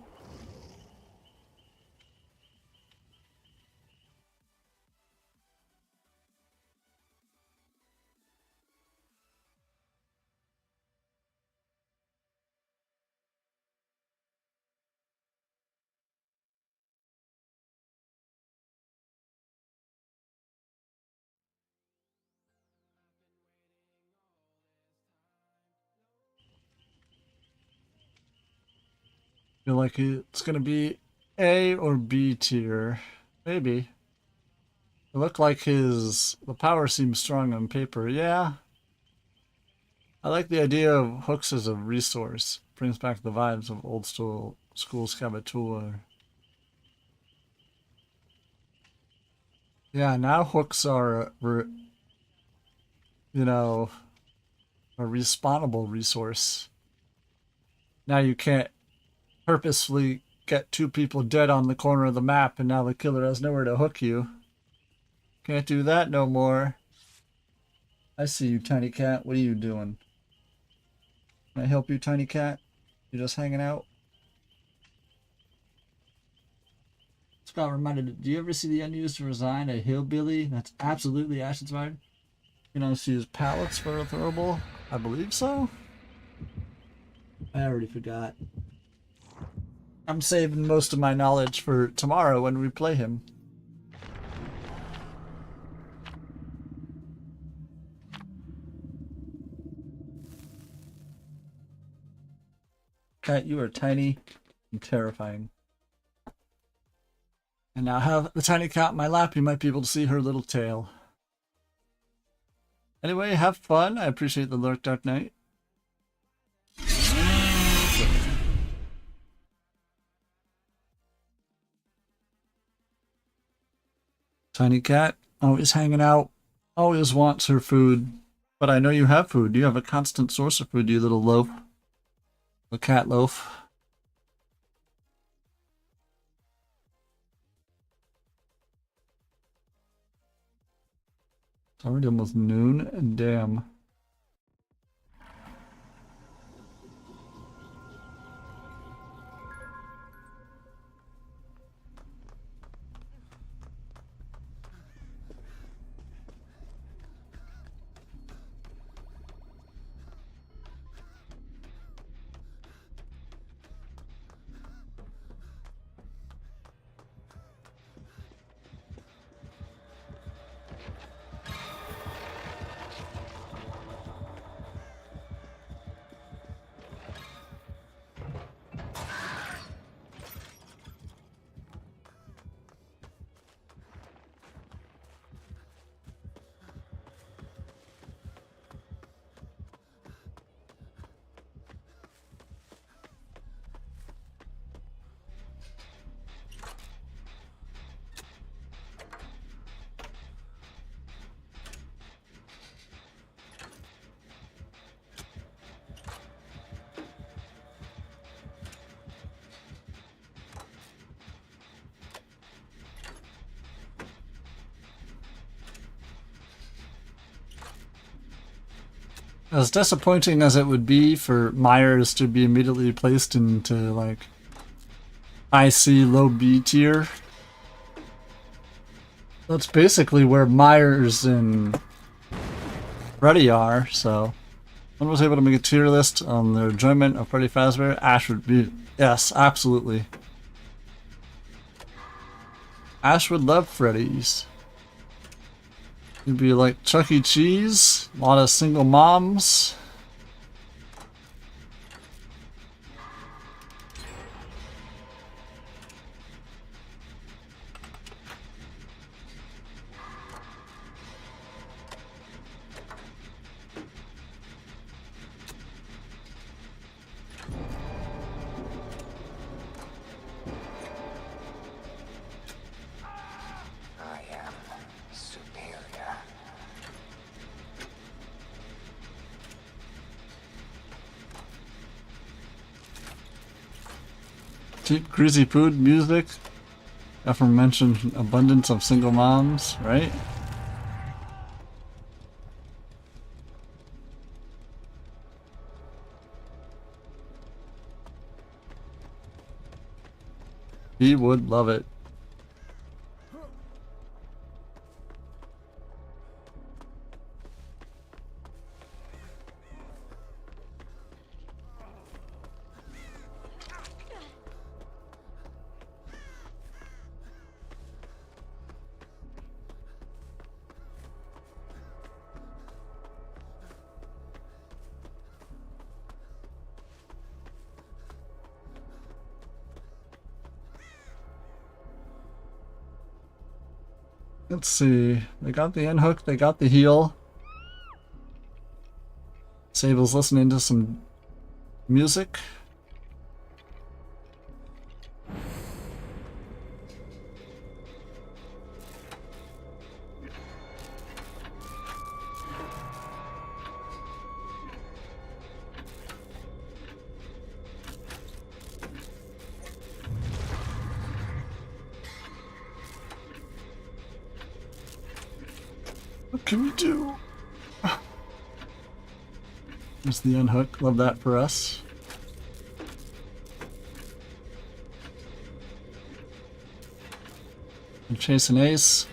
Feel like it's gonna be A or B tier. Maybe. It looked like the power seems strong on paper. Yeah. I like the idea of hooks as a resource. Brings back the vibes of old school Scabatura. Yeah, now hooks are, you know, a respawnable resource. Now you can't purposefully get two people dead on the corner of the map and now the killer has nowhere to hook you. Can't do that no more. I see you, tiny cat. What are you doing? Can I help you, tiny cat? You're just hanging out? Scott reminded, do you ever see the unused to resign? A hillbilly? That's absolutely ash-inspired. You can also use pallets for a throwable? I believe so. I already forgot. I'm saving most of my knowledge for tomorrow when we play him. Cat, you are tiny and terrifying. And now have the tiny cat in my lap, you might be able to see her little tail. Anyway, have fun. I appreciate the lurk, Dark Knight. Tiny cat, always hanging out, always wants her food. But I know you have food. You have a constant source of food, you little loaf. A cat loaf. It's already almost noon, and damn. As disappointing as it would be for Myers to be immediately placed into, like, IC low B tier, that's basically where Myers and Freddy are, so. One was able to make a tier list on their enjoyment of Freddy Fazbear. Ash would be, yes, absolutely. Ash would love Freddy's. It'd be like Chuck E. Cheese, a lot of single moms. I am superior. Cheap, greasy food, music. Aforementioned abundance of single moms, right? He would love it. Let's see. They got the end hook, they got the heel. Sable's listening to some music. What can we do? There's the unhook. Love that for us. I'm chasing Ace.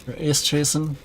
Or Ace chasing.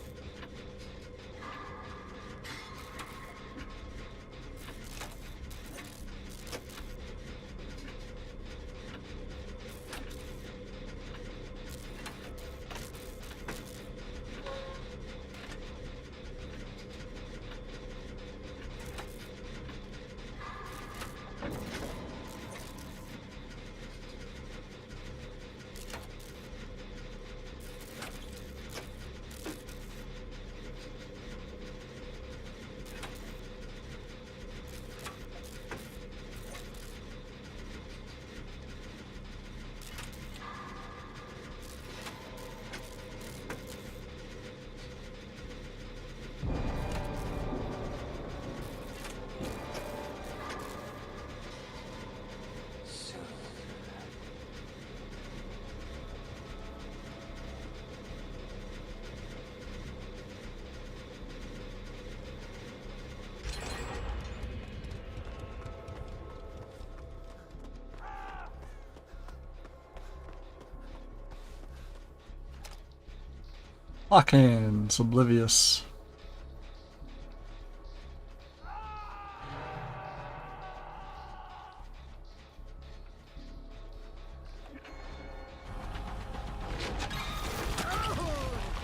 Lock hands, oblivious.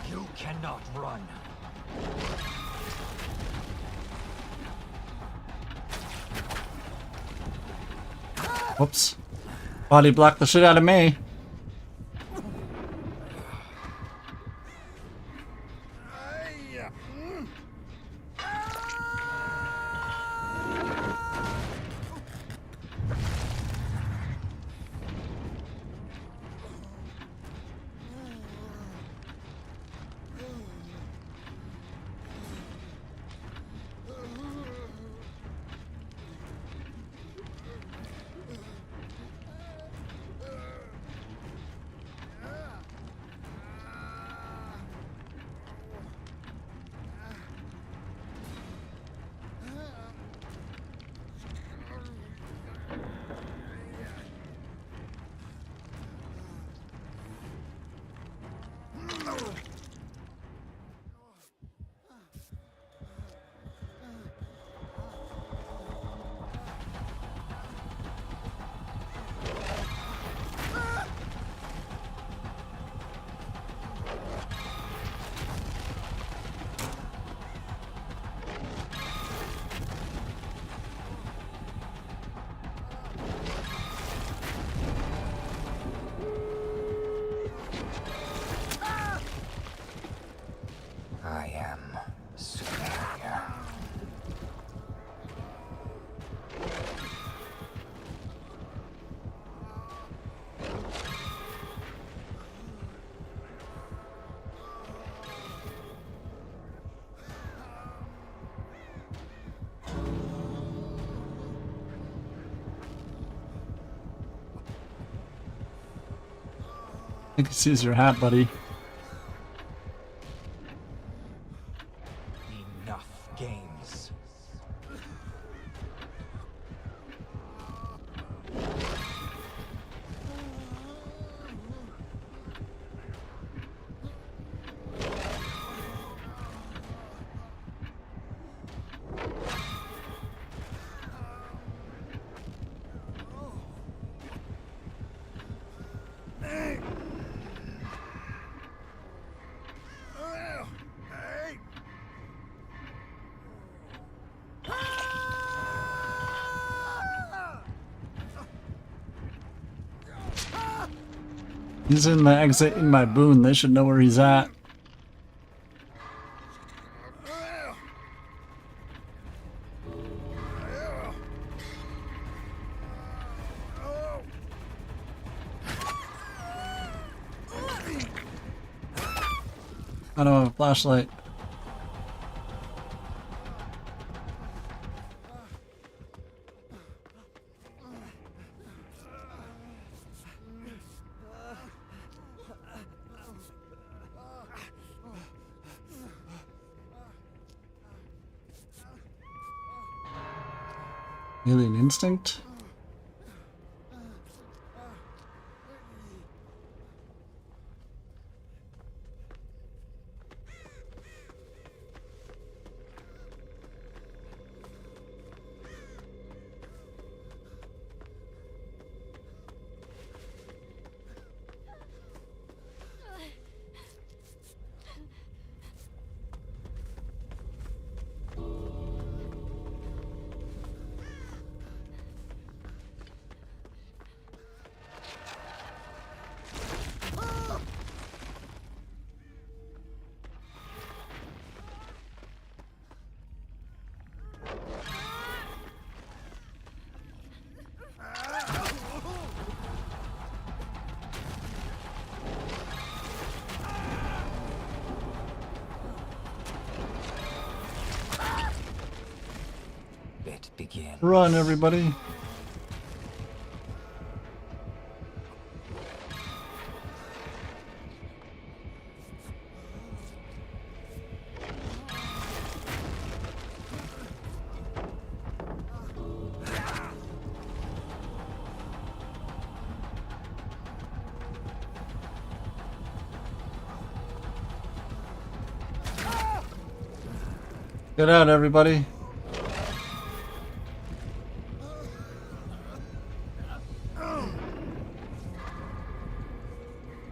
You cannot run. Whoops. Body blocked the shit out of me. I am superior. I think he sees your hat, buddy. Enough games. He's in the exit in my boon. They should know where he's at. I don't have a flashlight. Alien instinct? It begins. Run, everybody. Get out, everybody.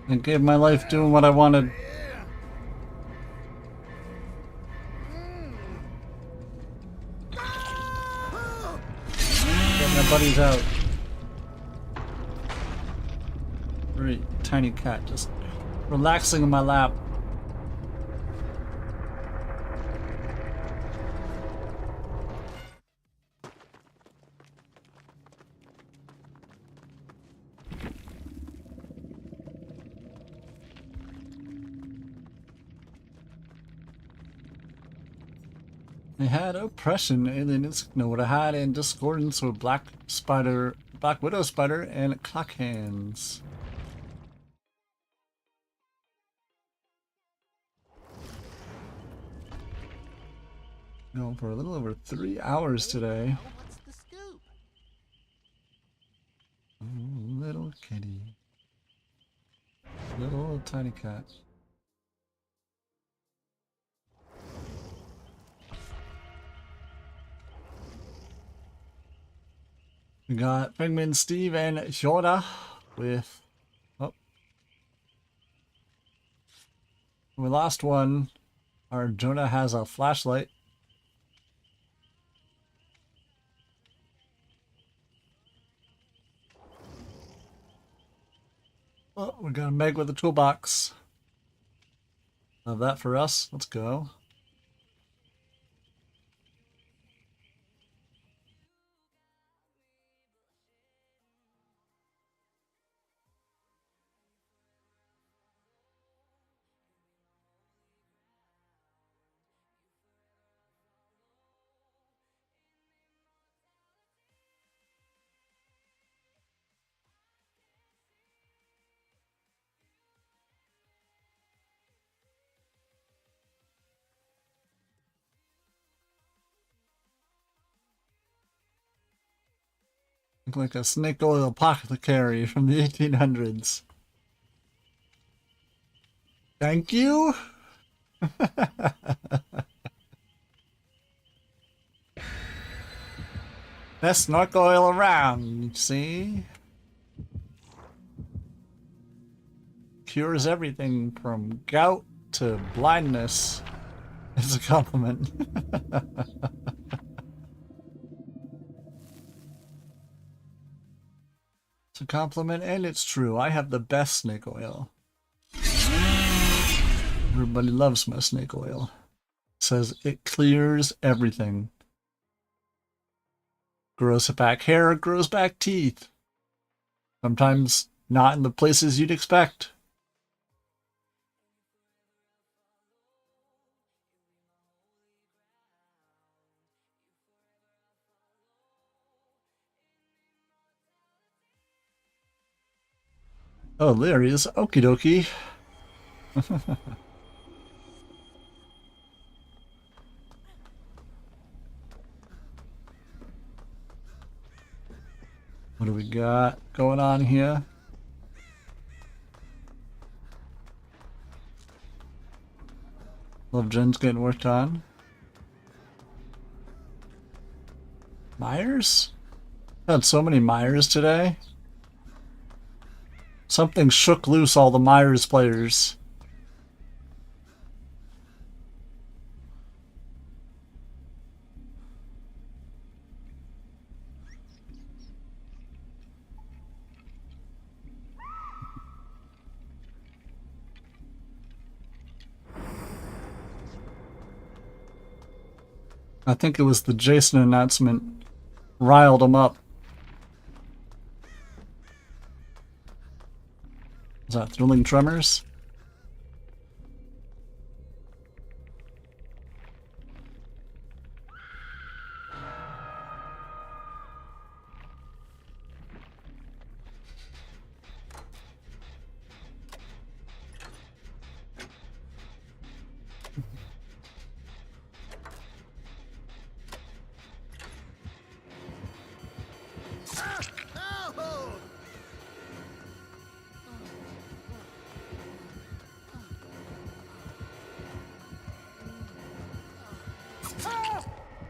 I gave my life doing what I wanted. Get my buddies out. Very tiny cat just relaxing in my lap. They had oppression, aliens know what I had in discordance with Black Widow Spider, and Clockhands. Going for a little over 3 hours today. What's the scoop? Oh, little kitty. Little tiny cat. We got Penguin, Steve, and Yoda with... Oh. We lost one. Our Jonah has a flashlight. Oh, we got a Meg with a toolbox. Love that for us. Let's go. Look like a snake oil apothecary from the 1800s. Thank you. Best snorkel oil around, you see? Cures everything from gout to blindness. It's a compliment. It's a compliment, and it's true. I have the best snake oil. Everybody loves my snake oil. It says it clears everything. Grows back hair, grows back teeth. Sometimes not in the places you'd expect. Oh, there he is. Okie dokie. What do we got going on here? Love Jen's getting worked on. Myers? Had so many Myers today. Something shook loose all the Myers players. I think it was the Jason announcement riled him up. Is that Thrilling Tremors?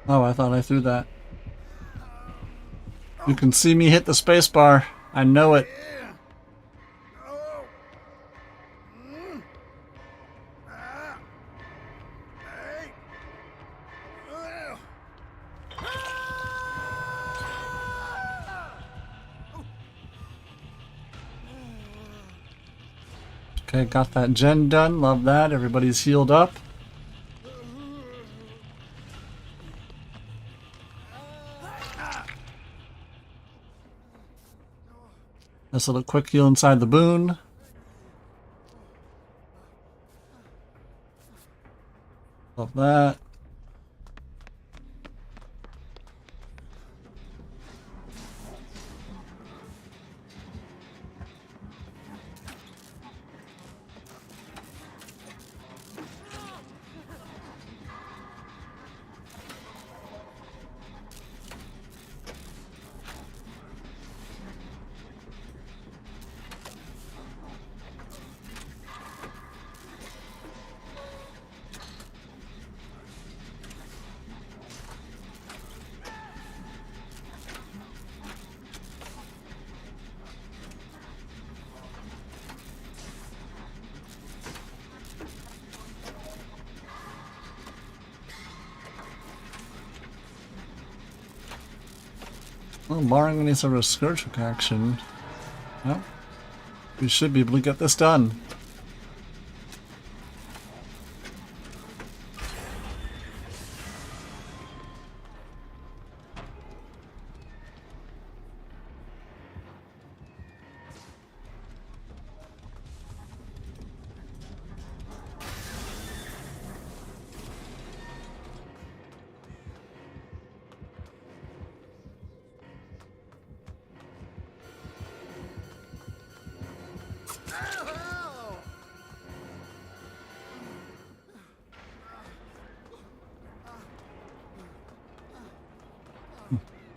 Oh, I thought I threw that. You can see me hit the spacebar. I know it. Okay, got that gen done. Love that. Everybody's healed up. Nice little quick heal inside the boon. Love that. Well, barring any sort of scourge hook action, well, we should be able to get this done.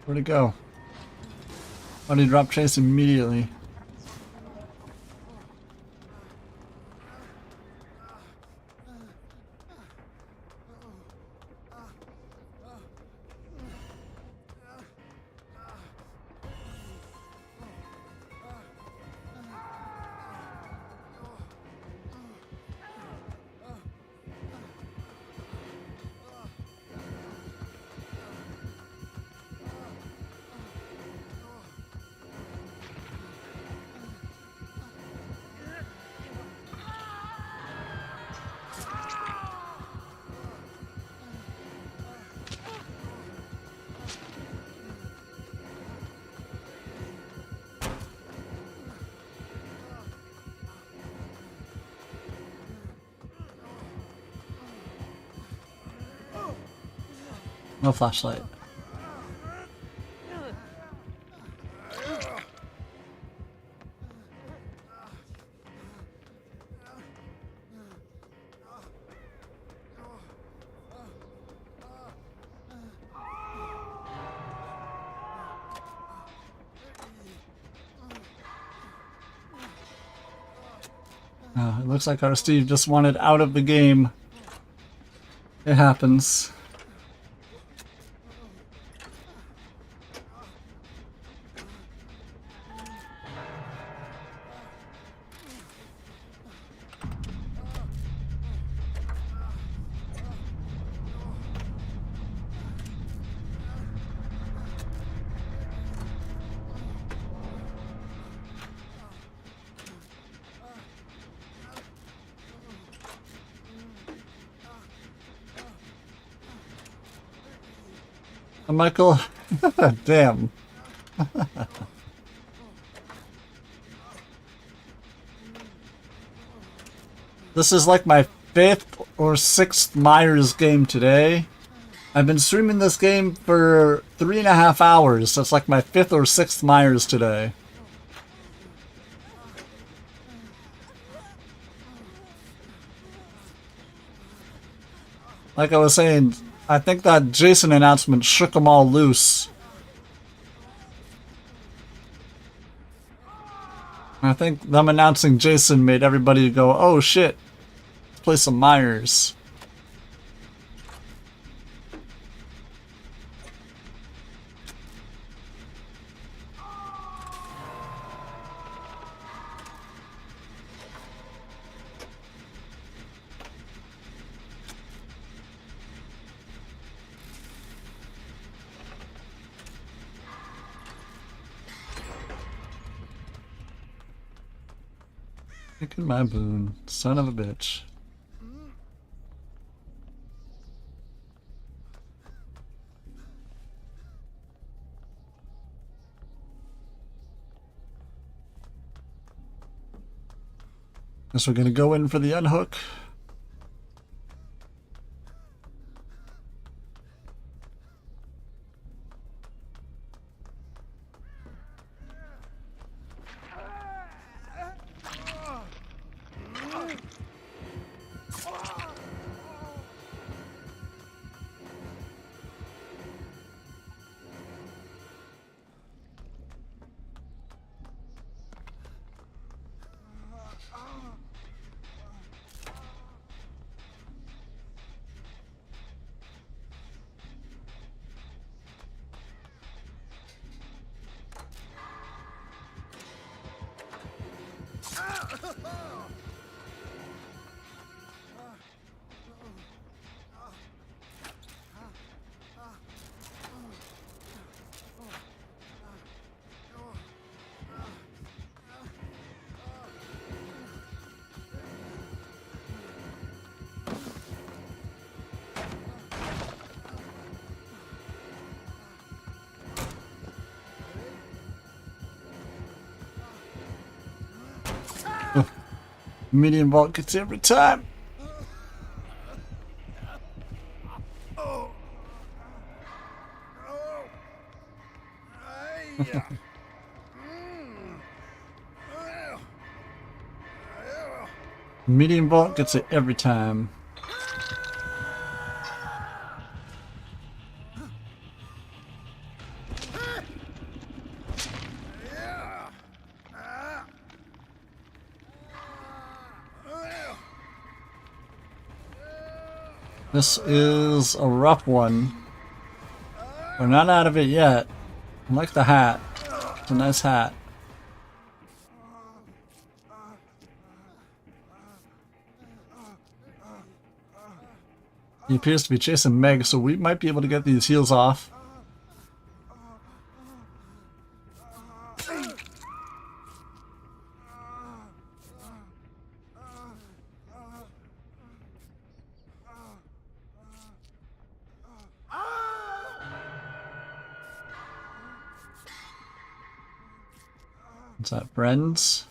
Where'd it go? Why did he drop chase immediately? No flashlight. It looks like our Steve just wanted out of the game. It happens. Michael, damn. This is like my 5th or 6th Myers game today. I've been streaming this game for 3.5 hours. That's like my 5th or 6th Myers today. Like I was saying, I think that Jason announcement shook them all loose. I think them announcing Jason made everybody go, oh shit, let's play some Myers. Taking my boon, son of a bitch. Guess we're gonna go in for the unhook. Medium vault gets every time. Medium vault gets it every time. This is a rough one. We're not out of it yet. I like the hat. It's a nice hat. He appears to be chasing Meg, so we might be able to get these heals off. What's that, friends?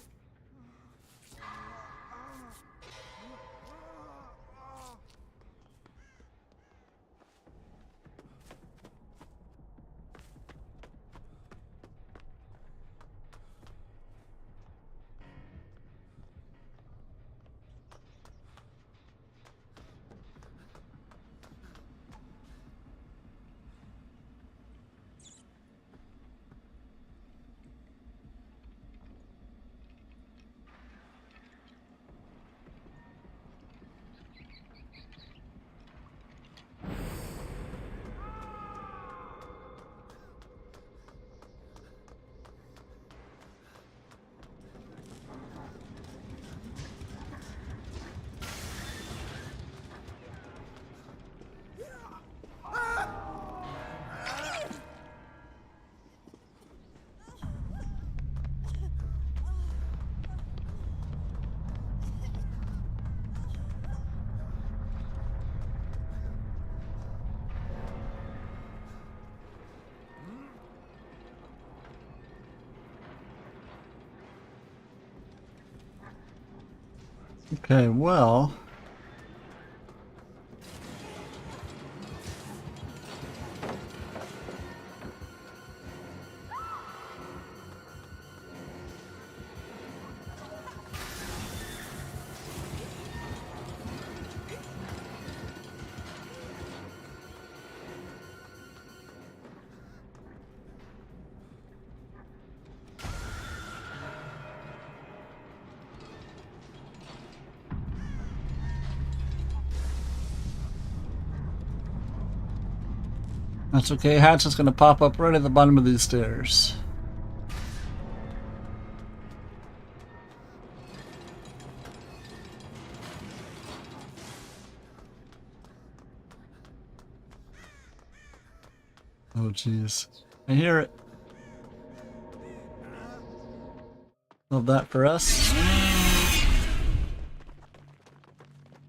Okay, well. That's okay, Hatch is gonna pop up right at the bottom of these stairs. Oh jeez. I hear it. Love that for us.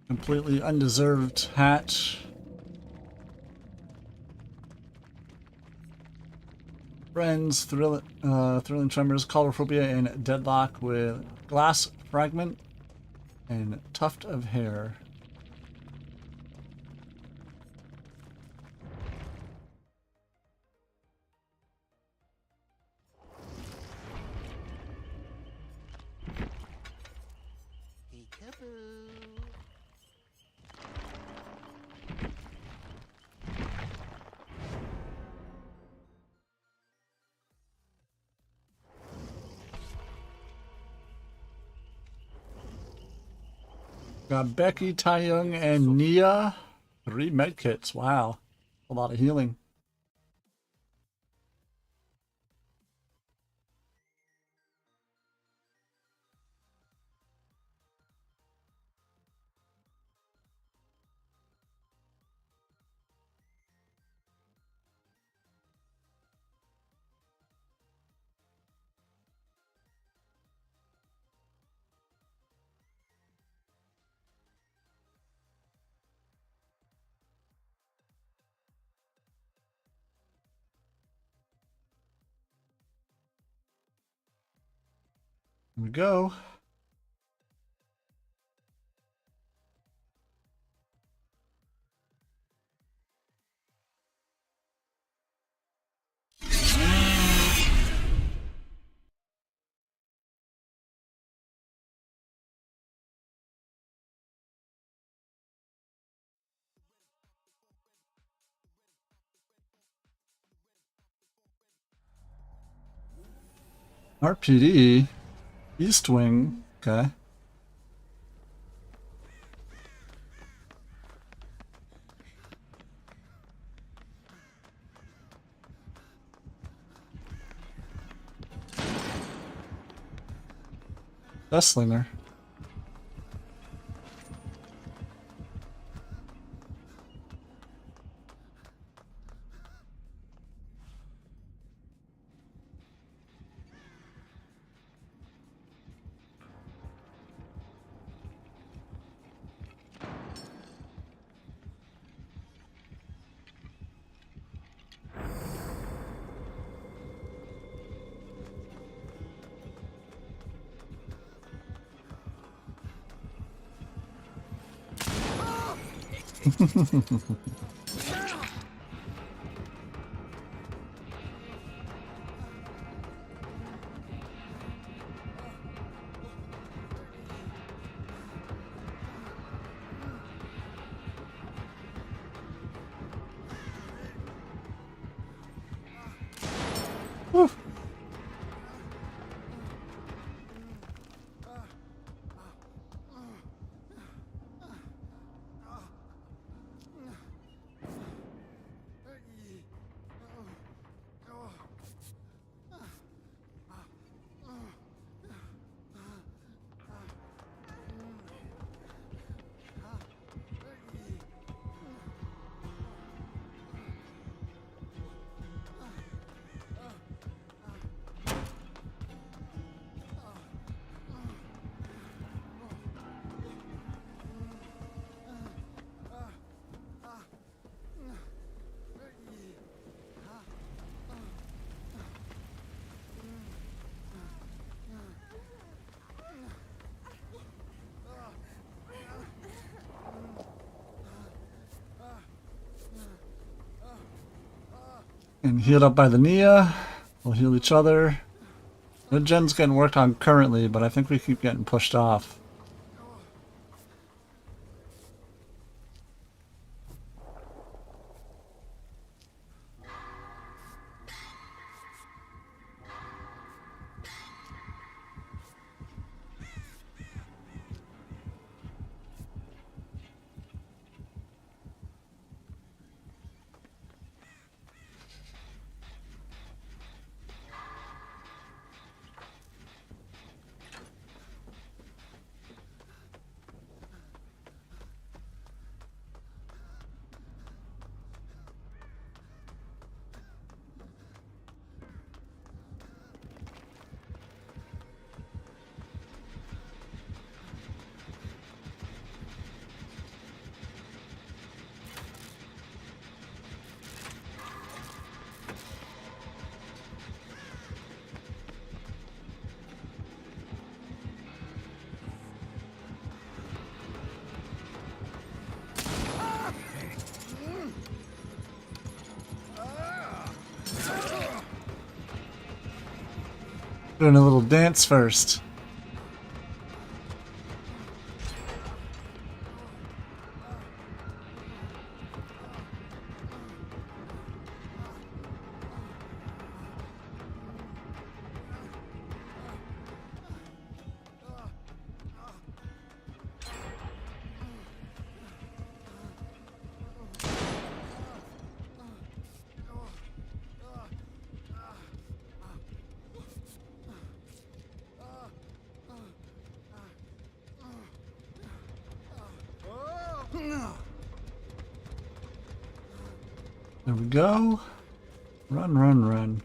Completely undeserved Hatch. Friends, thrilling tremors, colorophobia, and deadlock with glass fragment and tuft of hair. Got Becky, Taeyong, and Nia. 3 medkits. Wow. A lot of healing. Here we go. RPD. East Wing. Okay. Deathslinger. Whew. And healed up by the Nia. We'll heal each other. The gen's getting worked on currently, but I think we keep getting pushed off. Doing a little dance first. There we go. Run, run, run.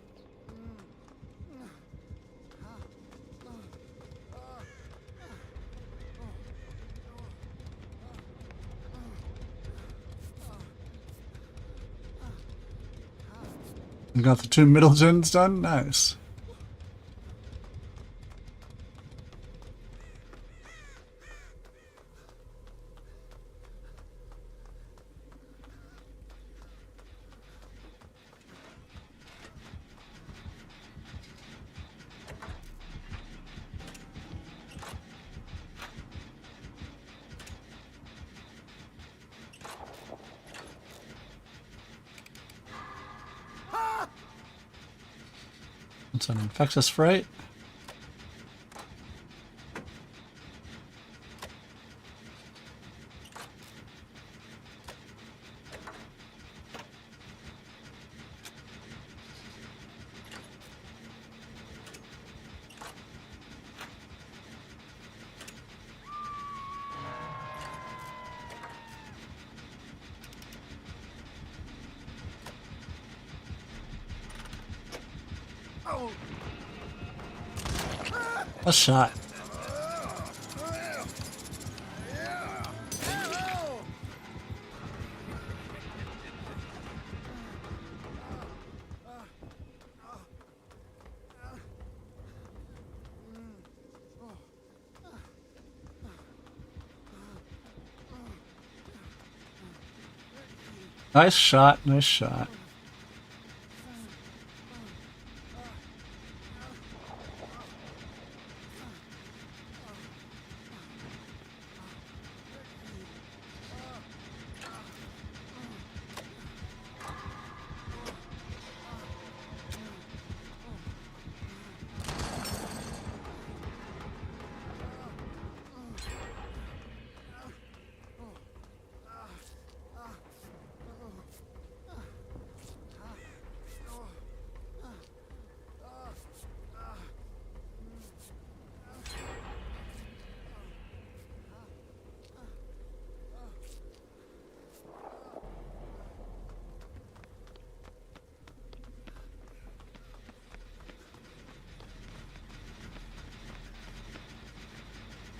You got the 2 middle gens done? Nice. It's an infectious fright. A shot. Nice shot, nice shot.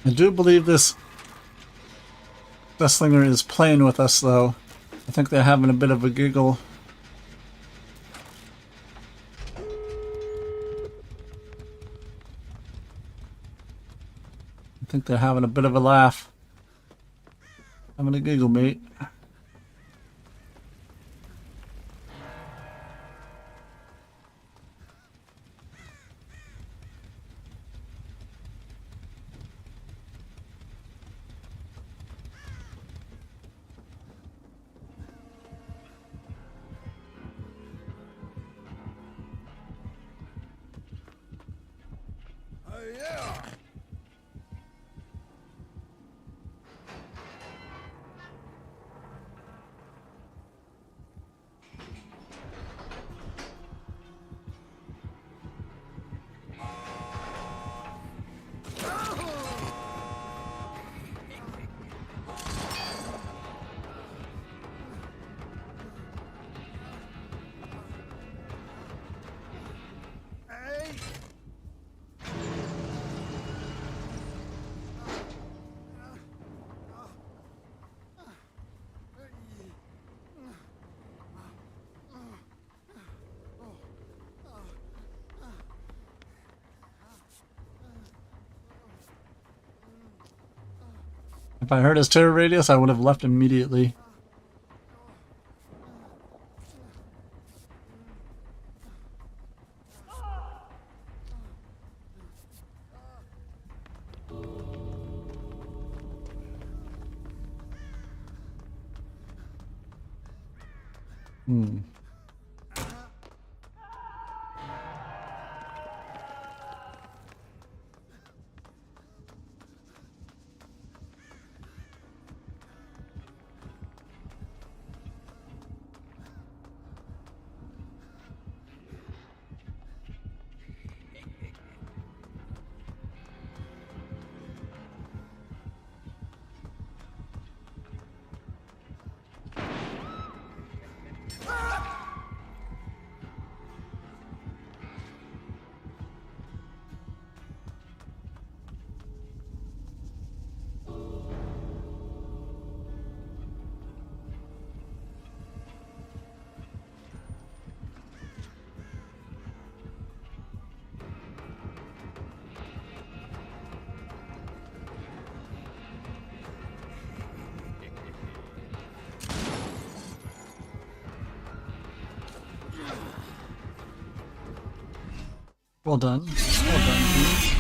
I do believe this Deathslinger is playing with us, though. I think they're having a bit of a giggle. I think they're having a bit of a laugh. Having a giggle, mate. If I heard his terror radius, I would have left immediately. Hmm. Well done. Well done, team.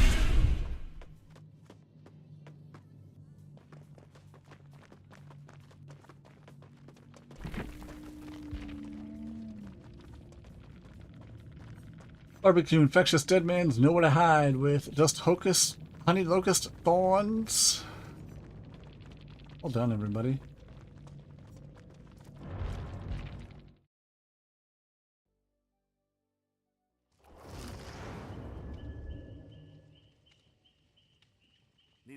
Barbecue infectious dead man's nowhere to hide with just hocus honey locust thorns. Well done, everybody.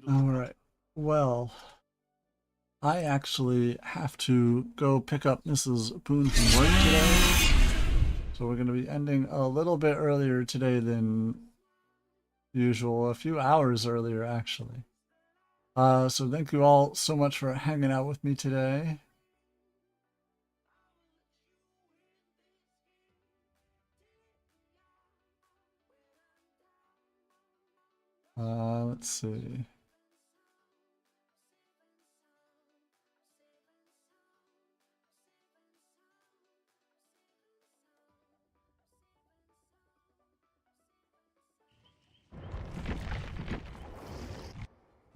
All right. Well, I actually have to go pick up Mrs. Boone from work today. So we're going to be ending a little bit earlier today than usual, a few hours earlier actually. So thank you all so much for hanging out with me today. Let's see.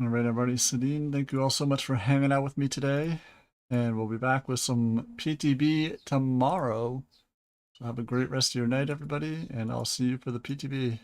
All right, everybody. Sadine, thank you all so much for hanging out with me today. And we'll be back with some PTB tomorrow. So have a great rest of your night, everybody, and I'll see you for the PTB.